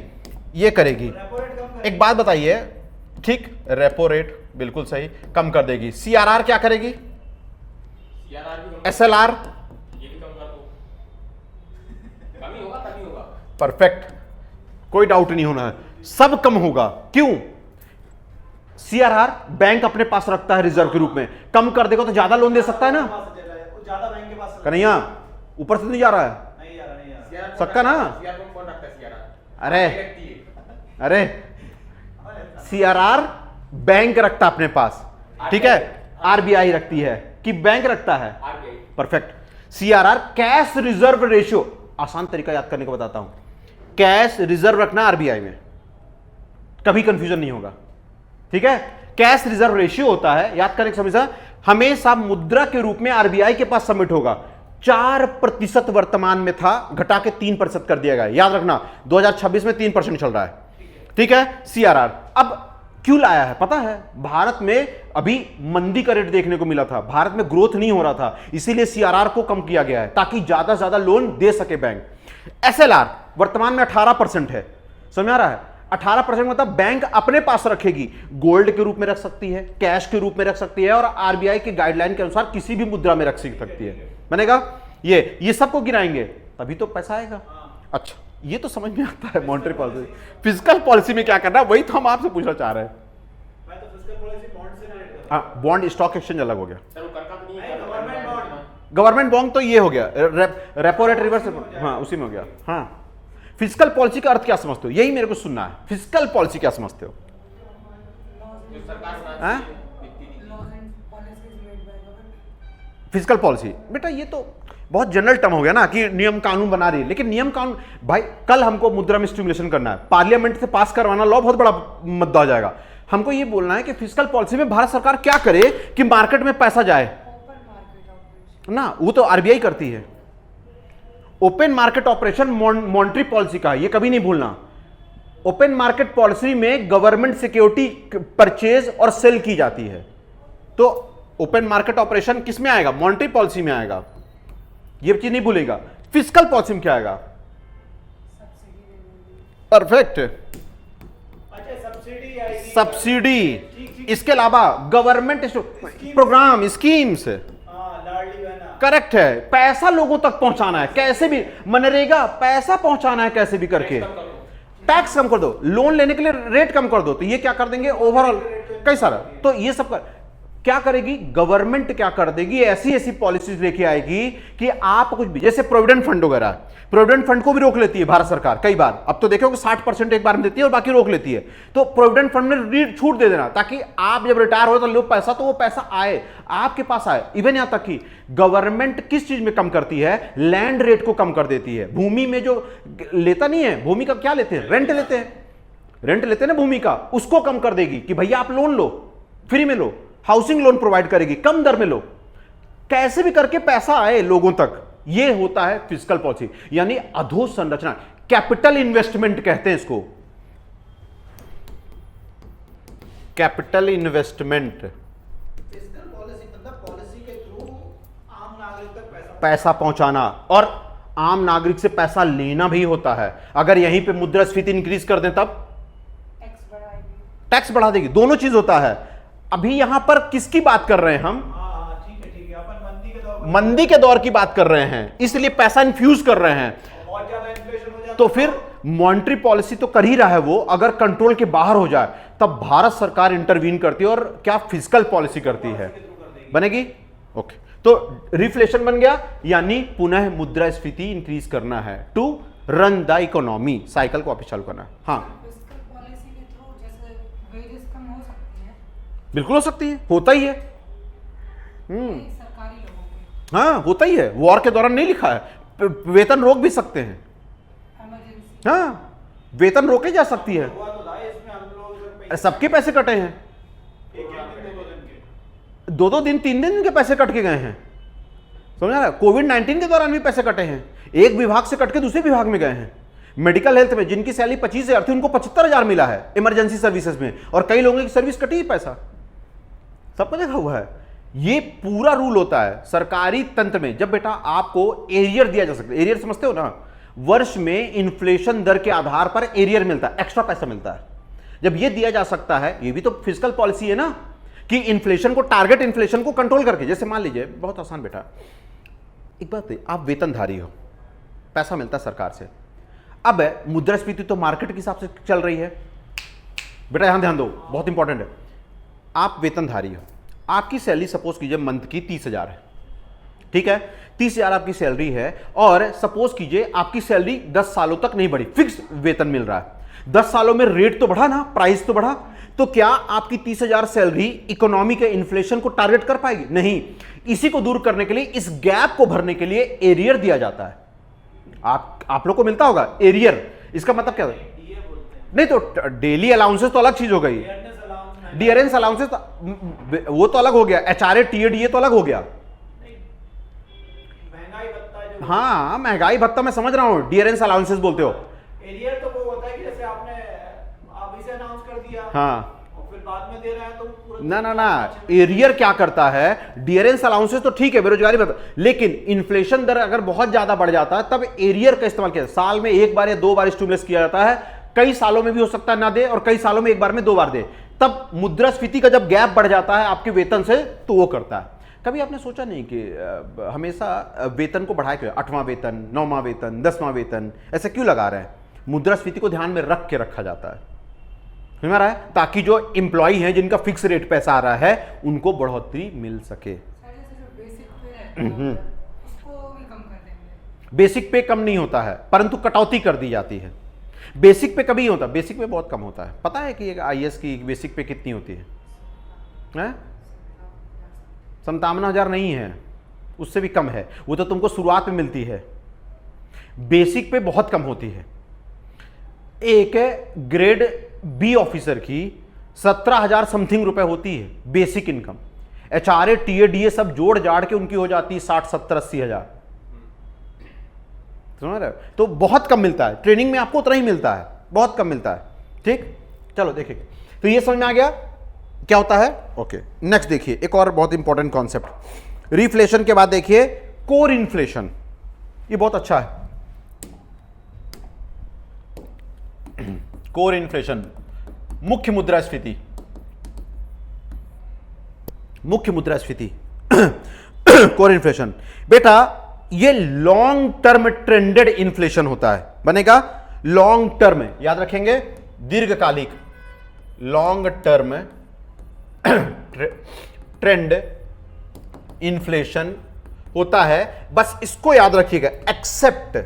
ये करेगी, रेपो रेट कम करें। एक बात बताइए, ठीक, रेपो रेट बिल्कुल सही, कम कर देगी। सीआरआर क्या करेगी? सीआरआर भी कम, एसएलआर, ये भी कम कर दो। कम ही होगा, तभी होगा। परफेक्ट, कोई डाउट नहीं होना है, सब कम होगा। क्यों? सीआरआर बैंक अपने पास रखता है रिजर्व के रूप में, कम कर देगा तो ज्यादा लोन दे सकता है ना। ज्यादा बैंक के पास कन्हैया ऊपर से नहीं जा रहा है, नहीं जा रहा, नहीं जा रहा। सीआरआर सक्का ना? सीआरआर कौन रखता है? सीआरआर अरे रखती है। अरे सीआरआर बैंक रखता है अपने पास, ठीक है, आरबीआई रखती है कि बैंक रखता है? RBI. Perfect. CRR cash reserve ratio, आसान तरीका याद करने को बताता हूं, कैश रिजर्व रखना आरबीआई में, कभी कंफ्यूजन नहीं होगा, ठीक है। कैश रिजर्व रेशियो होता है, याद करने की समस्या, हमेशा मुद्रा के रूप में आरबीआई के पास सबमिट होगा। 4% वर्तमान में था, घटा के 3% कर दिया गया, याद रखना 2026 में 3% चल रहा है, ठीक है। सीआरआर अब क्यों लाया है पता है? भारत में अभी मंदी का रेट देखने को मिला था, भारत में ग्रोथ नहीं हो रहा था, इसीलिए सीआरआर को कम किया गया है ताकि ज्यादा से ज्यादा लोन दे सके बैंक। एसएलआर वर्तमान में 18% है, समझ आ रहा है? 18% मतलब बैंक अपने पास रखेगी, गोल्ड के रूप में रख सकती है, कैश के रूप में रख सकती है, और आरबीआई के गाइडलाइन के अनुसार किसी भी मुद्रा में रख सकती है। बनेगा? ये सबको गिराएंगे तभी तो पैसा आएगा। अच्छा, ये तो समझ में आता है मॉनेटरी पॉलिसी। फिजिकल पॉलिसी में क्या करना है वही तो हम आपसे पूछना चाह रहे हैं। मैं तो फिजिकल पॉलिसी बॉन्ड से रिलेट करता हाँ, बॉन्ड स्टॉक एक्सचेंज अलग हो गया, सर वो करका तो नहीं हूं। है गवर्नमेंट बॉन्ड, गवर्नमेंट बॉन्ड तो ये हो गया, रेपो रेट रिवर्स, हाँ उसी में हो गया। हाँ, फिजिकल पॉलिसी का अर्थ क्या समझते हो? यही मेरे को सुनना है, फिजिकल पॉलिसी क्या समझते हो? जो सरकार हाँ? बनाती है वित्तीय नीति। laws and policies made by government. Physical policy बेटा ये तो बहुत जनरल टर्म हो गया ना कि नियम कानून बना रही है, लेकिन नियम कानून भाई, कल हमको मुद्रा में स्टिमुलेशन करना है, पार्लियामेंट से पास करवाना लॉ बहुत बड़ा मुद्दा हो जाएगा। हमको ये बोलना है कि फिजिकल पॉलिसी में भारत सरकार क्या करे कि मार्केट में पैसा जाए Open market operation. ना, वो तो आरबीआई करती है। Open market operation monetary policy का है, ये कभी नहीं भूलना। ओपन मार्केट पॉलिसी में गवर्नमेंट सिक्योरिटी परचेज और सेल की जाती है, तो ओपन मार्केट ऑपरेशन किस में आएगा? मॉनेटरी पॉलिसी में आएगा, ये चीज नहीं भूलेगा। फिजिकल पॉलिसी में क्या आएगा? Subsidy देने परफेक्ट, अच्छा सब्सिडी आएगी, सब्सिडी, इसके अलावा गवर्नमेंट प्रोग्राम स्कीम्स, हाँ लाडली बहना, करेक्ट है। पैसा लोगों तक पहुंचाना है कैसे भी, मनरेगा पैसा पहुंचाना है कैसे भी करके, टैक्स कम कर दो, लोन लेने के लिए रेट कम कर दो, तो ये क्या कर देंगे ओवरऑल कई सारा, तो ये सब कर क्या करेगी गवर्नमेंट? क्या कर देगी? ऐसी ऐसी पॉलिसीज लेके आएगी कि आप कुछ भी, जैसे प्रोविडेंट फंड वगैरह, प्रोविडेंट फंड को भी रोक लेती है भारत सरकार कई बार, अब तो देखो कि 60% एक बार में देती है और बाकी रोक लेती है, तो प्रोविडेंट फंड में छूट दे देना ताकि आप जब रिटायर हो तो लो पैसा, तो वो पैसा आए आपके पास आए। इवन यहां तक कि गवर्नमेंट किस चीज में कम करती है? लैंड रेट को कम कर देती है। भूमि में जो लेता नहीं है, भूमि का क्या लेते हैं? रेंट लेते हैं, रेंट लेते हैं ना भूमि का, उसको कम कर देगी कि भैया आप लोन लो, फ्री में लो, हाउसिंग लोन प्रोवाइड करेगी, कम दर में लो, कैसे भी करके पैसा आए लोगों तक। ये होता है फिजिकल पॉलिसी, यानी अधोसंरचना, कैपिटल इन्वेस्टमेंट कहते हैं इसको, कैपिटल इन्वेस्टमेंट। फिजिकल पॉलिसी मतलब पॉलिसी के थ्रू आम नागरिक तक पैसा पहुंचाना, और आम नागरिक से पैसा लेना भी होता है। अगर यहीं पे मुद्रास्फीति इंक्रीज कर दें तब टैक्स बढ़ाएगी. टैक्स बढ़ा देगी, दोनों चीज होता है। अभी यहां पर किसकी बात कर रहे हैं हम? हाँ ठीक है, अपन मंदी के दौर मंदी के दौर की बात कर रहे हैं, इसलिए पैसा इन्फ्यूज कर रहे हैं। बहुत ज्यादा इन्फ्लेशन हो जाता तो फिर मॉनेटरी पॉलिसी तो कर ही रहा है वो, अगर कंट्रोल के बाहर हो जाए तब भारत सरकार इंटरवीन करती है और क्या फिजिकल पॉलिसी करती है, बनेगी। ओके, तो रिफ्लेशन बन गया, यानी पुनः मुद्रास्फीति इंक्रीज करना है, to run the economy, cycle को वापस चालू करना है। हाँ फिजिकल पॉलिसी के थ्रू जैसे वेजेस कम हो सकती हैं बिल्कुल हो सकती है, होता ही है। सरकारी लोगों के, हाँ होता ही है, वॉर के दौरान नहीं लिखा है, वेतन रोक भी सकते हैं। इमरजेंसी. हाँ वेतन रोके जा सकती है, हुआ तो था इसमें हम लोग अरे सबके पैसे कटे हैं, एक दिन 2 दिन के 2-2 दिन 3 दिन के पैसे कट के गए हैं, समझा ना। कोविड-19 के दौरान भी पैसे कटे हैं, एक विभाग से कट के दूसरे विभाग में गए हैं। मेडिकल हेल्थ में जिनकी सैलरी 25,000 थी उनको 75,000 मिला है इमरजेंसी सर्विसेज में, और कई लोगों की सर्विस कटी ही पैसा, सबको देखा हुआ है। ये पूरा रूल होता है सरकारी तंत्र में। जब बेटा आपको एरियर दिया जा सकता है, एरियर समझते हो ना, वर्ष में इन्फ्लेशन दर के आधार पर एरियर मिलता है, एक्स्ट्रा पैसा मिलता है। जब ये दिया जा सकता है, ये भी तो फिजिकल पॉलिसी है ना, कि इन्फ्लेशन को, टारगेट इन्फ्लेशन को कंट्रोल करके। जैसे मान लीजिए, बहुत आसान बेटा, एक बात है, आप वेतनधारी हो, पैसा मिलता है सरकार से, अब मुद्रास्फीति तो मार्केट के हिसाब से चल रही है। बेटा यहां ध्यान दो, बहुत इंपॉर्टेंट है। आप वेतनधारी हो, आपकी सैलरी सपोज कीजिए मंथ की 30,000 है, ठीक है, 30,000 आपकी सैलरी है, और सपोज कीजिए आपकी सैलरी 10 सालों तक नहीं बढ़ी, फिक्स वेतन मिल रहा है। 10 सालों में रेट तो बढ़ा ना, प्राइस तो बढ़ा, तो क्या आपकी 30,000 सैलरी इकोनॉमी के इन्फ्लेशन को टारगेट कर पाएगी? नहीं। इसी को दूर करने के लिए, इस गैप को भरने के लिए एरियर दिया जाता है। आप लोग को मिलता होगा एरियर, इसका मतलब क्या है? नहीं तो डेली अलाउंसेस तो अलग चीज हो गई, डियरेंस अलाउंसेस तो वो तो अलग हो गया, एचआरए टीएडीए तो अलग हो गया। महंगाई भत्ता जो, हाँ महंगाई भत्ता मैं समझ रहा हूं, डियरेंस अलाउंसेस बोलते हो। एरियर तो वो होता है कि जैसे आपने आप इसे अनाउंस कर दिया, हाँ, और फिर बाद में दे रहे हैं तो पूरा ना, एरियर क्या करता है? डियरेंस अलाउंसेस तो ठीक है, बेरोजगारी भत्ता, लेकिन इन्फ्लेशन दर अगर बहुत ज्यादा बढ़ जाता है तब एरियर का इस्तेमाल किया, साल में एक बार या 2 बार स्टिमुलस किया जाता है, कई सालों में भी हो सकता है ना दे, और कई सालों में एक बार में 2 बार दे। तब मुद्रास्फीति का जब गैप बढ़ जाता है आपके वेतन से, तो वो करता है। कभी आपने सोचा नहीं कि हमेशा वेतन को बढ़ाए क्यों? 8वां वेतन, 9वां वेतन, 10वां वेतन ऐसे क्यों लगा रहे हैं? मुद्रास्फीति को ध्यान में रख के रखा जाता है, समझ में आ रहा है, ताकि जो एम्प्लॉय हैं जिनका फिक्स रेट पैसा आ रहा है उनको बढ़ोतरी मिल सके। सर जैसे जो बेसिक पे है उसको भी कम कर देंगे। बेसिक पे कम नहीं होता है, परंतु कटौती कर दी जाती है। बेसिक पे कभी नहीं होता, बेसिक पे बहुत कम होता है। पता है कि एक आईएएस की बेसिक पे कितनी होती है? 57,000 नहीं है, उससे भी कम है, वो तो तुमको शुरुआत में मिलती है। बेसिक पे बहुत कम होती है। एक ग्रेड बी ऑफिसर की 17,000 समथिंग रुपए होती है बेसिक इनकम। एचआरए टीएडीए सब जोड़ जाड़ के उनकी हो जाती है 60, 70, 80,000। समझ रहे हो? तो बहुत कम मिलता है, ट्रेनिंग में आपको उतना ही मिलता है, बहुत कम मिलता है। ठीक, चलो देखिए, तो ये समझ में आ गया क्या होता है। ओके, नेक्स्ट देखिए एक और बहुत इंपॉर्टेंट कॉन्सेप्ट। रिफ्लेशन के बाद देखिए कोर इन्फ्लेशन, ये बहुत अच्छा है। कोर इन्फ्लेशन, मुख्य मुद्रास्फीति, मुख्य मुद्रास्फीति कोर इन्फ्लेशन बेटा ये लॉन्ग टर्म ट्रेंडेड इन्फ्लेशन होता है, बनेगा लॉन्ग टर्म, याद रखेंगे, दीर्घकालिक लॉन्ग टर्म ट्रेंड इन्फ्लेशन होता है। बस इसको याद रखिएगा, एक्सेप्ट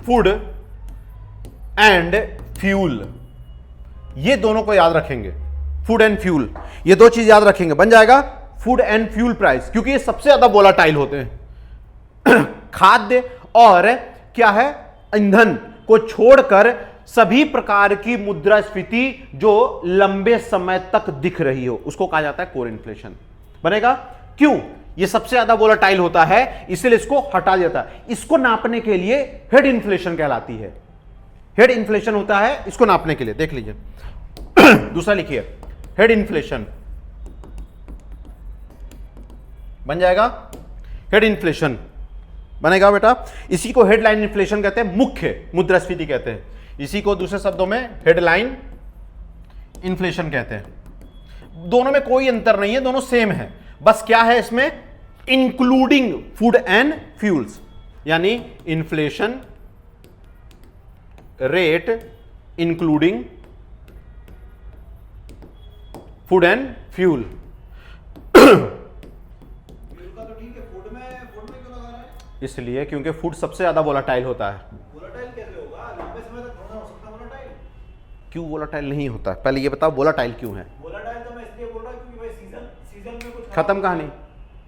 फूड एंड फ्यूल, ये दोनों को याद रखेंगे। फूड एंड फ्यूल, ये दो चीज याद रखेंगे, बन जाएगा फूड एंड फ्यूल प्राइस, क्योंकि ये सबसे ज्यादा वोलाटाइल होते हैं। खाद्य और क्या है, ईंधन को छोड़कर सभी प्रकार की मुद्रास्फीति जो लंबे समय तक दिख रही हो उसको कहा जाता है कोर इन्फ्लेशन। बनेगा, क्यों? ये सबसे ज्यादा वोलाटाइल होता है, इसलिए इसको हटा दिया जाता है। इसको नापने के लिए हेड इन्फ्लेशन कहलाती है, हेड इन्फ्लेशन होता है इसको नापने के लिए। देख लीजिए दूसरा लिखिए, हेड इन्फ्लेशन बन जाएगा, हेड इन्फ्लेशन बनेगा बेटा। इसी को हेडलाइन इन्फ्लेशन कहते हैं, मुख्य मुद्रास्फीति कहते हैं। इसी को दूसरे शब्दों में हेडलाइन इन्फ्लेशन कहते हैं। दोनों में कोई अंतर नहीं है, दोनों सेम है, बस क्या है इसमें, इंक्लूडिंग फूड एंड फ्यूल्स, यानी inflation rate including food and fuel. तो ठीक है, फूड में क्यों लगा रहा है? इसलिए क्योंकि फूड सबसे ज्यादा वोलाटाइल होता है। वोलाटाइल कैसे होगा? लंबे समय तक थोड़ा हो सकता है वोलाटाइल। क्यों वोलाटाइल नहीं होता, पहले ये बताओ वोलाटाइल क्यों है। वोलाटाइल तो मैं इसलिए बोल रहा हूं क्योंकि भाई सीजन में कुछ खत्म कहानी,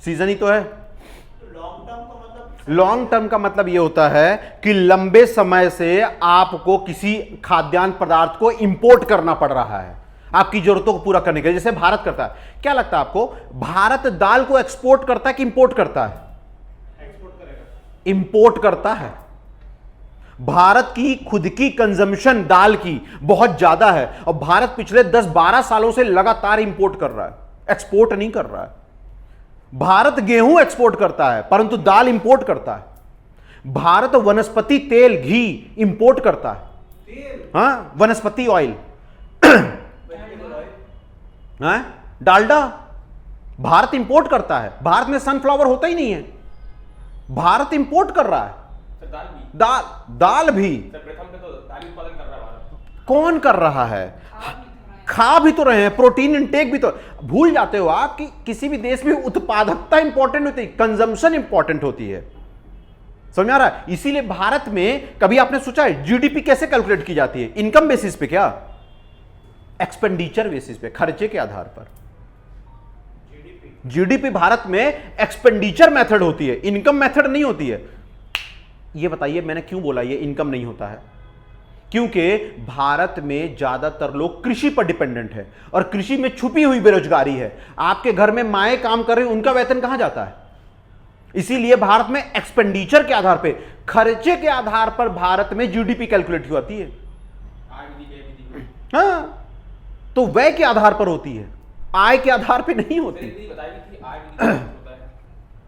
सीजन ही तो है। लॉन्ग टर्म का मतलब, लॉन्ग टर्म का मतलब यह होता है कि लंबे समय से आपको किसी खाद्यान्न पदार्थ को इंपोर्ट करना पड़ रहा है आपकी जरूरतों को पूरा करने के लिए, जैसे भारत करता है। क्या लगता है आपको, भारत दाल को एक्सपोर्ट करता है कि इंपोर्ट करता है? एक्सपोर्ट करेगा, इंपोर्ट करता है। भारत की खुद की कंजम्पशन दाल की बहुत ज्यादा है, और भारत पिछले 10-12 सालों से लगातार इंपोर्ट कर रहा है, एक्सपोर्ट नहीं कर रहा है। भारत गेहूं एक्सपोर्ट करता है परंतु दाल इंपोर्ट करता है। भारत वनस्पति तेल घी इंपोर्ट करता है, तेल, हाँ, वनस्पति oil, vegetable oil, Dalda Bharat import करता है। भारत में सनफ्लावर होता ही नहीं है, भारत इंपोर्ट कर रहा है। सर दाल भी, दाल भी सर प्रथम पे तो दाल उत्पादन कर रहा है भारत। कौन कर रहा है? खा भी तो रहे हैं, प्रोटीन इंटेक भी तो। भूल जाते हो आप कि किसी भी देश में उत्पादकता इंपॉर्टेंट होती है, कंजम्पशन इंपॉर्टेंट होती है। समझ आ रहा है? इसीलिए भारत में कभी आपने सोचा है जीडीपी कैसे कैलकुलेट की जाती है? इनकम बेसिस पे, क्या एक्सपेंडिचर बेसिस पे, खर्चे के आधार पर। जीडीपी भारत में एक्सपेंडिचर मेथड होती है, इनकम मेथड नहीं होती है। ये बताइए मैंने क्यों बोला ये इनकम नहीं होता है? क्योंकि भारत में ज्यादातर लोग कृषि पर डिपेंडेंट है और कृषि में छुपी हुई बेरोजगारी है। आपके घर में माएं काम कर रही, उनका वेतन कहां जाता है? इसीलिए भारत में एक्सपेंडिचर के आधार पर, खर्चे के आधार पर भारत में जीडीपी कैलकुलेट होती है। हाँ, तो व्यय के आधार पर होती है, आय के आधार पे नहीं होती।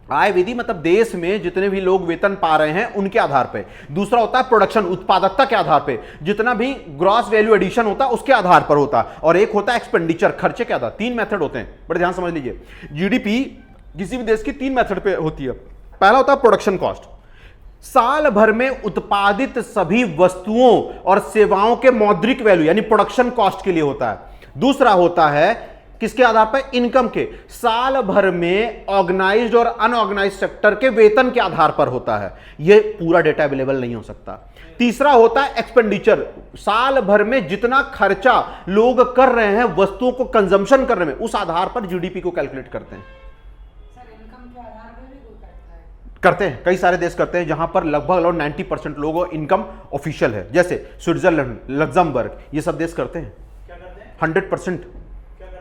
आय विधि मतलब देश में जितने भी लोग वेतन पा रहे हैं उनके आधार पे। दूसरा होता है प्रोडक्शन, उत्पादकता के आधार पे, जितना भी ग्रॉस वैल्यू एडिशन होता है उसके आधार पर होता है। और एक होता है एक्सपेंडिचर, खर्चे के आधार। तीन मेथड होते हैं, बड़े ध्यान समझ लीजिए। जीडीपी किसी भी देश की तीन मेथड पे होती है। पहला होता है प्रोडक्शन कॉस्ट, साल भर में उत्पादित सभी वस्तुओं और सेवाओं के मौद्रिक वैल्यू यानी प्रोडक्शन कॉस्ट के लिए होता है। दूसरा होता है किसके आधार पर? इनकम के, साल भर में ऑर्गेनाइज्ड और अनऑर्गेनाइज्ड सेक्टर के वेतन के आधार पर होता है। यह पूरा डेटा अवेलेबल नहीं हो सकता। तीसरा होता है एक्सपेंडिचर, साल भर में जितना खर्चा लोग कर रहे हैं वस्तुओं को कंजम्पशन करने में, उस आधार पर जीडीपी को कैलकुलेट करते हैं। सर इनकम के आधार पर भी कोई करता है? करते हैं, कई सारे देश करते हैं जहां पर लगभग 90% लोगों इनकम ऑफिशियल है, जैसे स्विट्जरलैंड, लग्जमबर्ग, ये सब देश करते हैं। क्या करते हैं? 100%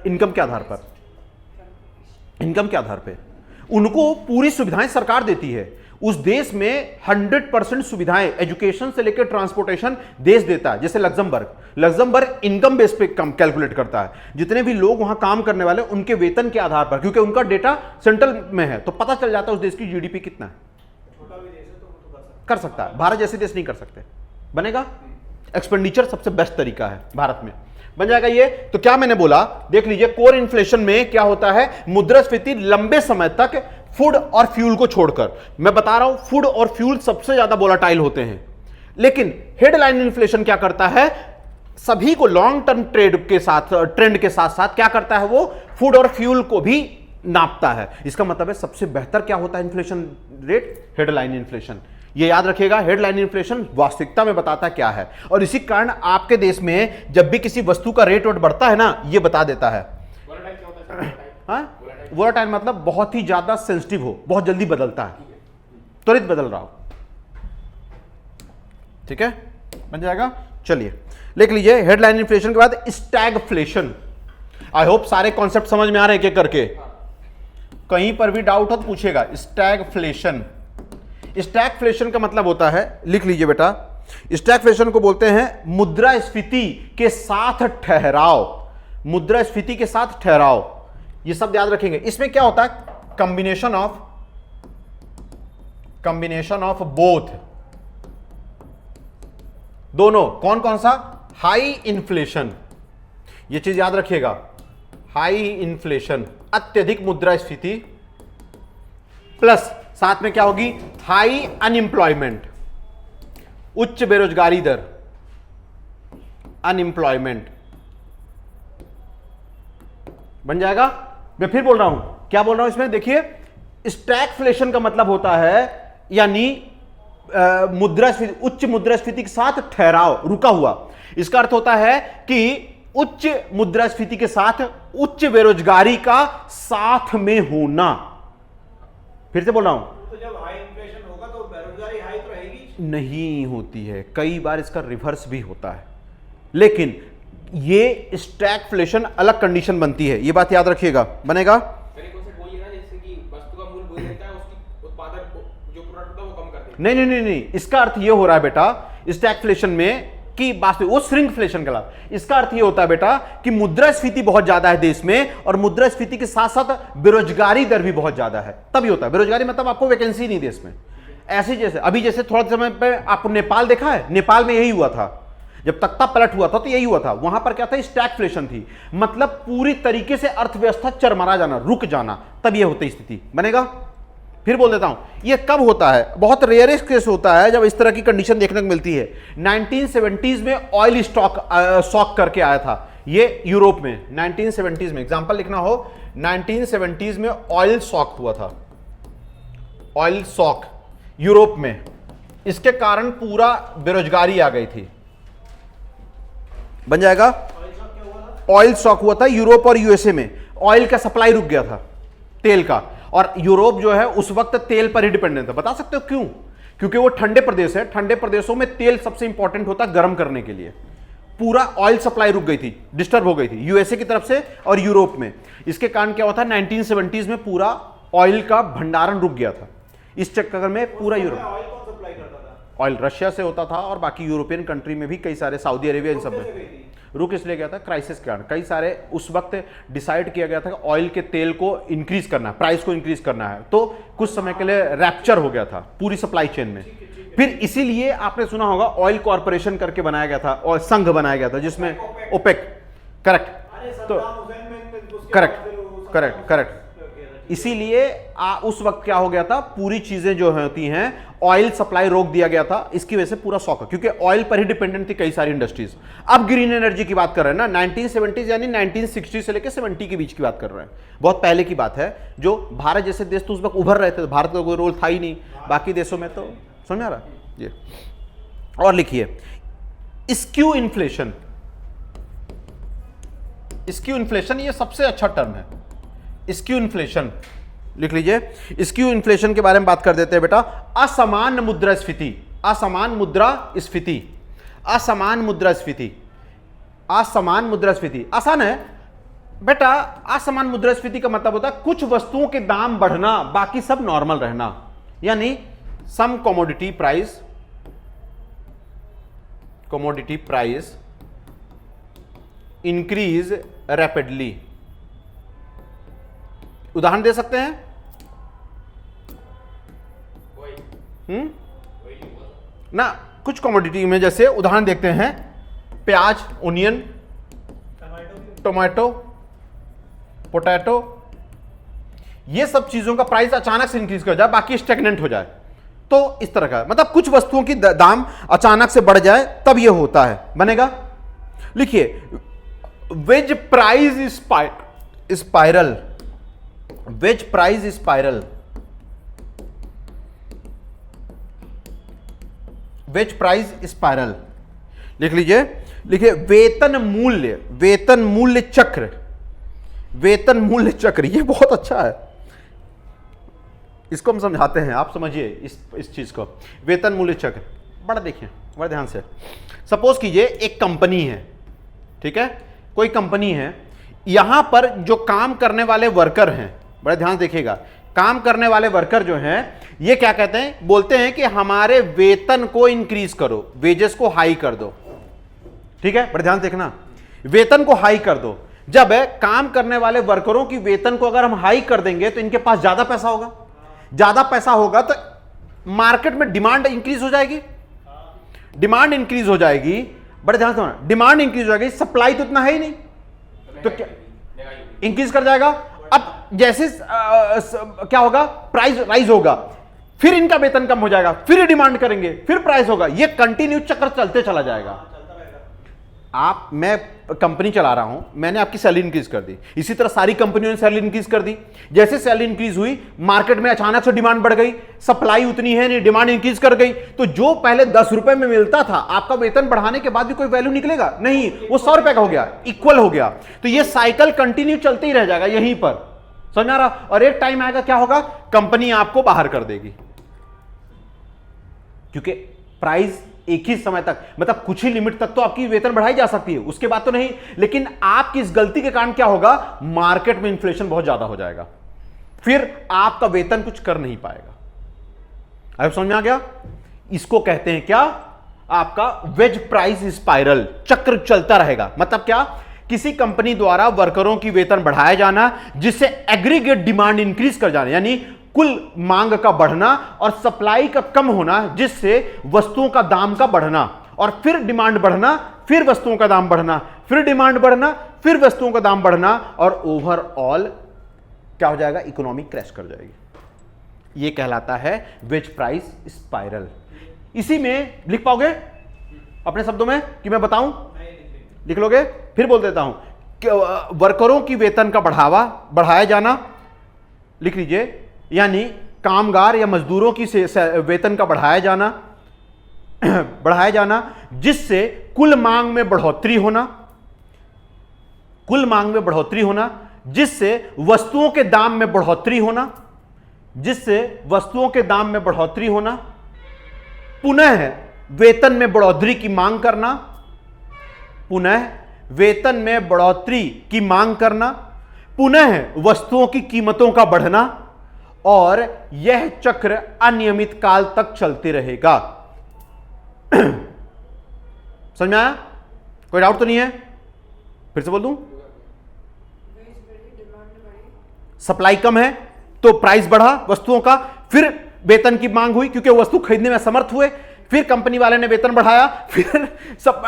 इनकम के आधार पर, इनकम के आधार पे उनको पूरी सुविधाएं सरकार देती है। उस देश में 100% सुविधाएं, एजुकेशन से लेकर ट्रांसपोर्टेशन देश देता है। जैसे लग्जमबर्ग इनकम बेस पे कम कैलकुलेट करता है, जितने भी लोग वहां काम करने वाले उनके वेतन के आधार पर, क्योंकि उनका डेटा सेंट्रल में है, तो पता चल जाता है उस देश की जीडीपी कितना है। छोटा भी देश है तो वो तो कर सकता है, भारत जैसे देश नहीं कर सकते। बनेगा? एक्सपेंडिचर सबसे बेस्ट तरीका है भारत में, बन जाएगा ये। तो क्या मैंने बोला, देख लीजिए, कोर इन्फ्लेशन में क्या होता है? मुद्रास्फीति लंबे समय तक फूड और फ्यूल को छोड़कर, मैं बता रहा हूं फूड और फ्यूल सबसे ज्यादा वोलेटाइल होते हैं। लेकिन हेडलाइन इन्फ्लेशन क्या करता है? सभी को लॉन्ग टर्म ट्रेंड के साथ साथ क्या करता है? वो फूड और फ्यूल को भी नापता है। इसका मतलब है सबसे बेहतर क्या होता है इन्फ्लेशन रेट? Headline inflation. ये याद रखिएगा, हेडलाइन इन्फ्लेशन वास्तविकता में बताता क्या है। और इसी कारण आपके देश में जब भी किसी वस्तु का रेट बढ़ता है ना, ये बता देता है। वोलेटाइल मतलब बहुत ही ज्यादा सेंसिटिव हो, बहुत जल्दी बदलता है, त्वरित बदल रहा हो। ठीक है, बन जाएगा। चलिए लिख लीजिए हेडलाइन इन्फ्लेशन के बाद स्टैगफ्लेशन। आई होप सारे कॉन्सेप्ट समझ में आ रहे हैं, एक करके। कहीं पर भी डाउट हो तो पूछेगा। स्टैगफ्लेशन, स्टैगफ्लेशन का मतलब होता है, लिख लीजिए बेटा, स्टैगफ्लेशन को बोलते हैं मुद्रास्फीति के साथ ठहराव। मुद्रास्फीति के साथ ठहराव, ये शब्द याद रखेंगे। इसमें क्या होता है? कॉम्बिनेशन ऑफ बोथ, दोनों। कौन कौन सा? हाई इन्फ्लेशन, ये चीज याद रखिएगा, हाई इन्फ्लेशन, अत्यधिक मुद्रास्फीति, प्लस साथ में क्या होगी? हाई अनएम्प्लॉयमेंट, उच्च बेरोजगारी दर, अनएम्प्लॉयमेंट। बन जाएगा? मैं फिर बोल रहा हूं, क्या बोल रहा हूं इसमें? देखिए, स्टैगफ्लेशन का मतलब होता है यानी मुद्रास्फीति, उच्च मुद्रास्फीति के साथ ठहराव, रुका हुआ। इसका अर्थ होता है कि उच्च मुद्रास्फीति के साथ उच्च बेरोजगारी का साथ में होना। फिर से बोल रहा हूं, तो जब हाई इन्फ्लेशन होगा तो बेरोजगारी हाई तो रहेगी नहीं होती है, कई बार इसका रिवर्स भी होता है। लेकिन ये स्टैगफ्लेशन अलग कंडीशन बनती है, ये बात याद रखिएगा। बनेगा? नहीं, इसका अर्थ ये हो रहा है बेटा स्टैगफ्लेशन में कि वास्तविक वो श्रिंकफ्लेशन का लाभ। इसका अर्थ ये होता है बेटा कि मुद्रास्फीति बहुत ज्यादा है देश में, और मुद्रास्फीति के साथ साथ बेरोजगारी दर भी बहुत ज्यादा है, तभी होता है। बेरोजगारी मतलब आपको वैकेंसी नहीं देश में। ऐसे जैसे अभी जैसे थोड़ा समय पे आपको नेपाल देखा है, नेपाल में यही हुआ था, जब तख्ता पलट हुआ था तो यही हुआ था। वहां पर क्या था? स्टैगफ्लेशन थी, मतलब पूरी तरीके से अर्थव्यवस्था चरमरा जाना, रुक जाना, तब ये होती स्थिति। बनेगा? फिर बोल देता हूं, ये कब होता है, बहुत रेयरेस्ट केस होता है जब इस तरह की कंडीशन देखने को मिलती है। 1970s में ऑयल शॉक करके आया था ये यूरोप में। 1970s में एग्जांपल लिखना हो, 1970s में ऑयल शॉक हुआ था, ऑयल शॉक यूरोप में। इसके कारण पूरा बेरोजगारी आ गई थी। बन जाएगा, ऑयल शॉक हुआ था यूरोप और यूएसए में। ऑयल का सप्लाई रुक गया था, तेल का, और यूरोप जो है उस वक्त तेल पर ही डिपेंडेंट था। बता सकते हो क्यों? क्योंकि वो ठंडे प्रदेश है, ठंडे प्रदेशों में तेल सबसे इंपॉर्टेंट होता है गर्म करने के लिए। पूरा ऑयल सप्लाई रुक गई थी, डिस्टर्ब हो गई थी यूएसए की तरफ से और यूरोप में। इसके कारण क्या हुआ था, 1970s में पूरा ऑयल का भंडारण रुक गया था। इस चक्कर में पूरा यूरोप, ऑयल कौन सप्लाई करता था? ऑयल रशिया से होता था और बाकी यूरोपियन कंट्री में भी, कई सारे, सऊदी अरेबिया, इन सब में रुक इसलिए गया था क्राइसिस के कारण। कई सारे उस वक्त डिसाइड किया गया था कि ऑयल के तेल को इंक्रीज करना है, प्राइस को इंक्रीज करना है, तो कुछ समय के लिए रैप्चर हो गया था पूरी सप्लाई चेन में। फिर इसीलिए आपने सुना होगा ऑयल कॉर्पोरेशन करके बनाया गया था और संघ बनाया गया था जिसमें ओपेक, करेक्ट, तो करेक्ट। इसीलिए उस वक्त क्या हो गया था, पूरी चीजें जो होती हैं, ऑयल सप्लाई रोक दिया गया था। इसकी वजह से पूरा शॉक है, क्योंकि ऑयल पर ही डिपेंडेंट थी कई सारी इंडस्ट्रीज। अब ग्रीन एनर्जी की बात कर रहे हैं ना, 1970s यानी 1960 से लेकर 70 के बीच की बात कर रहे हैं। बहुत पहले की बात है, जो भारत जैसे देश तो उस वक्त उभर रहे थे। भारत का कोई रोल था ही नहीं, बाकी देशों में तो समझ आ रहा ये। और लिखिए स्क्यू इन्फ्लेशन। स्क्यू इन्फ्लेशन ये सबसे अच्छा टर्म है, स्क्यू इन्फ्लेशन लिख लीजिए। स्क्यू इन्फ्लेशन के बारे में बात कर देते हैं बेटा। असमान मुद्रास्फीति, असमान मुद्रास्फीति, असमान मुद्रास्फीति, असमान मुद्रास्फीति आसान है बेटा। असमान मुद्रास्फीति का मतलब होता है कुछ वस्तुओं के दाम बढ़ना, बाकी सब नॉर्मल रहना। यानी सम कमोडिटी प्राइस इंक्रीज रैपिडली। उदाहरण दे सकते हैं? ना, कुछ कमोडिटी में जैसे उदाहरण देखते हैं, प्याज, ओनियन, टोमेटो, पोटैटो, ये सब चीजों का प्राइस अचानक से इंक्रीज कर जाए, बाकी स्टेगनेंट हो जाए, तो इस तरह का, मतलब कुछ वस्तुओं की दाम अचानक से बढ़ जाए तब ये होता है। बनेगा, लिखिए wage price spiral, wage price spiral, wage price spiral लिख लीजिए। लिखिए वेतन मूल्य चक्र, वेतन मूल्य चक्र, ये बहुत अच्छा है, इसको हम समझाते हैं, आप समझिए इस चीज को। वेतन मूल्य चक्र बड़ा देखिए, बड़ा ध्यान से। सपोज कीजिए एक कंपनी है, ठीक है, कोई कंपनी है, यहां पर जो काम करने वाले वर्कर हैं, बड़ा ध्यान देखिएगा, काम करने वाले वर्कर जो हैं, ये क्या कहते हैं, बोलते हैं कि हमारे वेतन को इंक्रीज करो, वेजेस को हाई कर दो, ठीक है, बड़ा ध्यान देखना, वेतन को हाई कर दो। जब काम करने वाले वर्करों की वेतन को अगर हम हाई कर देंगे तो इनके पास ज्यादा पैसा होगा, ज्यादा पैसा होगा तो मार्केट में डिमांड इंक्रीज हो जाएगी, डिमांड इंक्रीज हो जाएगी, बड़े ध्यान से, डिमांड इंक्रीज हो जाएगी, सप्लाई तो इतना है ही नहीं, तो क्या इंक्रीज कर जाएगा। अब जैसे क्या होगा, प्राइस राइज होगा, फिर इनका वेतन कम हो जाएगा, फिर डिमांड करेंगे, फिर प्राइस होगा, ये कंटिन्यू चक्कर चलते चला जाएगा। मैं कंपनी चला रहा हूं, मैंने आपकी सैलरी इंक्रीज कर दी, इसी तरह सारी कंपनियों ने सैलरी इंक्रीज कर दी। जैसे सैलरी इंक्रीज हुई, मार्केट में अचानक से डिमांड बढ़ गई, सप्लाई उतनी है नहीं, डिमांड इंक्रीज कर गई, तो जो पहले 10 रुपए में मिलता था, आपका वेतन बढ़ाने के बाद भी कोई वैल्यू निकलेगा नहीं, वो 100 रुपए का हो गया, इक्वल हो गया। तो ये साइकिल कंटिन्यू चलते ही रह जाएगा यहीं पर, समझ आ रहा। और एक टाइम आएगा, क्या होगा, कंपनी आपको बाहर कर देगी, क्योंकि प्राइस एक ही समय तक, मतलब कुछ ही लिमिट तक तो आपकी वेतन बढ़ाई जा सकती है, उसके बाद तो नहीं। लेकिन आपकी इस गलती के कारण क्या होगा, मार्केट में इंफ्लेशन बहुत ज्यादा हो जाएगा, फिर आपका वेतन कुछ कर नहीं पाएगा। अब समझ में आ गया? इसको कहते हैं क्या, आपका वेज प्राइस स्पाइरल, चक्र चलता रहेगा। मतलब क्या, किसी कंपनी द्वारा वर्करों की वेतन बढ़ाया जाना, जिससे एग्रीगेट डिमांड इंक्रीज कर जाना, यानी कुल मांग का बढ़ना, और सप्लाई का कम होना, जिससे वस्तुओं का दाम का बढ़ना, और फिर डिमांड बढ़ना, फिर वस्तुओं का दाम बढ़ना, फिर डिमांड बढ़ना, फिर वस्तुओं का दाम बढ़ना, और ओवरऑल क्या हो जाएगा, इकोनॉमी क्रैश कर जाएगी। ये कहलाता है वेज प्राइस स्पाइरल। इसी में लिख पाओगे अपने शब्दों में कि मैं बताऊं? लिख लोगे? फिर बोल देता हूं कि वर्करों की वेतन का बढ़ाया जाना, लिख लीजिए, यानी कामगार या मजदूरों की वेतन का बढ़ाया जाना जिससे कुल मांग में बढ़ोतरी होना, जिससे वस्तुओं के दाम में बढ़ोतरी होना, पुनः वेतन में बढ़ोतरी की मांग करना, पुनः वस्तुओं की कीमतों का बढ़ना, और यह चक्र अनियमित काल तक चलते रहेगा। समझ में आया? कोई डाउट तो नहीं है? फिर से बोल दूं? सप्लाई कम है तो प्राइस बढ़ा वस्तुओं का, फिर वेतन की मांग हुई क्योंकि वस्तु खरीदने में समर्थ हुए, फिर कंपनी वाले ने वेतन बढ़ाया, फिर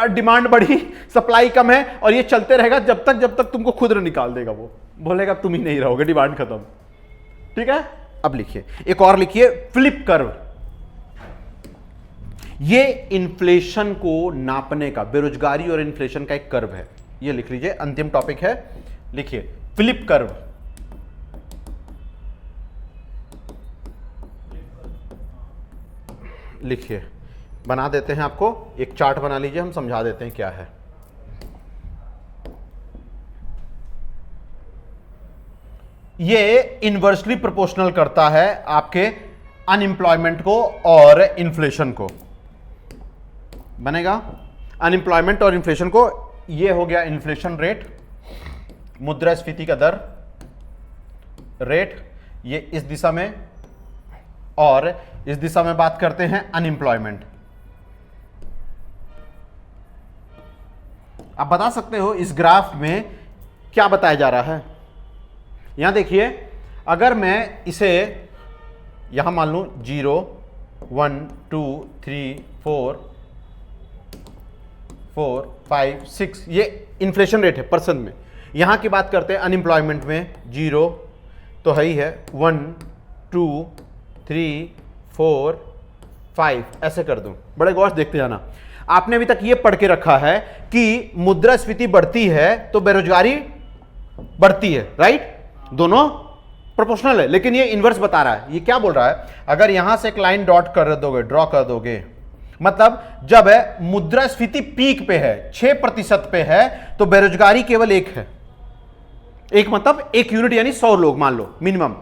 डिमांड बढ़ी, सप्लाई कम है, और ये चलते रहेगा जब तक तुमको खुद निकाल देगा, वो बोलेगा तुम ही नहीं रहोगे, डिमांड खत्म। ठीक है? अब लिखिए, एक और लिखिए, फ्लिप कर्व। ये इन्फ्लेशन को नापने का, बेरोजगारी और इन्फ्लेशन का एक कर्व है। ये लिख लीजिए, अंतिम टॉपिक है, लिखिए फ्लिप कर्व। लिखिए, बना देते हैं, आपको एक चार्ट बना लीजिए, हम समझा देते हैं क्या है। ये इनवर्सली प्रोपोर्शनल करता है आपके अनएम्प्लॉयमेंट को और इन्फ्लेशन को। बनेगा अनएम्प्लॉयमेंट और इन्फ्लेशन को। ये हो गया इन्फ्लेशन रेट, मुद्रास्फीति का दर रेट, ये इस दिशा में, और इस दिशा में बात करते हैं अनएम्प्लॉयमेंट। आप बता सकते हो इस ग्राफ में क्या बताया जा रहा है? यहां देखिए, अगर मैं इसे यहां मान लूं 0 1 2 3 4 4 5 6, ये इन्फ्लेशन रेट है परसेंट में। यहां की बात करते हैं अनएम्प्लॉयमेंट में, 0 तो है ही है, 1 2 3 4 5, ऐसे कर दूं। बड़े गौर से देखते जाना। आपने अभी तक ये पढ़ के रखा है कि मुद्रास्फीति बढ़ती है तो बेरोजगारी बढ़ती है, राइट? दोनों प्रोपोर्शनल है, लेकिन ये इनवर्स बता रहा है। ये क्या बोल रहा है? अगर यहां से एक लाइन ड्रॉ कर दोगे, मतलब जब मुद्रास्फीति पीक पे है, 6% पे है, तो बेरोजगारी केवल 1 है। एक मतलब 1 यूनिट, यानी 100 लोग मान लो मिनिमम,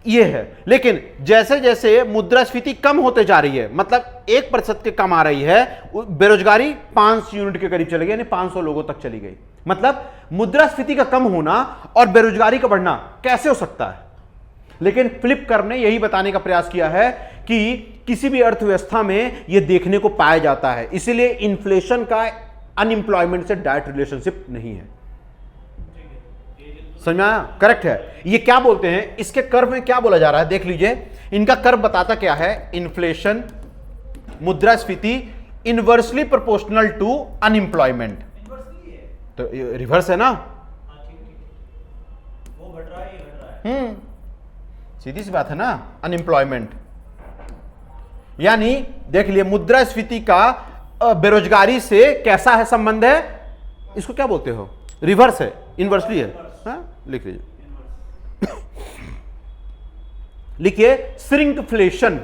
ये है। लेकिन जैसे जैसे मुद्रास्फीति कम होते जा रही है, मतलब 1% के कम आ रही है, बेरोजगारी 5 यूनिट के करीब चली गई, यानी 500 लोगों तक चली गई। मतलब मुद्रास्फीति का कम होना और बेरोजगारी का बढ़ना कैसे हो सकता है? लेकिन फ्लिप कर्व ने यही बताने का प्रयास किया है कि किसी भी अर्थव्यवस्था में यह देखने को पाया जाता है। इसीलिए इन्फ्लेशन का अनएम्प्लॉयमेंट से डायरेक्ट रिलेशनशिप नहीं है। समझ में आया? करेक्ट है। ये क्या बोलते हैं, इसके कर्व में क्या बोला जा रहा है, देख लीजिए। इनका कर्व बताता क्या है? इन्फ्लेशन, मुद्रास्फीति इनवर्सली प्रोपोर्शनल टू अनएम्प्लॉयमेंट। तो रिवर्स है ना, वो बढ़ रहा है, ये घट रहा है। सीधी सी बात है ना, अनएम्प्लॉयमेंट। यानी देख लिए, मुद्रास्फीति का बेरोजगारी से कैसा है संबंध है? इसको क्या बोलते हो? रिवर्स है, इनवर्सली है। हाँ? लिख लीजिए, लिखिए श्रिंकफ्लेशन।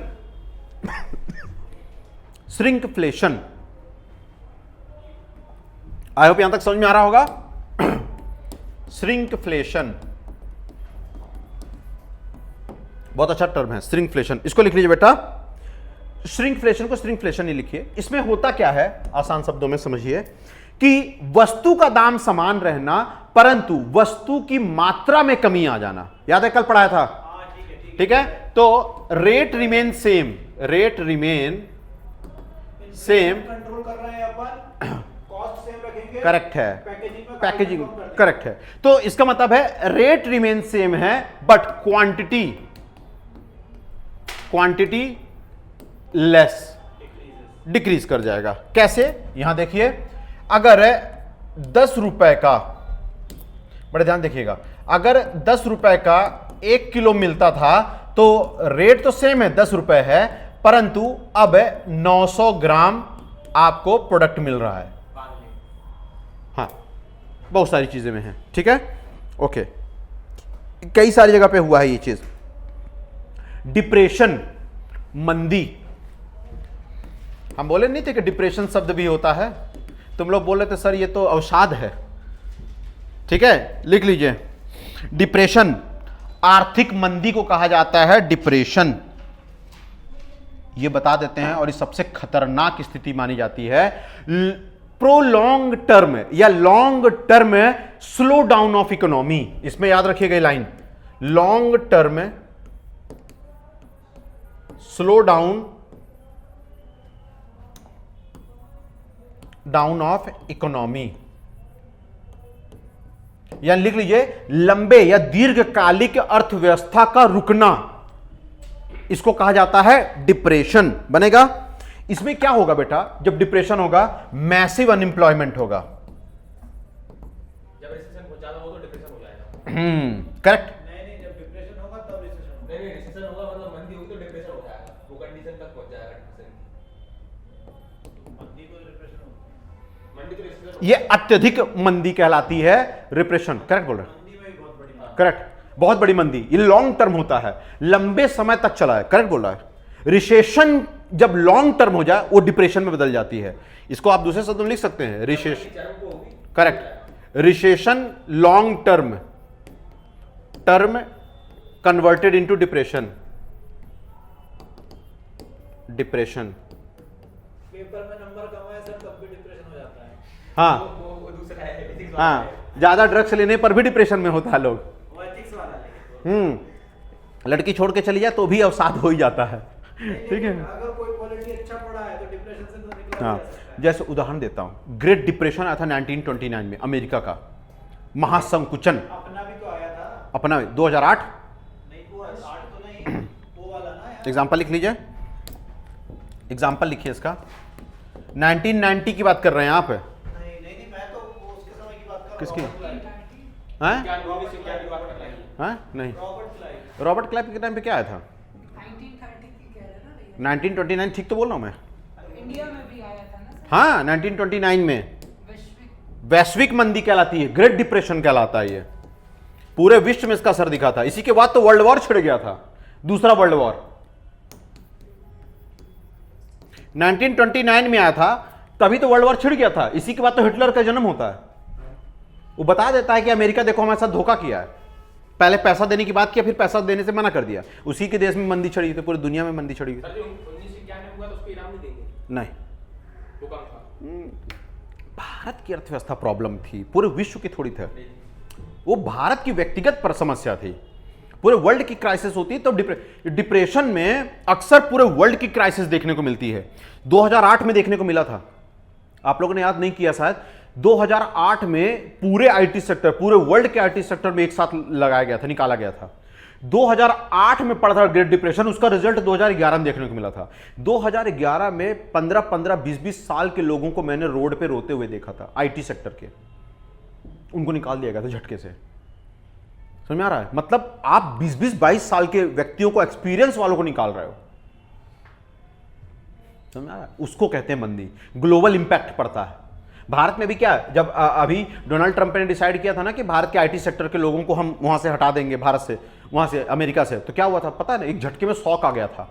श्रिंकफ्लेशन, आई होप यहां तक समझ में आ रहा होगा। श्रिंकफ्लेशन बहुत अच्छा टर्म है, श्रिंकफ्लेशन। इसको लिख लीजिए बेटा, श्रिंकफ्लेशन को श्रिंकफ्लेशन ही लिखिए। इसमें होता क्या है, आसान शब्दों में समझिए कि वस्तु का दाम समान रहना परंतु वस्तु की मात्रा में कमी आ जाना। याद है कल पढ़ाया था? ठीक है। तो rate remain same, rate remain same, control कर रहे हैं अपन, कॉस्ट सेम रखेंगे। करेक्ट है, पैकेजिंग कम कर देंगे। करेक्ट है। तो इसका मतलब है रेट रिमेन सेम है बट क्वांटिटी लेस, डिक्रीज कर जाएगा। कैसे? यहां देखिए, अगर 10 रुपए का, बड़े ध्यान देखिएगा, अगर 10 रुपए का 1 किलो मिलता था तो रेट तो सेम है, 10 रुपए है, परंतु अब 900 ग्राम आपको प्रोडक्ट मिल रहा है। हाँ, बहुत सारी चीजें में है, ठीक है, ओके, कई सारी जगह पे हुआ है ये चीज। डिप्रेशन, मंदी, हम बोले नहीं थे कि डिप्रेशन शब्द भी होता है, तुम लोग बोल रहे थे सर ये तो अवसाद है, ठीक है, लिख लीजिए। डिप्रेशन, आर्थिक मंदी को कहा जाता है डिप्रेशन, ये बता देते हैं, और ये सबसे खतरनाक स्थिति मानी जाती है। प्रोलॉन्ग टर्म या long term slow down of economy, इसमें याद रखिएगा ये line, long term slow down of economy, या लिख लीजिए लंबे या दीर्घकालिक अर्थव्यवस्था का रुकना, इसको कहा जाता है डिप्रेशन बनेगा। इसमें क्या होगा बेटा, जब डिप्रेशन होगा मैसिव अनएम्प्लॉयमेंट होगा। जब रिसेशन हो ज्यादा हो तो डिप्रेशन हो जाएगा। करेक्ट। नहीं, जब डिप्रेशन होगा तब रिसेशन होगा। नहीं, रिसेशन होगा मतलब मंदी होगी तो डिप्रेशन हो जाएगा, वो कंडीशन तक पहुंच जाएगा डिप्रेशन। मंदी को डिप्रेशन होगा। मंदी तो रिसेशन ये अत्यधिक मंदी कहलाती है रिप्रेशन, करेक्ट बोल रहे हैं, मंदी में भी बहुत बड़ी बात। करेक्ट, बहुत बड़ी मंदी, ये लॉन्ग टर्म होता है, लंबे समय तक चला है, करेक्ट बोल रहा है। रिसेशन जब लॉन्ग टर्म हो जाए वो डिप्रेशन में बदल जाती है, इसको आप दूसरे शब्द में लिख सकते हैं रिसेशन, चरम को होगी। Correct, recession long term, term converted into depression, depression. Paper में नंबर कम आए सर तब भी डिप्रेशन हो जाता है। हाँ वो दूसरा है, ethics वाला है। हाँ, ज्यादा ड्रग्स लेने पर भी डिप्रेशन में होता है लोग। वो एथिक्स वाला है। लड़की छोड़ के चली जाए तो भी अवसाद हो ही जाता है, ठीक है। अगर कोई क्वालिटी अच्छा पड़ा है तो डिप्रेशन से तो निकला हाँ, जा सकता है। जैसे उदाहरण देता हूं, ग्रेट डिप्रेशन आया था 1929 में, अमेरिका का महासंकुचन, अपना भी तो आया था। अपना 2008। नहीं वो 8 तो नहीं, वो वाला ना यार। एग्जाम्पल लिख लीजिए, एग्जाम्पल लिखिए इसका, 1990 की बात कर रहे हैं आप। नहीं, मैं तो वो उसके समय की बात कर रहा हूँ। किसकी? Robert Clive. हैं? क्या नौवीं से क्या की बात कर रहे हैं? हैं? नहीं, रॉबर्ट क्लाइव। रॉबर्ट क्लाइव के टाइम पे क्या आया था? 1930 की कह रहे हैं ना भैया? 1929, ठीक तो बोल रहा हूं मैं। इंडिया में भी आया था ना सर? हाँ, 1929 में वैश्विक वैश्विक मंदी कहलाती है, ग्रेट डिप्रेशन कहलाता है ये, पूरे विश्व में इसका असर दिखा था। इसी के बाद तो वर्ल्ड वॉर छिड़ गया था, दूसरा वर्ल्ड वॉर 1929 में आया था, तभी तो वर्ल्ड वॉर छिड़ गया था। इसी के बाद तो हिटलर का जन्म होता है। वो बता देता है कि अमेरिका देखो हमारे साथ धोखा किया है, पहले पैसा देने की बात किया, फिर पैसा देने से मना कर दिया, उसी के देश में मंदी चढ़ी थी, पूरी दुनिया में मंदी चढ़ी हुई। सर जो 1991 हुआ तो उसको इनाम नहीं देंगे, नहीं, वो कम था। भारत की अर्थव्यवस्था प्रॉब्लम थी, पूरे विश्व की थोड़ी थी, वो भारत की व्यक्तिगत समस्या थी। पूरे वर्ल्ड की क्राइसिस होती है तो डिप्रेशन में अक्सर पूरे वर्ल्ड की क्राइसिस देखने को मिलती है। 2008 में देखने को मिला था, आप लोगों ने याद नहीं किया शायद, 2008 में पूरे आईटी सेक्टर, पूरे वर्ल्ड के आईटी सेक्टर में एक साथ लगाया गया था, निकाला गया था। 2008 में पड़ा था ग्रेट डिप्रेशन, उसका रिजल्ट 2011 में देखने को मिला था। 2011 में 15-15, 20-20 साल के लोगों को मैंने रोड पे रोते हुए देखा था, आईटी सेक्टर के, उनको निकाल दिया गया था झटके से। समझ में आ रहा है? मतलब आप 20-20, 22 साल के व्यक्तियों को, एक्सपीरियंस वालों को निकाल रहे हो। समझ में आ रहा है? उसको कहते हैं मंदी, ग्लोबल इंपैक्ट पड़ता है। भारत में भी क्या है, जब अभी डोनाल्ड ट्रंप ने डिसाइड किया था ना कि भारत के आईटी सेक्टर के लोगों को हम वहां से हटा देंगे, भारत से, वहां से, अमेरिका से, तो क्या हुआ था पता है ना, एक झटके में शॉक आ गया था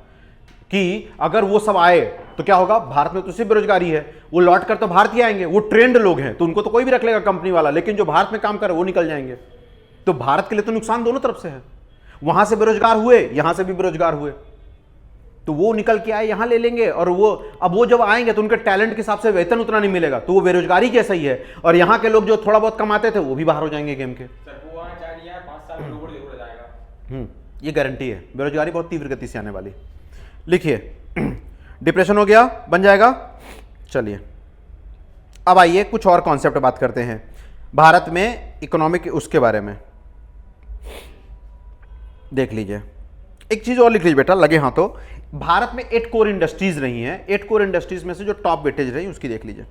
कि अगर वो सब आए तो क्या होगा, भारत में तो सिर्फ बेरोजगारी है, वो लौट कर तो भारत ही आएंगे, वो ट्रेंड लोग हैं तो उनको तो कोई भी रख लेगा कंपनी वाला, लेकिन जो भारत में काम करे वो निकल जाएंगे। तो भारत के लिए तो नुकसान दोनों तरफ से है, वहां से बेरोजगार हुए, यहां से भी बेरोजगार हुए, तो वो निकल के आए यहां ले लेंगे, और वो अब वो जब आएंगे तो उनके टैलेंट के हिसाब से वेतन उतना नहीं मिलेगा, तो वो बेरोजगारी जैसा ही है। और यहां के लोग जो थोड़ा बहुत कमाते थे वो भी बाहर हो जाएंगे गेम के। सर वो वहाँ चाहे नहीं आए, 5 साल में रोबोट जरूर आ जाएगा। ये गारंटी है, बेरोजगारी बहुत तीव्र गति से आने वाली। लिखिए, डिप्रेशन हो गया, बन जाएगा। चलिए अब आइए कुछ और कॉन्सेप्ट बात करते हैं भारत में इकोनॉमिक, उसके बारे में देख लीजिए। एक चीज और लिख लीजिए बेटा, लगे हाँ तो, भारत में 8 कोर इंडस्ट्रीज रही हैं, 8 कोर इंडस्ट्रीज में से जो टॉप वेटेज रही उसकी देख लीजिए।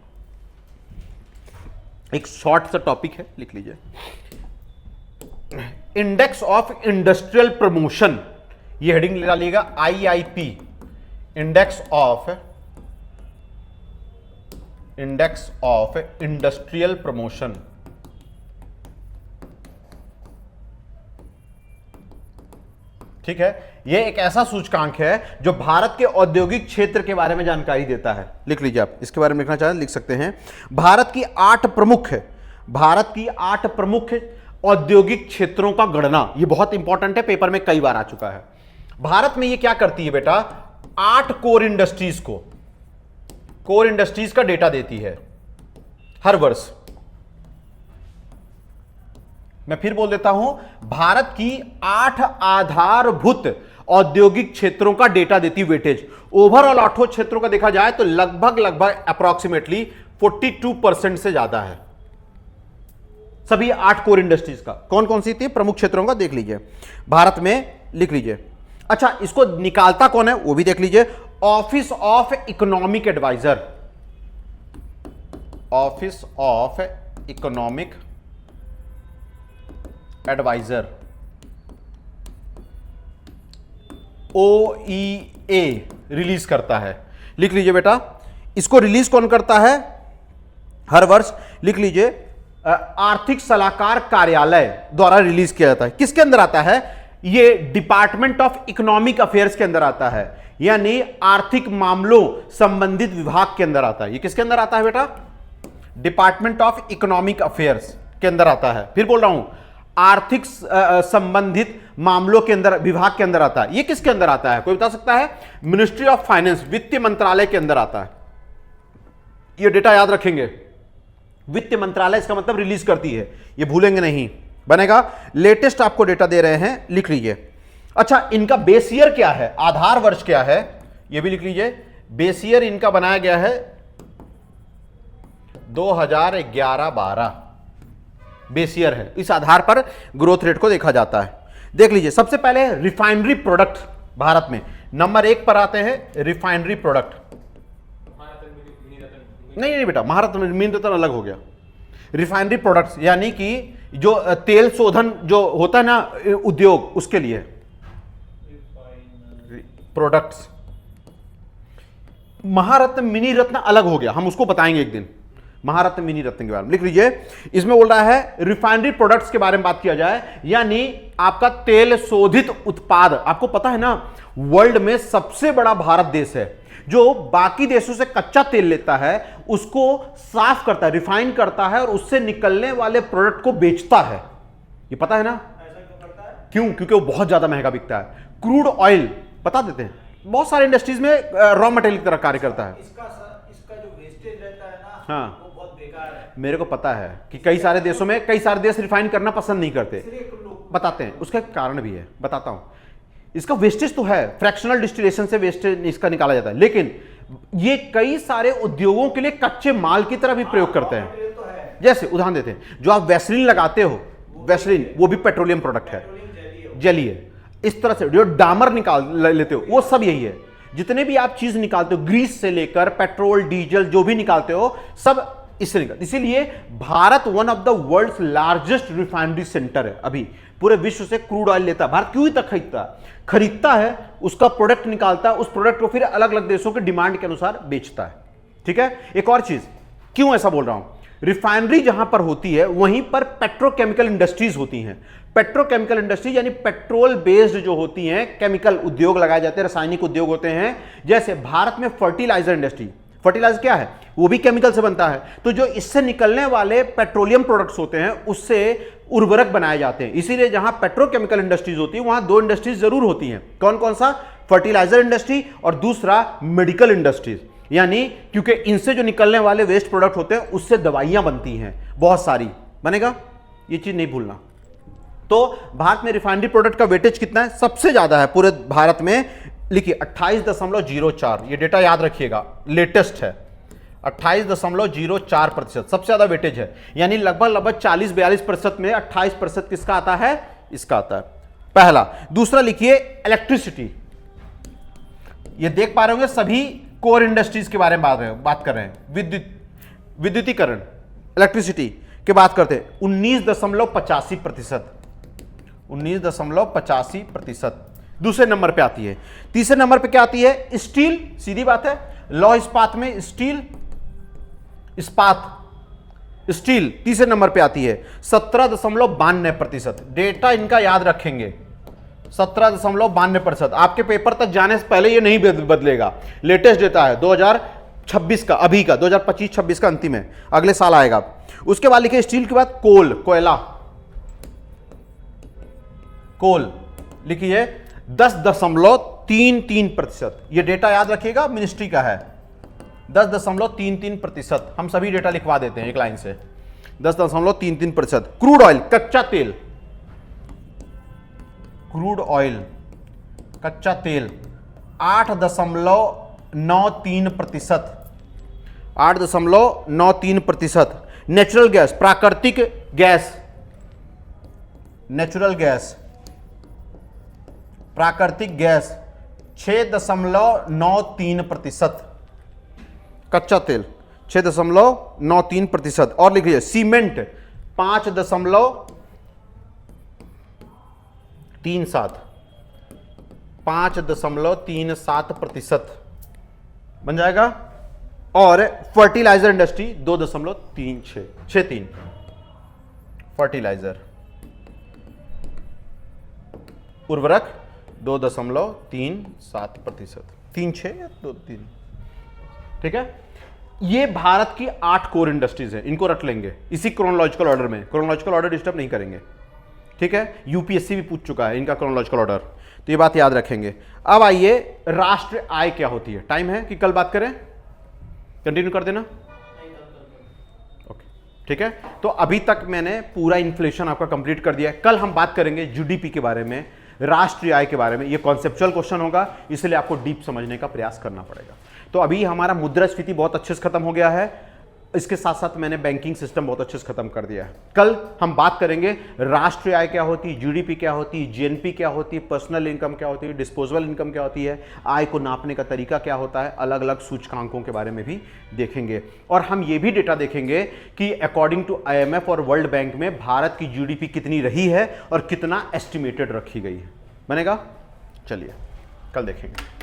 एक शॉर्ट सा टॉपिक है, लिख लीजिए। इंडेक्स ऑफ इंडस्ट्रियल प्रमोशन, ये हेडिंग डालिएगा IIP, index of industrial promotion. ठीक है, यह एक ऐसा सूचकांक है जो भारत के औद्योगिक क्षेत्र के बारे में जानकारी देता है। लिख लीजिए, आप इसके बारे में लिखना चाहें लिख सकते हैं। भारत की 8 प्रमुख औद्योगिक क्षेत्रों का गणना, यह बहुत इंपॉर्टेंट है, पेपर में कई बार आ चुका है। भारत में यह क्या करती है बेटा, 8 कोर इंडस्ट्रीज का डेटा देती है हर वर्ष। मैं फिर बोल देता हूं, भारत की 8 आधारभूत औद्योगिक क्षेत्रों का डेटा देती वेटेज। ओवरऑल 8 क्षेत्रों का देखा जाए तो लगभग अप्रॉक्सीमेटली 42% से ज्यादा है। सभी 8 कोर इंडस्ट्रीज का कौन कौन सी थी प्रमुख क्षेत्रों का देख लीजिए भारत में, लिख लीजिए। अच्छा, इसको निकालता कौन है वो भी देख लीजिए, office of economic adviser, office of economic adviser, OEA release करता है। लिख लीजिए बेटा, इसको रिलीज कौन करता है हर वर्ष, लिख लीजिए आर्थिक सलाहकार कार्यालय द्वारा रिलीज किया जाता है। किसके अंदर आता है, ये डिपार्टमेंट ऑफ इकोनॉमिक अफेयर्स के अंदर आता है, यानी आर्थिक मामलों संबंधित विभाग के अंदर आता है। ये किसके अंदर आता है बेटा, डिपार्टमेंट ऑफ इकोनॉमिक अफेयर्स के अंदर आता है। फिर बोल रहा हूं, आर्थिक संबंधित मामलों के अंदर, विभाग के अंदर आता है। ये किसके अंदर आता है, कोई बता सकता है, मिनिस्ट्री ऑफ फाइनेंस, वित्त मंत्रालय के अंदर आता है। ये डेटा याद रखेंगे, वित्त मंत्रालय इसका मतलब रिलीज करती है, ये भूलेंगे नहीं, बनेगा। लेटेस्ट आपको डेटा दे रहे हैं, लिख लीजिए। अच्छा, इनका बेस ईयर क्या है, आधार वर्ष क्या है, ये भी लिख लीजिए। बेस ईयर इनका बनाया गया है 2011-12 बेस ईयर है, इस आधार पर ग्रोथ रेट को देखा जाता है। देख लीजिए, सबसे पहले रिफाइनरी प्रोडक्ट भारत में नंबर 1 पर आते हैं, रिफाइनरी प्रोडक्ट। नहीं बेटा, महारत्न मिनी रत्न अलग हो गया। रिफाइनरी प्रोडक्ट्स यानी कि जो तेल शोधन जो होता है ना उद्योग, उसके लिए प्रोडक्ट्स। महारत्न मिनी रत्न अलग हो गया, हम उसको बताएंगे एक दिन, महारत्न मिनी रत्न के बारे में। लिख लीजिए, इसमें बोल रहा है रिफाइनरी प्रोडक्ट्स के बारे में बात किया जाए, यानी आपका तेल शोधित उत्पाद। आपको पता है ना, वर्ल्ड में सबसे बड़ा भारत देश है जो बाकी देशों से कच्चा तेल लेता है, उसको साफ करता है, रिफाइन करता है और उससे निकलने वाले प्रोडक्ट को बेचता है। ये पता है ना, ऐसा क्यों करता है? क्यों? क्योंकि वो बहुत ज्यादा महंगा बिकता है। क्रूड ऑयल बता देते हैं, बहुत सारे इंडस्ट्रीज में रॉ मटेरियल की तरह कार्य करता है। इसका जो वेस्टेज रहता है ना, हाँ, वो बहुत बेकार है। मेरे को पता है कि कई सारे देशों में कई सारे देश रिफाइन करना पसंद नहीं करते, इसलिए लोग बताते हैं, उसका कारण भी है, बताता हूं। इसका वेस्टेज तो है, फ्रैक्शनल डिस्टिलेशन से वेस्टेज इसका निकाला जाता है, लेकिन ये कई सारे उद्योगों के लिए कच्चे माल की तरह भी प्रयोग करते हैं। मटेरियल तो है, जैसे उदाहरण देते हैं, जो आप वैसलीन लगाते हो, वैसलीन वो भी पेट्रोलियम प्रोडक्ट है, पेट्रोलियम जेली है। जेली है। इस तरह से जो डामर लेते हो, वो सब यही है। जितने भी आप चीज निकालते हो, ग्रीस से लेकर पेट्रोल डीजल जो भी निकालते हो, सब इससे निकलते। इसीलिए Bharat one of the world's largest refinery centre है। अभी पूरे विश्व से क्रूड ऑयल लेता है भारत। क्यों तक खरीदता है, उसका प्रोडक्ट निकालता है, उस प्रोडक्ट को फिर अलग अलग देशों के डिमांड के अनुसार बेचता है। ठीक है, एक और चीज, क्यों ऐसा बोल रहा हूं, रिफाइनरी जहां पर होती है वहीं पर पेट्रोकेमिकल इंडस्ट्रीज होती हैं। पेट्रोकेमिकल इंडस्ट्री यानी पेट्रोल बेस्ड जो होती हैं, केमिकल उद्योग लगाए जाते हैं, रासायनिक उद्योग होते हैं। जैसे भारत में फर्टिलाइजर इंडस्ट्री, फर्टिलाइजर क्या है, वो भी केमिकल से बनता है। तो जो इससे निकलने वाले पेट्रोलियम प्रोडक्ट्स होते हैं, उससे उर्वरक बनाए जाते हैं। इसीलिए जहां पेट्रोकेमिकल इंडस्ट्रीज होती है वहां 2 इंडस्ट्रीज जरूर होती हैं। कौन कौन सा, फर्टिलाइजर इंडस्ट्री और दूसरा मेडिकल इंडस्ट्रीज, यानी क्योंकि इनसे जो निकलने वाले वेस्ट प्रोडक्ट होते हैं उससे दवाइयां बनती हैं, बहुत सारी बनेगा, ये चीज नहीं भूलना। तो भारत में रिफाइनरी प्रोडक्ट का वेटेज कितना है, सबसे ज्यादा है पूरे भारत में। लिखिए 28.04, ये डेटा याद रखिएगा, लेटेस्ट है। 28.04% सबसे ज्यादा वेटेज है, यानी लगभग 40-42% में 28% किसका आता है, इसका आता है, पहला। दूसरा लिखिए इलेक्ट्रिसिटी, ये देख पा रहे होंगे सभी कोर इंडस्ट्रीज के बारे में बात कर रहे हैं। विद्युतीकरण, इलेक्ट्रिसिटी की बात करते हैं, 19.85%, 19.85%। दूसरे नंबर पे आती है। तीसरे नंबर पे क्या आती है? स्टील, सीधी बात है, लौह इस्पात में स्टील, इस्पात, स्टील तीसरे नंबर पे आती है 17.92%। डेटा इनका याद रखेंगे, 17.92%। आपके पेपर तक जाने से पहले ये नहीं बदलेगा। लेटेस्ट डेटा है 2026 का, अभी का 2025-26 का अंतिम है, अगले साल आएगा। उसके बाद लिखिए स्टील के बाद कोल, कोयला, कोल लिखिए 10.33%। ये डेटा याद रखिएगा, मिनिस्ट्री का है 10.33%। हम सभी डेटा लिखवा देते हैं एक लाइन से, 10.33%। क्रूड ऑयल, कच्चा तेल, क्रूड ऑयल कच्चा तेल 8.93%, 8.93%। नेचुरल गैस, प्राकृतिक गैस, नेचुरल गैस, प्राकृतिक गैस 6.93%, कच्चा तेल 6.93%। और लिख लीजिए सीमेंट 5.37% बन जाएगा। और फर्टिलाइजर इंडस्ट्री 2.63, फर्टिलाइजर, उर्वरक 2.37%, 3.6 या 2.3, ठीक है। ये भारत की 8 कोर इंडस्ट्रीज है, इनको रट लेंगे इसी क्रोनोलॉजिकल ऑर्डर में, क्रोनोलॉजिकल ऑर्डर डिस्टर्ब नहीं करेंगे, ठीक है। यूपीएससी भी पूछ चुका है इनका क्रोनोलॉजिकल ऑर्डर, तो ये बात याद रखेंगे। अब आइए राष्ट्रीय आय क्या होती है। टाइम है कि कल बात करें, कंटिन्यू कर देना, ओके, ठीक है। तो अभी तक मैंने पूरा इन्फ्लेशन आपका कंप्लीट कर दिया है। कल हम बात करेंगे जीडीपी के बारे में, राष्ट्रीय आय के बारे में। ये कॉन्सेप्चुअल क्वेश्चन होगा, इसलिए आपको डीप समझने का प्रयास करना पड़ेगा। तो अभी हमारा मुद्रास्फीति बहुत अच्छे से खत्म हो गया है, इसके साथ साथ मैंने बैंकिंग सिस्टम बहुत अच्छे से खत्म कर दिया है। कल हम बात करेंगे राष्ट्रीय आय क्या होती है, जीडीपी क्या होती है, जीएनपी क्या होती है, पर्सनल इनकम क्या होती है, डिस्पोजेबल इनकम क्या होती है, आय को नापने का तरीका क्या होता है, अलग अलग सूचकांकों के बारे में भी देखेंगे। और हम ये भी डेटा देखेंगे कि अकॉर्डिंग टू IMF और वर्ल्ड बैंक में भारत की जीडीपी कितनी रही है और कितना एस्टिमेटेड रखी गई है। बनेगा? चलिए कल देखेंगे।